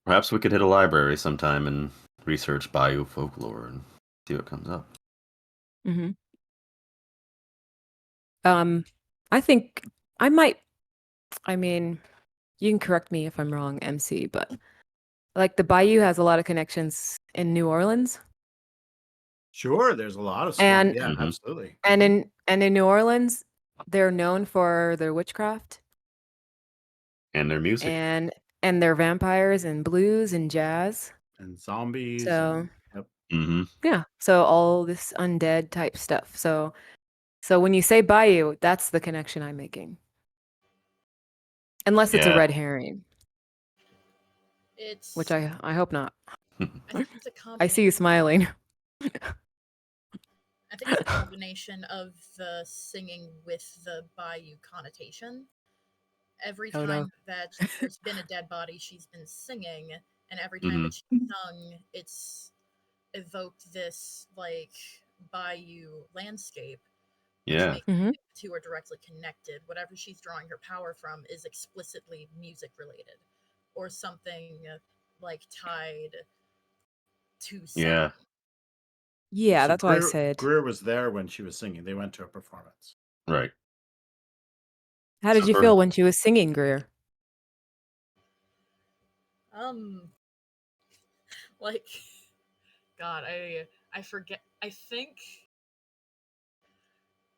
perhaps we could hit a library sometime and research bayou folklore and see what comes up. Mm-hmm. I think I might. I mean, you can correct me if I'm wrong, MC, but like the Bayou has a lot of connections in New Orleans, Sure, there's a lot of swamp. and Yeah, Mhm. absolutely. and in New Orleans, they're known for their witchcraft And their music. and their vampires and blues and jazz. And zombies So and yep. Hmm. yeah, so all this undead type stuff. So when you say Bayou, that's the connection I'm making, unless it's a Yeah. red herring, which It's, I hope not. I think it's a I see combination. you smiling. I think it's a combination of the singing with the bayou connotation. Every Oh no. time that there's been a dead body, she's been singing, and every time Hmm. that she's sung, it's evoked this like bayou landscape, which Yeah. makes Hmm. the two are directly connected. Whatever she's drawing her power from is explicitly music related, or something like tied to Yeah. sound. Yeah, So that's why I said. Greer was there when she was singing. They went to a performance. Right. How So did you for feel when she was singing, Greer? Um, like, God, I forget. I think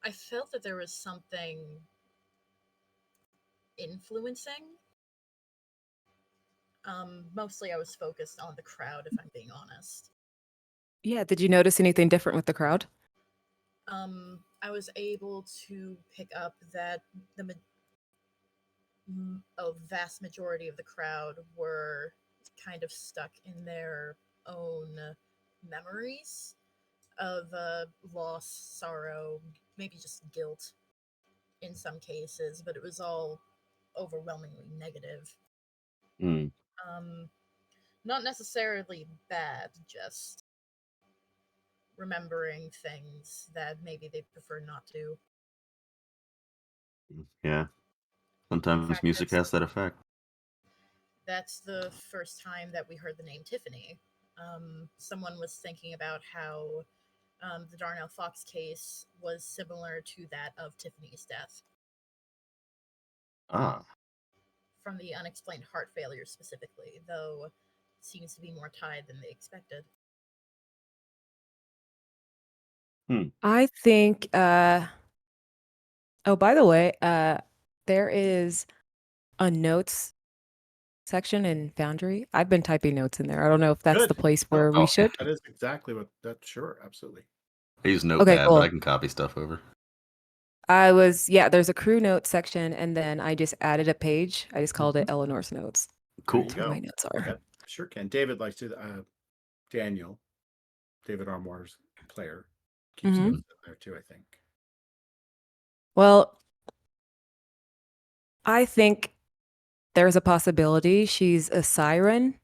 I felt that there was something influencing. Mostly I was focused on the crowd, if I'm being honest. Yeah, did you notice anything different with the crowd? I was able to pick up that a vast majority of the crowd were kind of stuck in their own memories of loss, sorrow, maybe just guilt in some cases, but it was all overwhelmingly negative. Mm. Um, Not necessarily bad, just remembering things that maybe they prefer not to. Yeah. In Sometimes fact, music has that effect. that's the first time that we heard the name Tiffany. Someone was thinking about how the Darnell Fox case was similar to that of Tiffany's death Ah. from the unexplained heart failure specifically, though seems to be more tied than they expected. I think oh, by the way, there is a notes section in Foundry. I've been typing notes in there. I don't know if that's the Good. place No, where we Oh, should. that is exactly what that. Sure, absolutely. I use Okay, Notepad, but I cool. can copy stuff over. There's a crew notes section, and then I just added a page. I just called it Eleanor's notes. There Cool. you That's where go. my notes are. Okay, sure can. David likes to. Daniel, David Armour's player, keeps Hmm. notes in there too. I think. Well, I think there's a possibility she's a siren,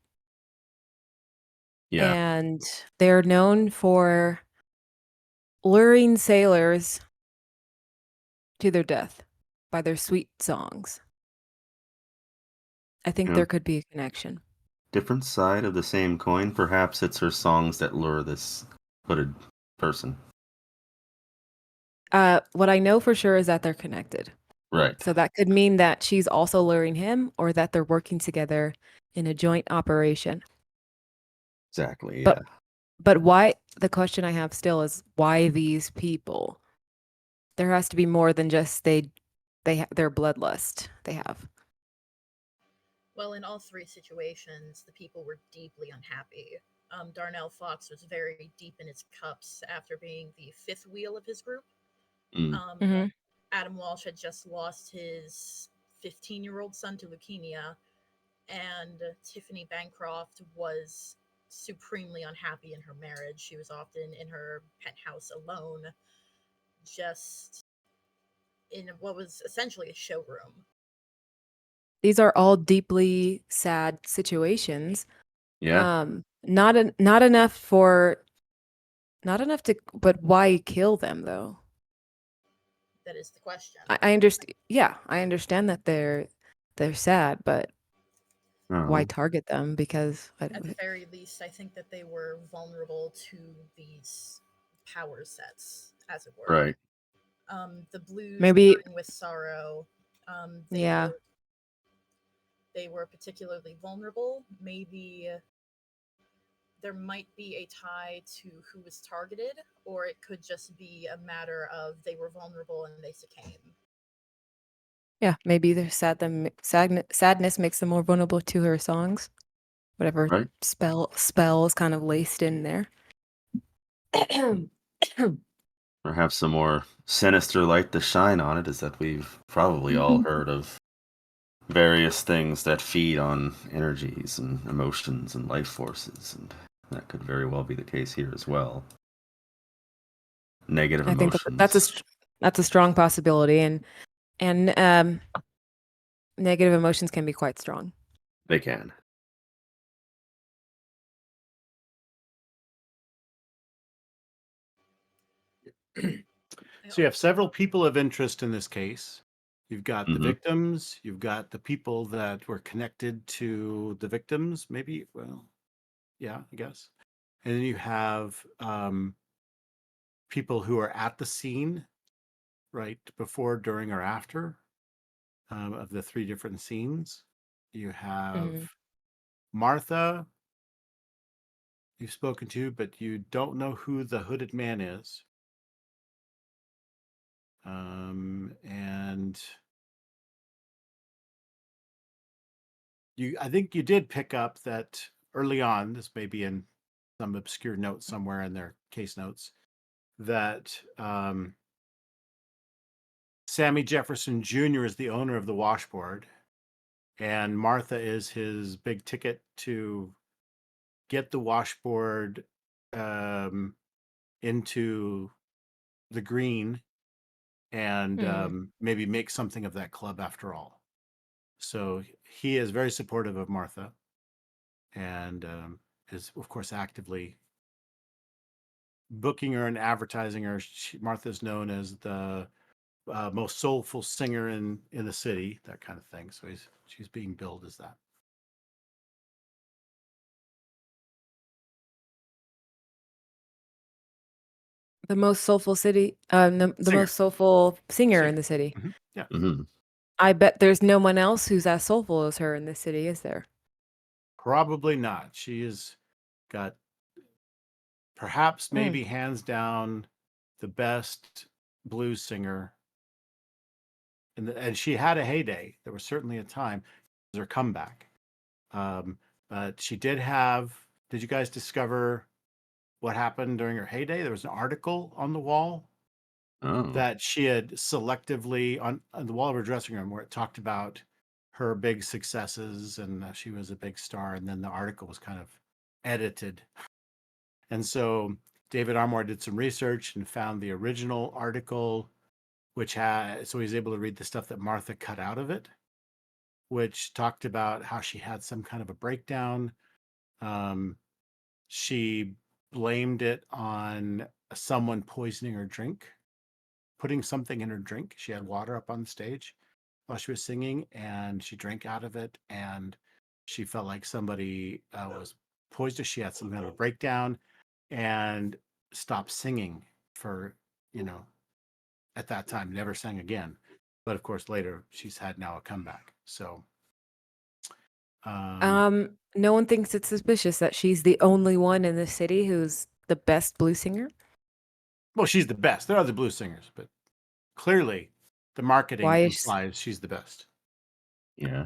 Yeah. and they're known for luring sailors to their death by their sweet songs. I think You know, there could be a connection. different side of the same coin. Perhaps it's her songs that lure this hooded person. What I know for sure is that they're connected. Right. So that could mean that she's also luring him, or that they're working together in a joint operation. Exactly. But Yeah. but why? The question I have still is why these people? There has to be more than just their bloodlust they have. Well, in all three situations, the people were deeply unhappy. Darnell Fox was very deep in his cups after being the fifth wheel of his group. Mm. Hmm. Adam Walsh had just lost his 15-year-old son to leukemia, and Tiffany Bancroft was supremely unhappy in her marriage. She was often in her penthouse alone, just in what was essentially a showroom. These are all deeply sad situations. Yeah. Not enough for not enough to. But why kill them though? That is the question. I understand. Yeah, I understand that they're sad, but why Oh. target them? Because At the very least, I think that they were vulnerable to these power sets, as it were. Right. The blues maybe. burning with sorrow. They Yeah. were particularly vulnerable. Maybe there might be a tie to who was targeted, or it could just be a matter of they were vulnerable and they succumbed. Yeah, maybe they're sadness makes them more vulnerable to her songs. Whatever Right. spell is kind of laced in there. Perhaps some more sinister light to shine on it is that we've probably all heard of various things that feed on energies and emotions and life forces, and that could very well be the case here as well. Negative I think emotions. that's a strong possibility, and negative emotions can be quite strong. They can. So you have several people of interest in this case. You've got the Mm-hmm. victims. You've got the people that were connected to the victims. Maybe, well, yeah, I guess. And then you have people who are at the scene, right before, during, or after of the three different scenes. You have Mhm. Martha, you've spoken to, but you don't know who the hooded man is. And I think you did pick up that early on, this may be in some obscure note somewhere in their case notes, that Sammy Jefferson Jr. is the owner of the washboard, and Martha is his big ticket to get the washboard um, into the green and Mhm. maybe make something of that club after all. So he is very supportive of Martha and is, of course, actively booking her and advertising her. Martha's known as the most soulful singer in the city, that kind of thing. So she's being billed as that. The most soulful city, the Singer. most soulful singer in Singer. the city. Yeah. Mhm. I bet there's no one else who's as soulful as her in this city, is there? Probably not. She has got perhaps Mm. maybe hands down the best blues singer. And she had a heyday. There was certainly a time. It was her comeback. But she did have. Did you guys discover what happened during her heyday? There was an article on the wall Oh. that she had selectively on the wall of her dressing room where it talked about her big successes and she was a big star. And then the article was kind of edited. And so David Armour did some research and found the original article, which had, so he's able to read the stuff that Martha cut out of it, which talked about how she had some kind of a breakdown. She blamed it on someone poisoning her drink, putting something in her drink. She had water up on the stage while she was singing, and she drank out of it, and she felt like somebody was poisoned. She had some kind of a breakdown and stopped singing for, at that time, never sang again. But of course, later she's had now a comeback. So, No one thinks it's suspicious that she's the only one in the city who's the best blues singer. well, she's the best. There are other blues singers, but clearly the marketing Why is? implies she's the best. Yeah.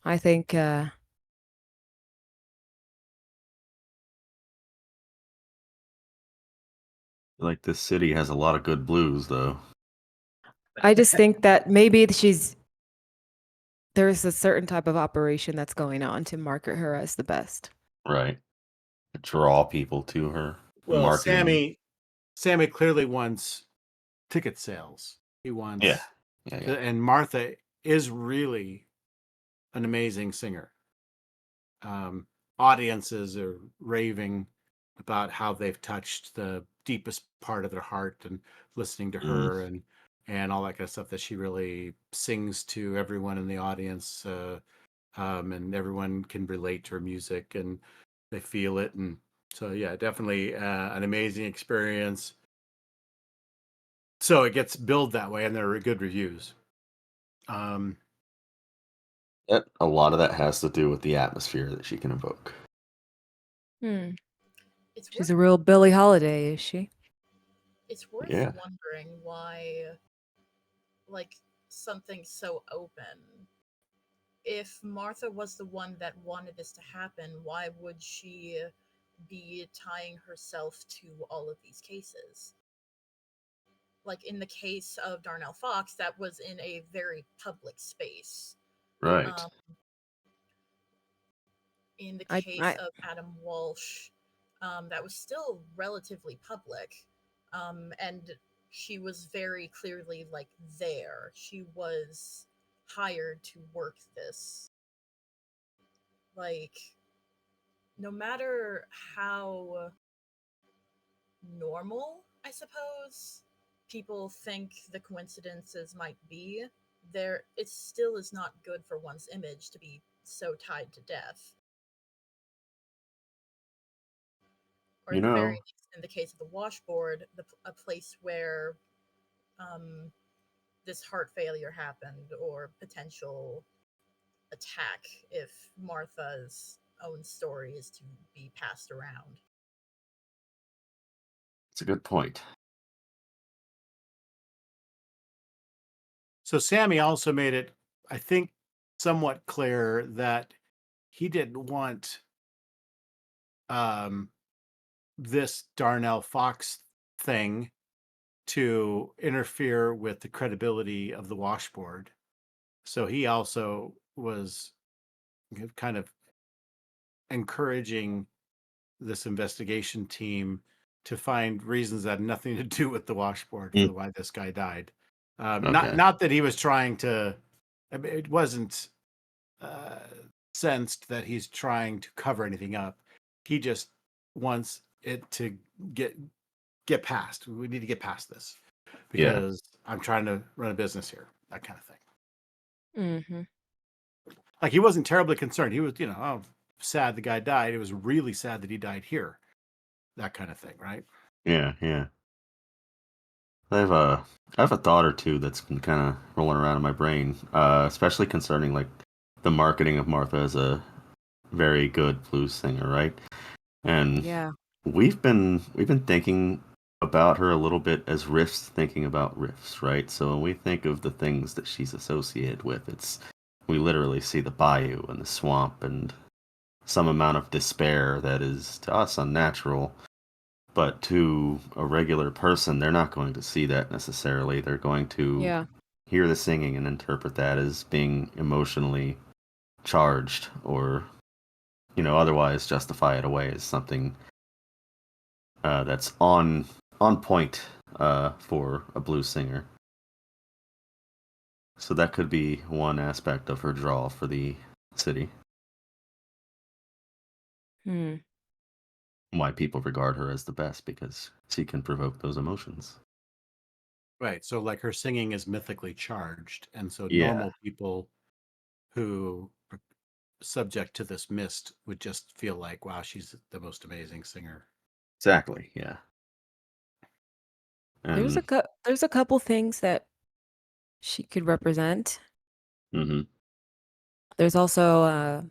I think Like this city has a lot of good blues, though. I just think that maybe there's a certain type of operation that's going on to market her as the best. Right. Draw people to her. Well, Marketing. Sammy clearly wants ticket sales. He wants, Yeah. Yeah. and Martha is really an amazing singer. Audiences are raving about how they've touched the deepest part of their heart and listening to Mm. her and all that kind of stuff, that she really sings to everyone in the audience, and everyone can relate to her music and they feel it. And so, yeah, definitely an amazing experience. So it gets billed that way, and there are good reviews. Yep. A lot of that has to do with the atmosphere that she can evoke. It's She's worth a real Billie Holiday, is she? it's worth Yeah. wondering why, like, something so open. If Martha was the one that wanted this to happen, why would she be tying herself to all of these cases? Like in the case of Darnell Fox, that was in a very public space. Right. Um, in the case I of Adam Walsh, that was still relatively public, and she was very clearly like there. She was hired to work this. Like, no matter how normal, I suppose, people think the coincidences might be, there it still is not good for one's image to be so tied to death. Or You at the very know, least, in the case of the washboard, a place where um, this heart failure happened, or potential attack if Martha's own story is to be passed around. it's a good point. So Sammy also made it, I think, somewhat clear that he didn't want um, this Darnell Fox thing to interfere with the credibility of the washboard. So he also was kind of encouraging this investigation team to find reasons that had nothing to do with the washboard for Mm. why this guy died. Okay. Not that he was trying to. I mean, it wasn't uh, sensed that he's trying to cover anything up. He just wants it to get past. We need to get past this. because I'm trying to run a business here, that kind of thing. Mm-hmm. Like he wasn't terribly concerned. He was, oh, sad the guy died. It was really sad that he died here. That kind of thing, right? Yeah, yeah. I have a thought or two that's been kind of rolling around in my brain, especially concerning like the marketing of Martha as a very good blues singer, right? And Yeah. we've been thinking about her a little bit as riffs thinking about riffs, right? So when we think of the things that she's associated with, we literally see the bayou and the swamp and some amount of despair that is to us unnatural, but to a regular person, they're not going to see that necessarily. They're going to Yeah. hear the singing and interpret that as being emotionally charged or, otherwise justify it away as something that's on point for a blues singer. So that could be one aspect of her draw for the city. Hmm. Why people regard her as the best, because she can provoke those emotions. Right. So like her singing is mythically charged. And so Yeah, normal people who are subject to this mist would just feel like, wow, she's the most amazing singer. exactly. Yeah. And There's a couple things that she could represent. hmm There's also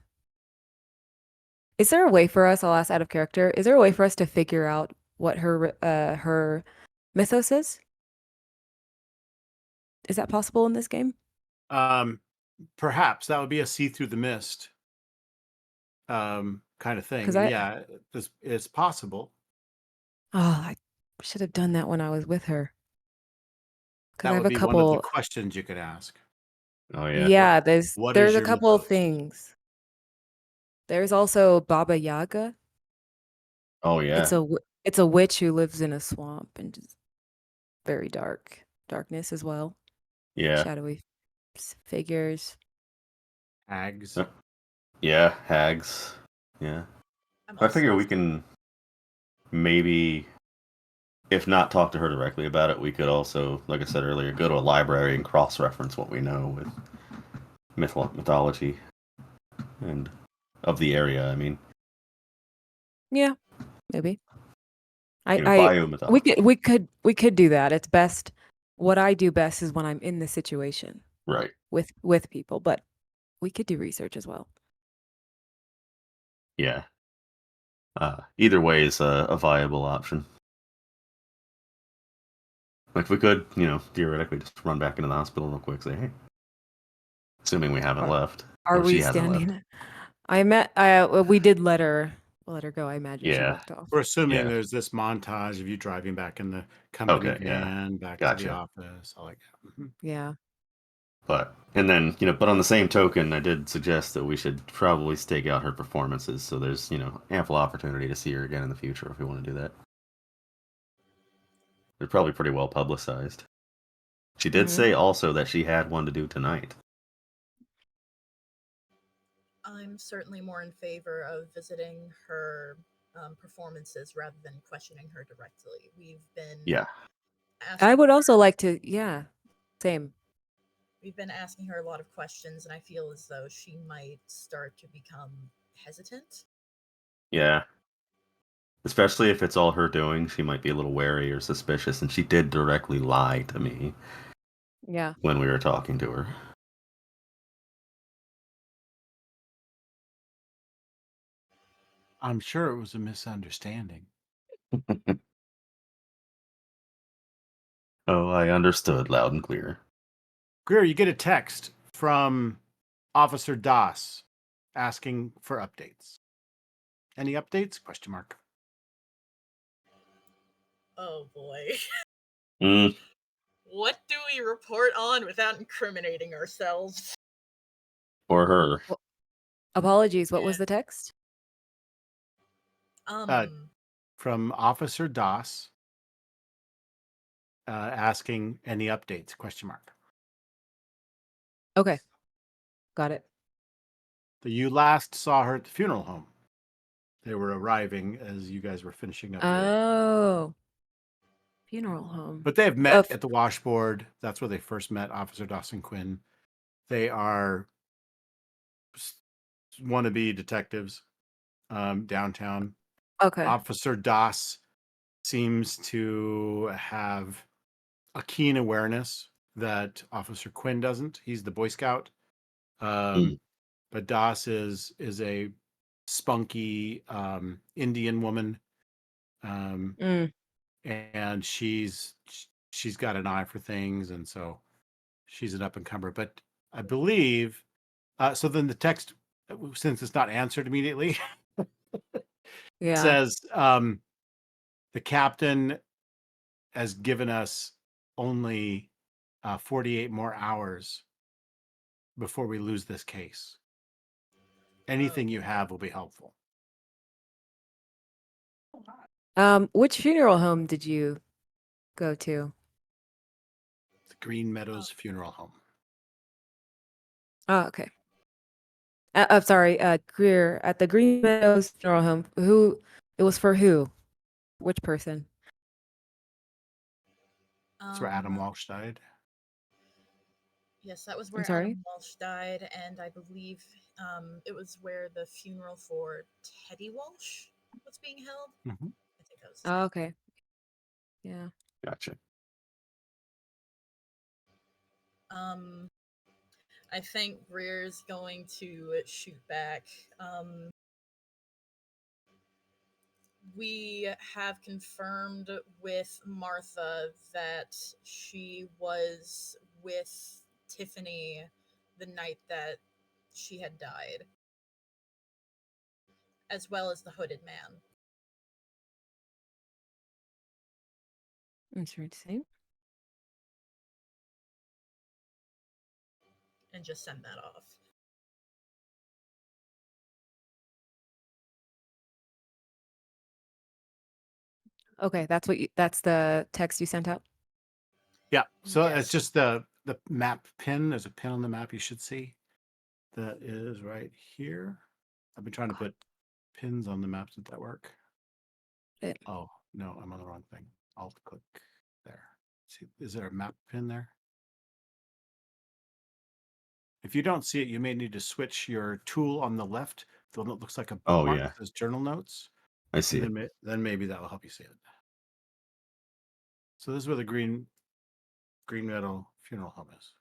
is there a way for us, I'll ask out of character, is there a way for us to figure out what her mythos is? Is that possible in this game? Perhaps that would be a see through the mist kind of Because thing. I Yeah, it's possible. I should have done that when I was with her. Because That I have would a be one of the couple. questions you could ask. oh yeah, What Yeah, what there's is a your couple of mythos? things. There's also Baba Yaga. oh It's yeah, it's a witch who lives in a swamp and just very darkness as well. yeah, Shadowy figures. Hags. Uh, yeah. Hags. Yeah, I'm I also figure we can maybe, if not talk to her directly about it, we could also, like I said earlier, go to a library and cross-reference what we know with mythology and of the area. I mean, Yeah, maybe. I, you know, I we biomythology. could do that. It's best. What I do best is when I'm in the situation Right. with people, but we could do research as well. Yeah. Either way is a viable option. Like we could, theoretically just run back into the hospital real quick, say, hey, assuming we haven't Are, left are or she we hasn't left. standing? I met. We did let her go. I imagine she Yeah. walked off. We're assuming Yeah. there's this montage of you driving back in the company Okay. Yeah. van, back to the Gotcha. office, all like that. Yeah. And then, but on the same token, I did suggest that we should probably stake out her performances so there's, ample opportunity to see her again in the future if we want to do that. They're probably pretty well publicized. She did Hmm. say also that she had one to do tonight. I'm certainly more in favor of visiting her performances rather than questioning her directly. Yeah. I Asking would also like to. Yeah. Same. we've been asking her a lot of questions, and I feel as though she might start to become hesitant. Yeah. Especially if it's all her doing, she might be a little wary or suspicious, and she did directly lie to me Yeah. when we were talking to her. I'm sure it was a misunderstanding. Oh, I understood loud and clear. Greer, you get a text from Officer Das asking for updates. Any updates? Question mark. Oh boy. Mm, What do we report on without incriminating ourselves? or her. Well, apologies. What was Yeah. the text? From Officer Das asking any updates? Question mark. Okay. Got it. You last saw her at the funeral home. They were arriving as you guys were finishing up your. Oh. Funeral home. But they have met Of at the washboard. That's where they first met Officer Dawson Quinn. They are wannabe detectives downtown. okay. Officer Doss seems to have a keen awareness that Officer Quinn doesn't. He's the Boy Scout. But Doss is a spunky Indian woman. Mm. And she's got an eye for things, and so she's an up and comer. But I believe so. Then the text, since it's not answered immediately, Yeah. says the captain has given us only 48 more hours before we lose this case. Anything you have will be helpful. Which funeral home did you go to? The Green Meadows Funeral Home. Oh, okay. I'm sorry, Greer at the Green Meadows Funeral Home. Who it was for? Who? Which person? That's where Adam Walsh died. Yes, that was I'm where sorry? Adam Walsh died, and I believe it was where the funeral for Teddy Walsh was being held. Mhm. I think that was. Oh, okay. Yeah. Gotcha. I think Greer's going to shoot back. We have confirmed with Martha that she was with Tiffany the night that she had died, as well as the hooded man. Interesting. And just send that off. Okay, that's the text you sent out. Yeah. So it's Yes. just the map pin. There's a pin on the map you should see. That is right here. I've been trying to put pins on the maps. Did that work? It- Oh, no, I'm on the wrong thing. Alt click there. See, is there a map pin there? If you don't see it, you may need to switch your tool on the left, the one that looks like a Oh, bookmark, yeah. says journal notes. I see it. And then maybe that will help you see it. So this is where the Green Meadow Funeral Home is.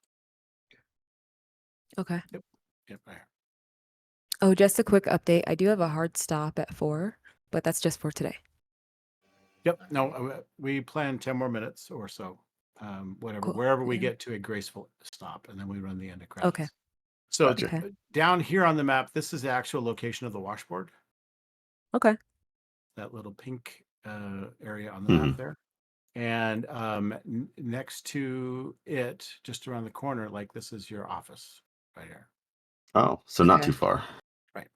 Okay. Yep, right here. Oh, just a quick update. I do have a hard stop at 4, but that's just for today. Yep. No, we plan 10 more minutes or so. Cool. Wherever we Yeah. get to a graceful stop, and then we run the end of credits. Okay. So Gotcha. Okay. down here on the map, this is the actual location of the washboard. Okay. That little pink area on the map there. And next to it, just around the corner, like this is your office right here. Oh, so not Okay. too far. Right.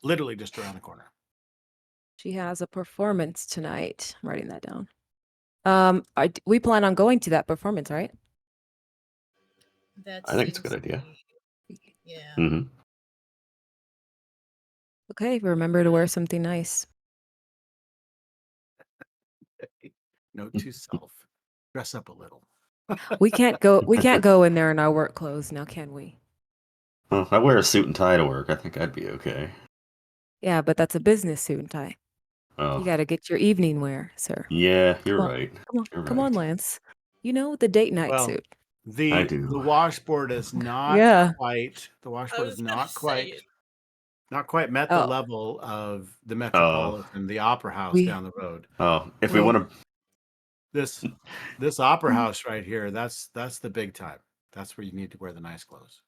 Literally just around the corner. She has a performance tonight. I'm writing that down. We plan on going to that performance, right? That I think it's a seems good idea. to be- Yeah. Mm-hmm. Okay. Remember to wear something nice. Note to self: dress up a little. We can't go. We can't go in there in our work clothes now, can we? Well, I wear a suit and tie to work. I think I'd be okay. Yeah, but that's a business suit and tie. Oh, You got to get your evening wear, sir. yeah, you're Come on. right. Come on. You're Come on, right. Lance. You know the date night Well, suit. I the do. washboard is not Yeah. quite. The I washboard was is gonna not say quite met the Oh, level of the Oh, Metropolitan, the Opera House we down the road. oh. If we well. want This Opera House right here, that's the big time. That's where you need to wear the nice clothes.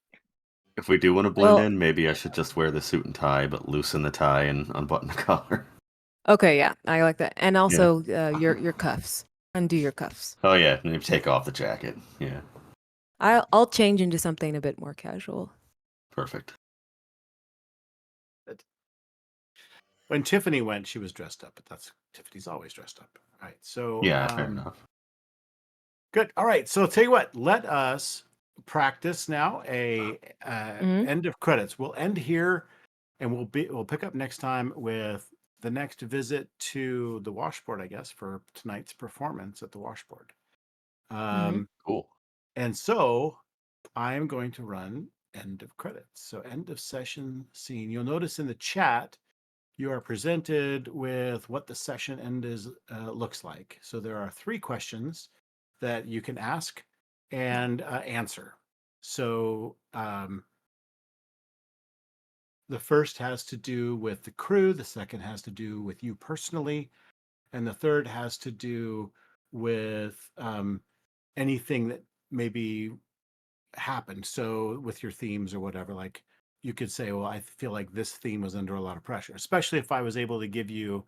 if we do want to blend Well, in, maybe I should just wear the suit and tie, but loosen the tie and unbutton the collar. okay, yeah, I like that. And Yeah. also your cuffs. Undo your cuffs. Oh yeah, and you take off the jacket. Yeah, I'll change into something a bit more casual. perfect. When Tiffany went, she was dressed up, but Tiffany's always dressed up. All right. So Yeah, fair enough. good. All right. So I'll tell you what, let us practice now a Mhm. end of credits. We'll end here and we'll pick up next time with the next visit to the washboard, I guess, for tonight's performance at the washboard. Cool. And so I am going to run end of credits. So end of session scene. You'll notice in the chat, you are presented with what the session end is looks like. So there are 3 questions that you can ask and answer. So the first has to do with the crew, the second has to do with you personally, and the third has to do with anything that maybe happened. So with your themes or whatever, like you could say, well, I feel like this theme was under a lot of pressure, especially if I was able to give you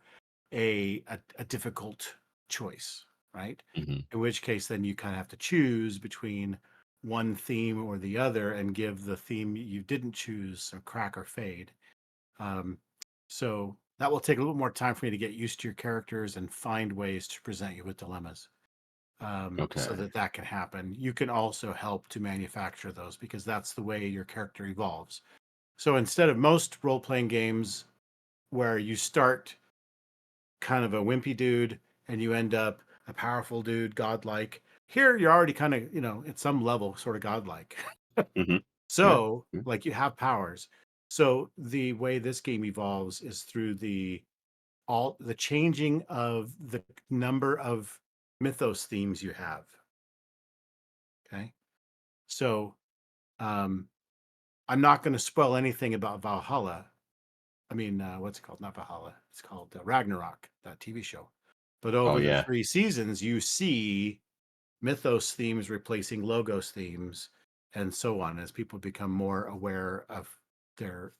a difficult choice, right? Hmm. In which case, then you kind of have to choose between one theme or the other and give the theme you didn't choose a crack or fade. So that will take a little more time for me to get used to your characters and find ways to present you with dilemmas. So Okay. that can happen. You can also help to manufacture those because that's the way your character evolves. So instead of most role-playing games where you start kind of a wimpy dude and you end up a powerful dude, godlike, here you're already kind of, at some level, sort of godlike. Hmm. Yeah. So, like, you have powers. So the way this game evolves is through the changing of the number of mythos themes you have. Okay. So I'm not going to spoil anything about Valhalla. I mean, what's it called? Not Valhalla. It's called Ragnarok, that TV show. But Oh over the yeah. 3 seasons, you see mythos themes replacing logos themes and so on as people become more aware of their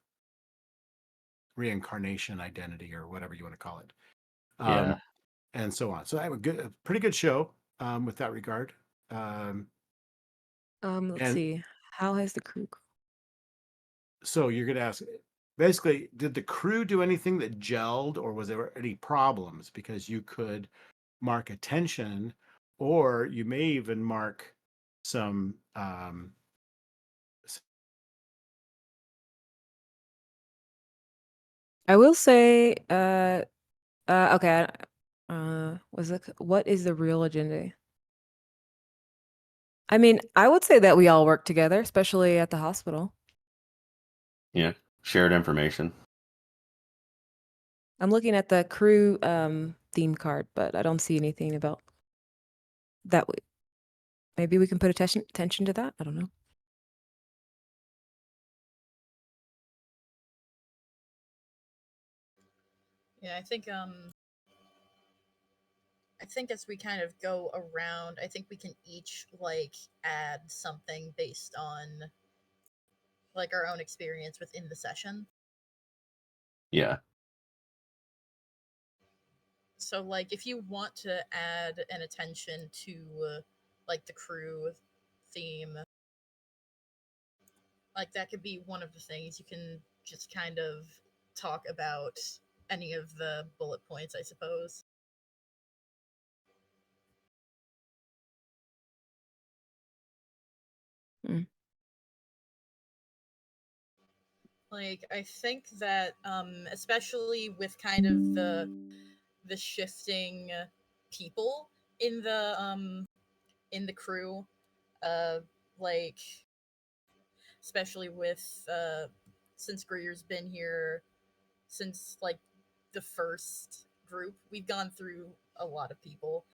reincarnation identity or whatever you want to call it. Yeah. And so on. So I have a pretty good show with that regard. Let's And see. How has the crew? so you're going to ask, basically, did the crew do anything that gelled, or was there any problems? Because you could mark attention, or you may even mark some. I will say, okay. What is the real agenda? I mean, I would say that we all work together, especially at the hospital. Yeah. Shared information. I'm looking at the crew theme card, but I don't see anything about that. Maybe we can put attention to that. I don't know. Yeah, I think as we kind of go around, I think we can each like add something based on like our own experience within the session. Yeah. So like if you want to add an attention to like the crew theme, like that could be one of the things you can just kind of talk about any of the bullet points, I suppose. Mm. Like I think that especially with kind of the shifting people in the crew, uh like especially with since Greer's been here since like the first group, we've gone through a lot of people,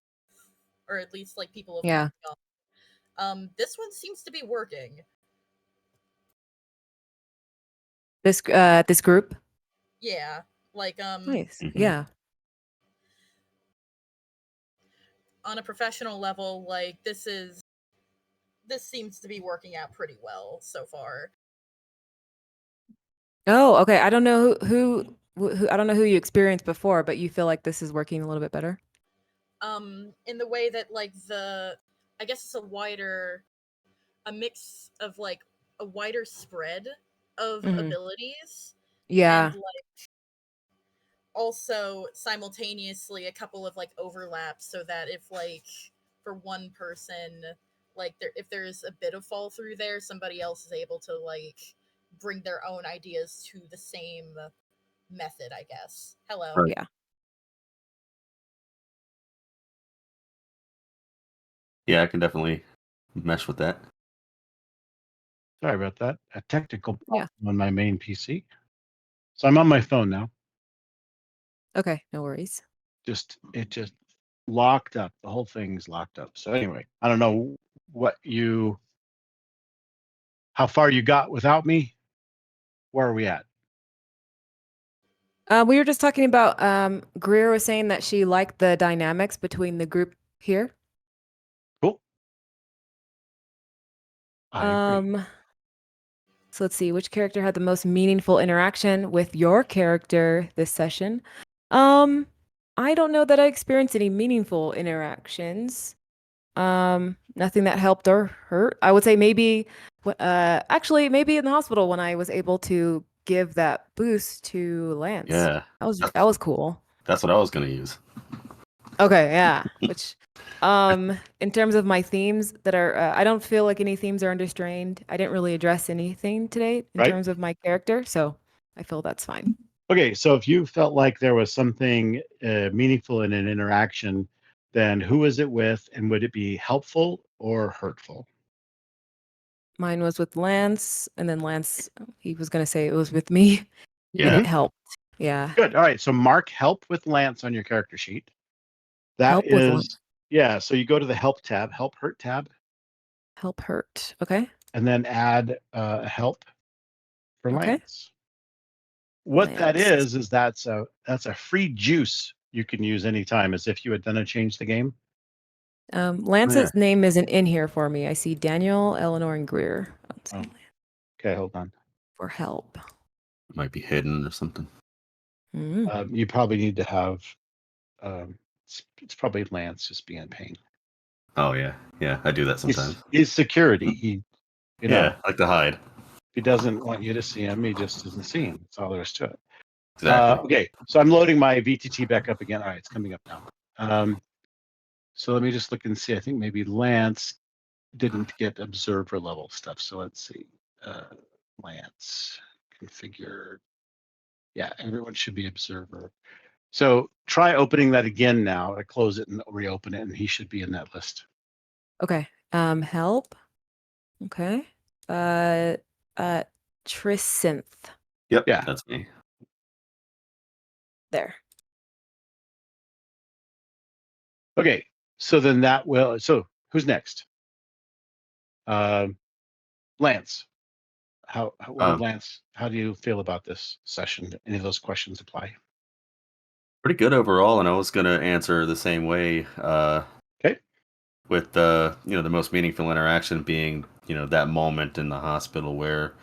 or at least like people have come Yeah. and gone. This one seems to be working. This group. Yeah, like Nice. Hmm. Yeah. on a professional level, like this seems to be working out pretty well so far. Oh, okay. I don't know who I don't know who you experienced before, but you feel like this is working a little bit better. In the way that like I guess it's a mix of like a wider spread of Hmm. abilities, and Yeah. like also simultaneously a couple of like overlaps, so that if like for one person, like if there's a bit of fall through there, somebody else is able to like bring their own ideas to the same method, I guess. Hello. Right. Yeah. Yeah, I can definitely mesh with that. Sorry about that. A technical Yeah. problem on my main PC. So I'm on my phone now. Okay, no worries. It just locked up. The whole thing's locked up. So anyway, I don't know how far you got without me. Where are we at? We were just talking about Greer was saying that she liked the dynamics between the group here. Cool. I agree. So let's see, which character had the most meaningful interaction with your character this session? I don't know that I experienced any meaningful interactions. Nothing that helped or hurt. I would say maybe, actually, maybe in the hospital when I was able to give that boost to Lance. Yeah, That was cool. that's what I was gonna use. Okay, yeah. Which, in terms of my themes that are, I don't feel like any themes are understrained. I didn't really address anything today in Right. terms of my character, so I feel that's fine. Okay, so if you felt like there was something meaningful in an interaction, then who is it with, and would it be helpful or hurtful? Mine was with Lance, and then Lance, he was gonna say it was with me, and Yeah, it helped. Yeah, Good. All right. So mark help with Lance on your character sheet. That help with Lance. is, yeah. So you go to the help tab, help hurt tab, Help hurt. Okay. and then add help for Okay. Lance. What that Lance. is that's a free juice you can use anytime, as if you had done a change the game. Lance's name isn't in here for me. I see Daniel, Eleanor, and Greer. Let's see, Oh. Okay, hold on. for help. it might be hidden or something. You probably need to have. It's probably Lance just being Payne. Oh yeah, I do that sometimes. He's security. He, Yeah, I like to hide. if he doesn't want you to see him, he just doesn't see him. That's all there is to it. Exactly. Okay, so I'm loading my VTT back up again. All right, it's coming up now. So let me just look and see. I think maybe Lance didn't get observer level stuff. So let's see. Lance configured. Yeah, everyone should be observer. So try opening that again now. I close it and reopen it, and he should be in that list. Okay. Help. Okay. Trisynth. Yep, Yeah. that's me. There. Okay, so then that will. So who's next? Lance. Lance? How do you feel about this session? Any of those questions apply? Pretty good overall, and I was gonna answer the same way. Okay. With the the most meaningful interaction being that moment in the hospital where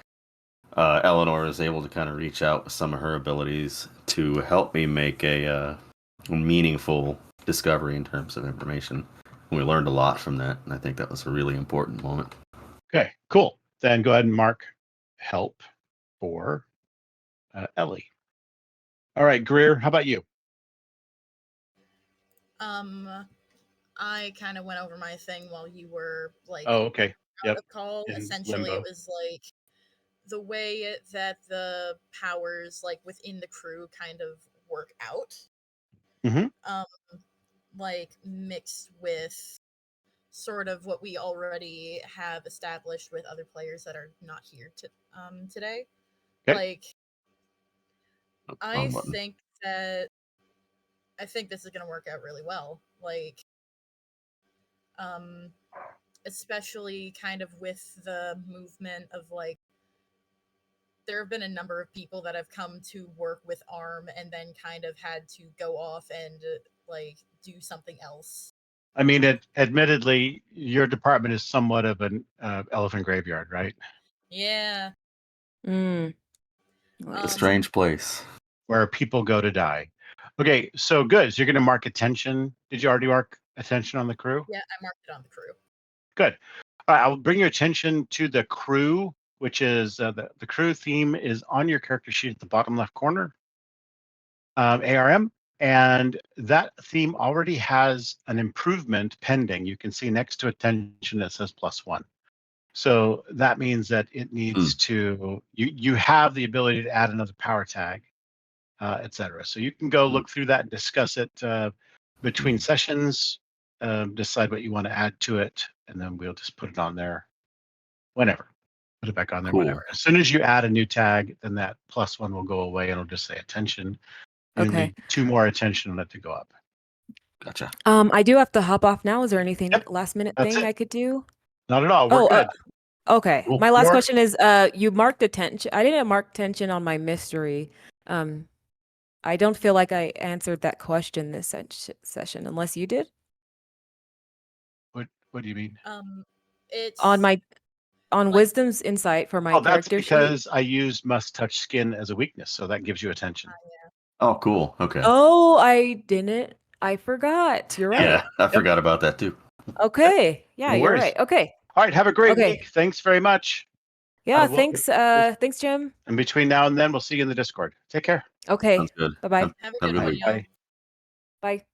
Eleanor is able to kind of reach out with some of her abilities to help me make a meaningful discovery in terms of information. And we learned a lot from that, and I think that was a really important moment. Okay, cool. Then go ahead and mark help for Ellie. All right, Greer, how about you? I kind of went over my thing while you were like Oh, okay. out Yep. of call. In Essentially, limbo. it was like the way that the powers like within the crew kind of work out. Mhm. Like mixed with sort of what we already have established with other players that are not here today. Okay. Like I Wrong button. think this is gonna work out really well. Like especially kind of with the movement of like there have been a number of people that have come to work with ARM and then kind of had to go off and like do something else. I mean, admittedly, your department is somewhat of an elephant graveyard, right? Yeah. Mm. A strange place. Where people go to die. Okay, so good. So you're going to mark attention. Did you already mark attention on the crew? Yeah, I marked it on the crew. Good. All right, I'll bring your attention to the crew, which is the crew theme is on your character sheet at the bottom left corner. ARM. And that theme already has an improvement pending. You can see next to attention that says +1. So that means that it needs to, you have the ability to add another power tag. etc. So you can go look through that and discuss it between sessions, decide what you want to add to it, and then we'll just put it on there whenever. Put it back on there Cool. whenever. As soon as you add a new tag, then that +1 will go away and it'll just say attention. And Okay. need 2 more attention on it to go up. Gotcha. I do have to hop off now. Is there anything Yep, last minute that's thing it. I could do? Not at all. We're good. Okay. Cool. My last More- question is, you marked attention. I didn't mark attention on my mystery. I don't feel like I answered that question this session, unless you did. What do you mean? It's On Like- Wisdom's insight for my Oh, that's character sheet. because I used must touch skin as a weakness, so that gives you attention. Oh, cool. Okay. Oh, I didn't. I forgot. You're right. Yeah, I forgot about that too. Okay. Yeah, No you're worries. right. Okay. All right, have a great Okay. week. Thanks very much. Yeah. we'll- Thanks. Thanks, Jim. And between now and then, we'll see you in the Discord. Take care. Okay. Sounds good. Bye-bye. Have have a have a good good one, week. y'all. Bye. Bye.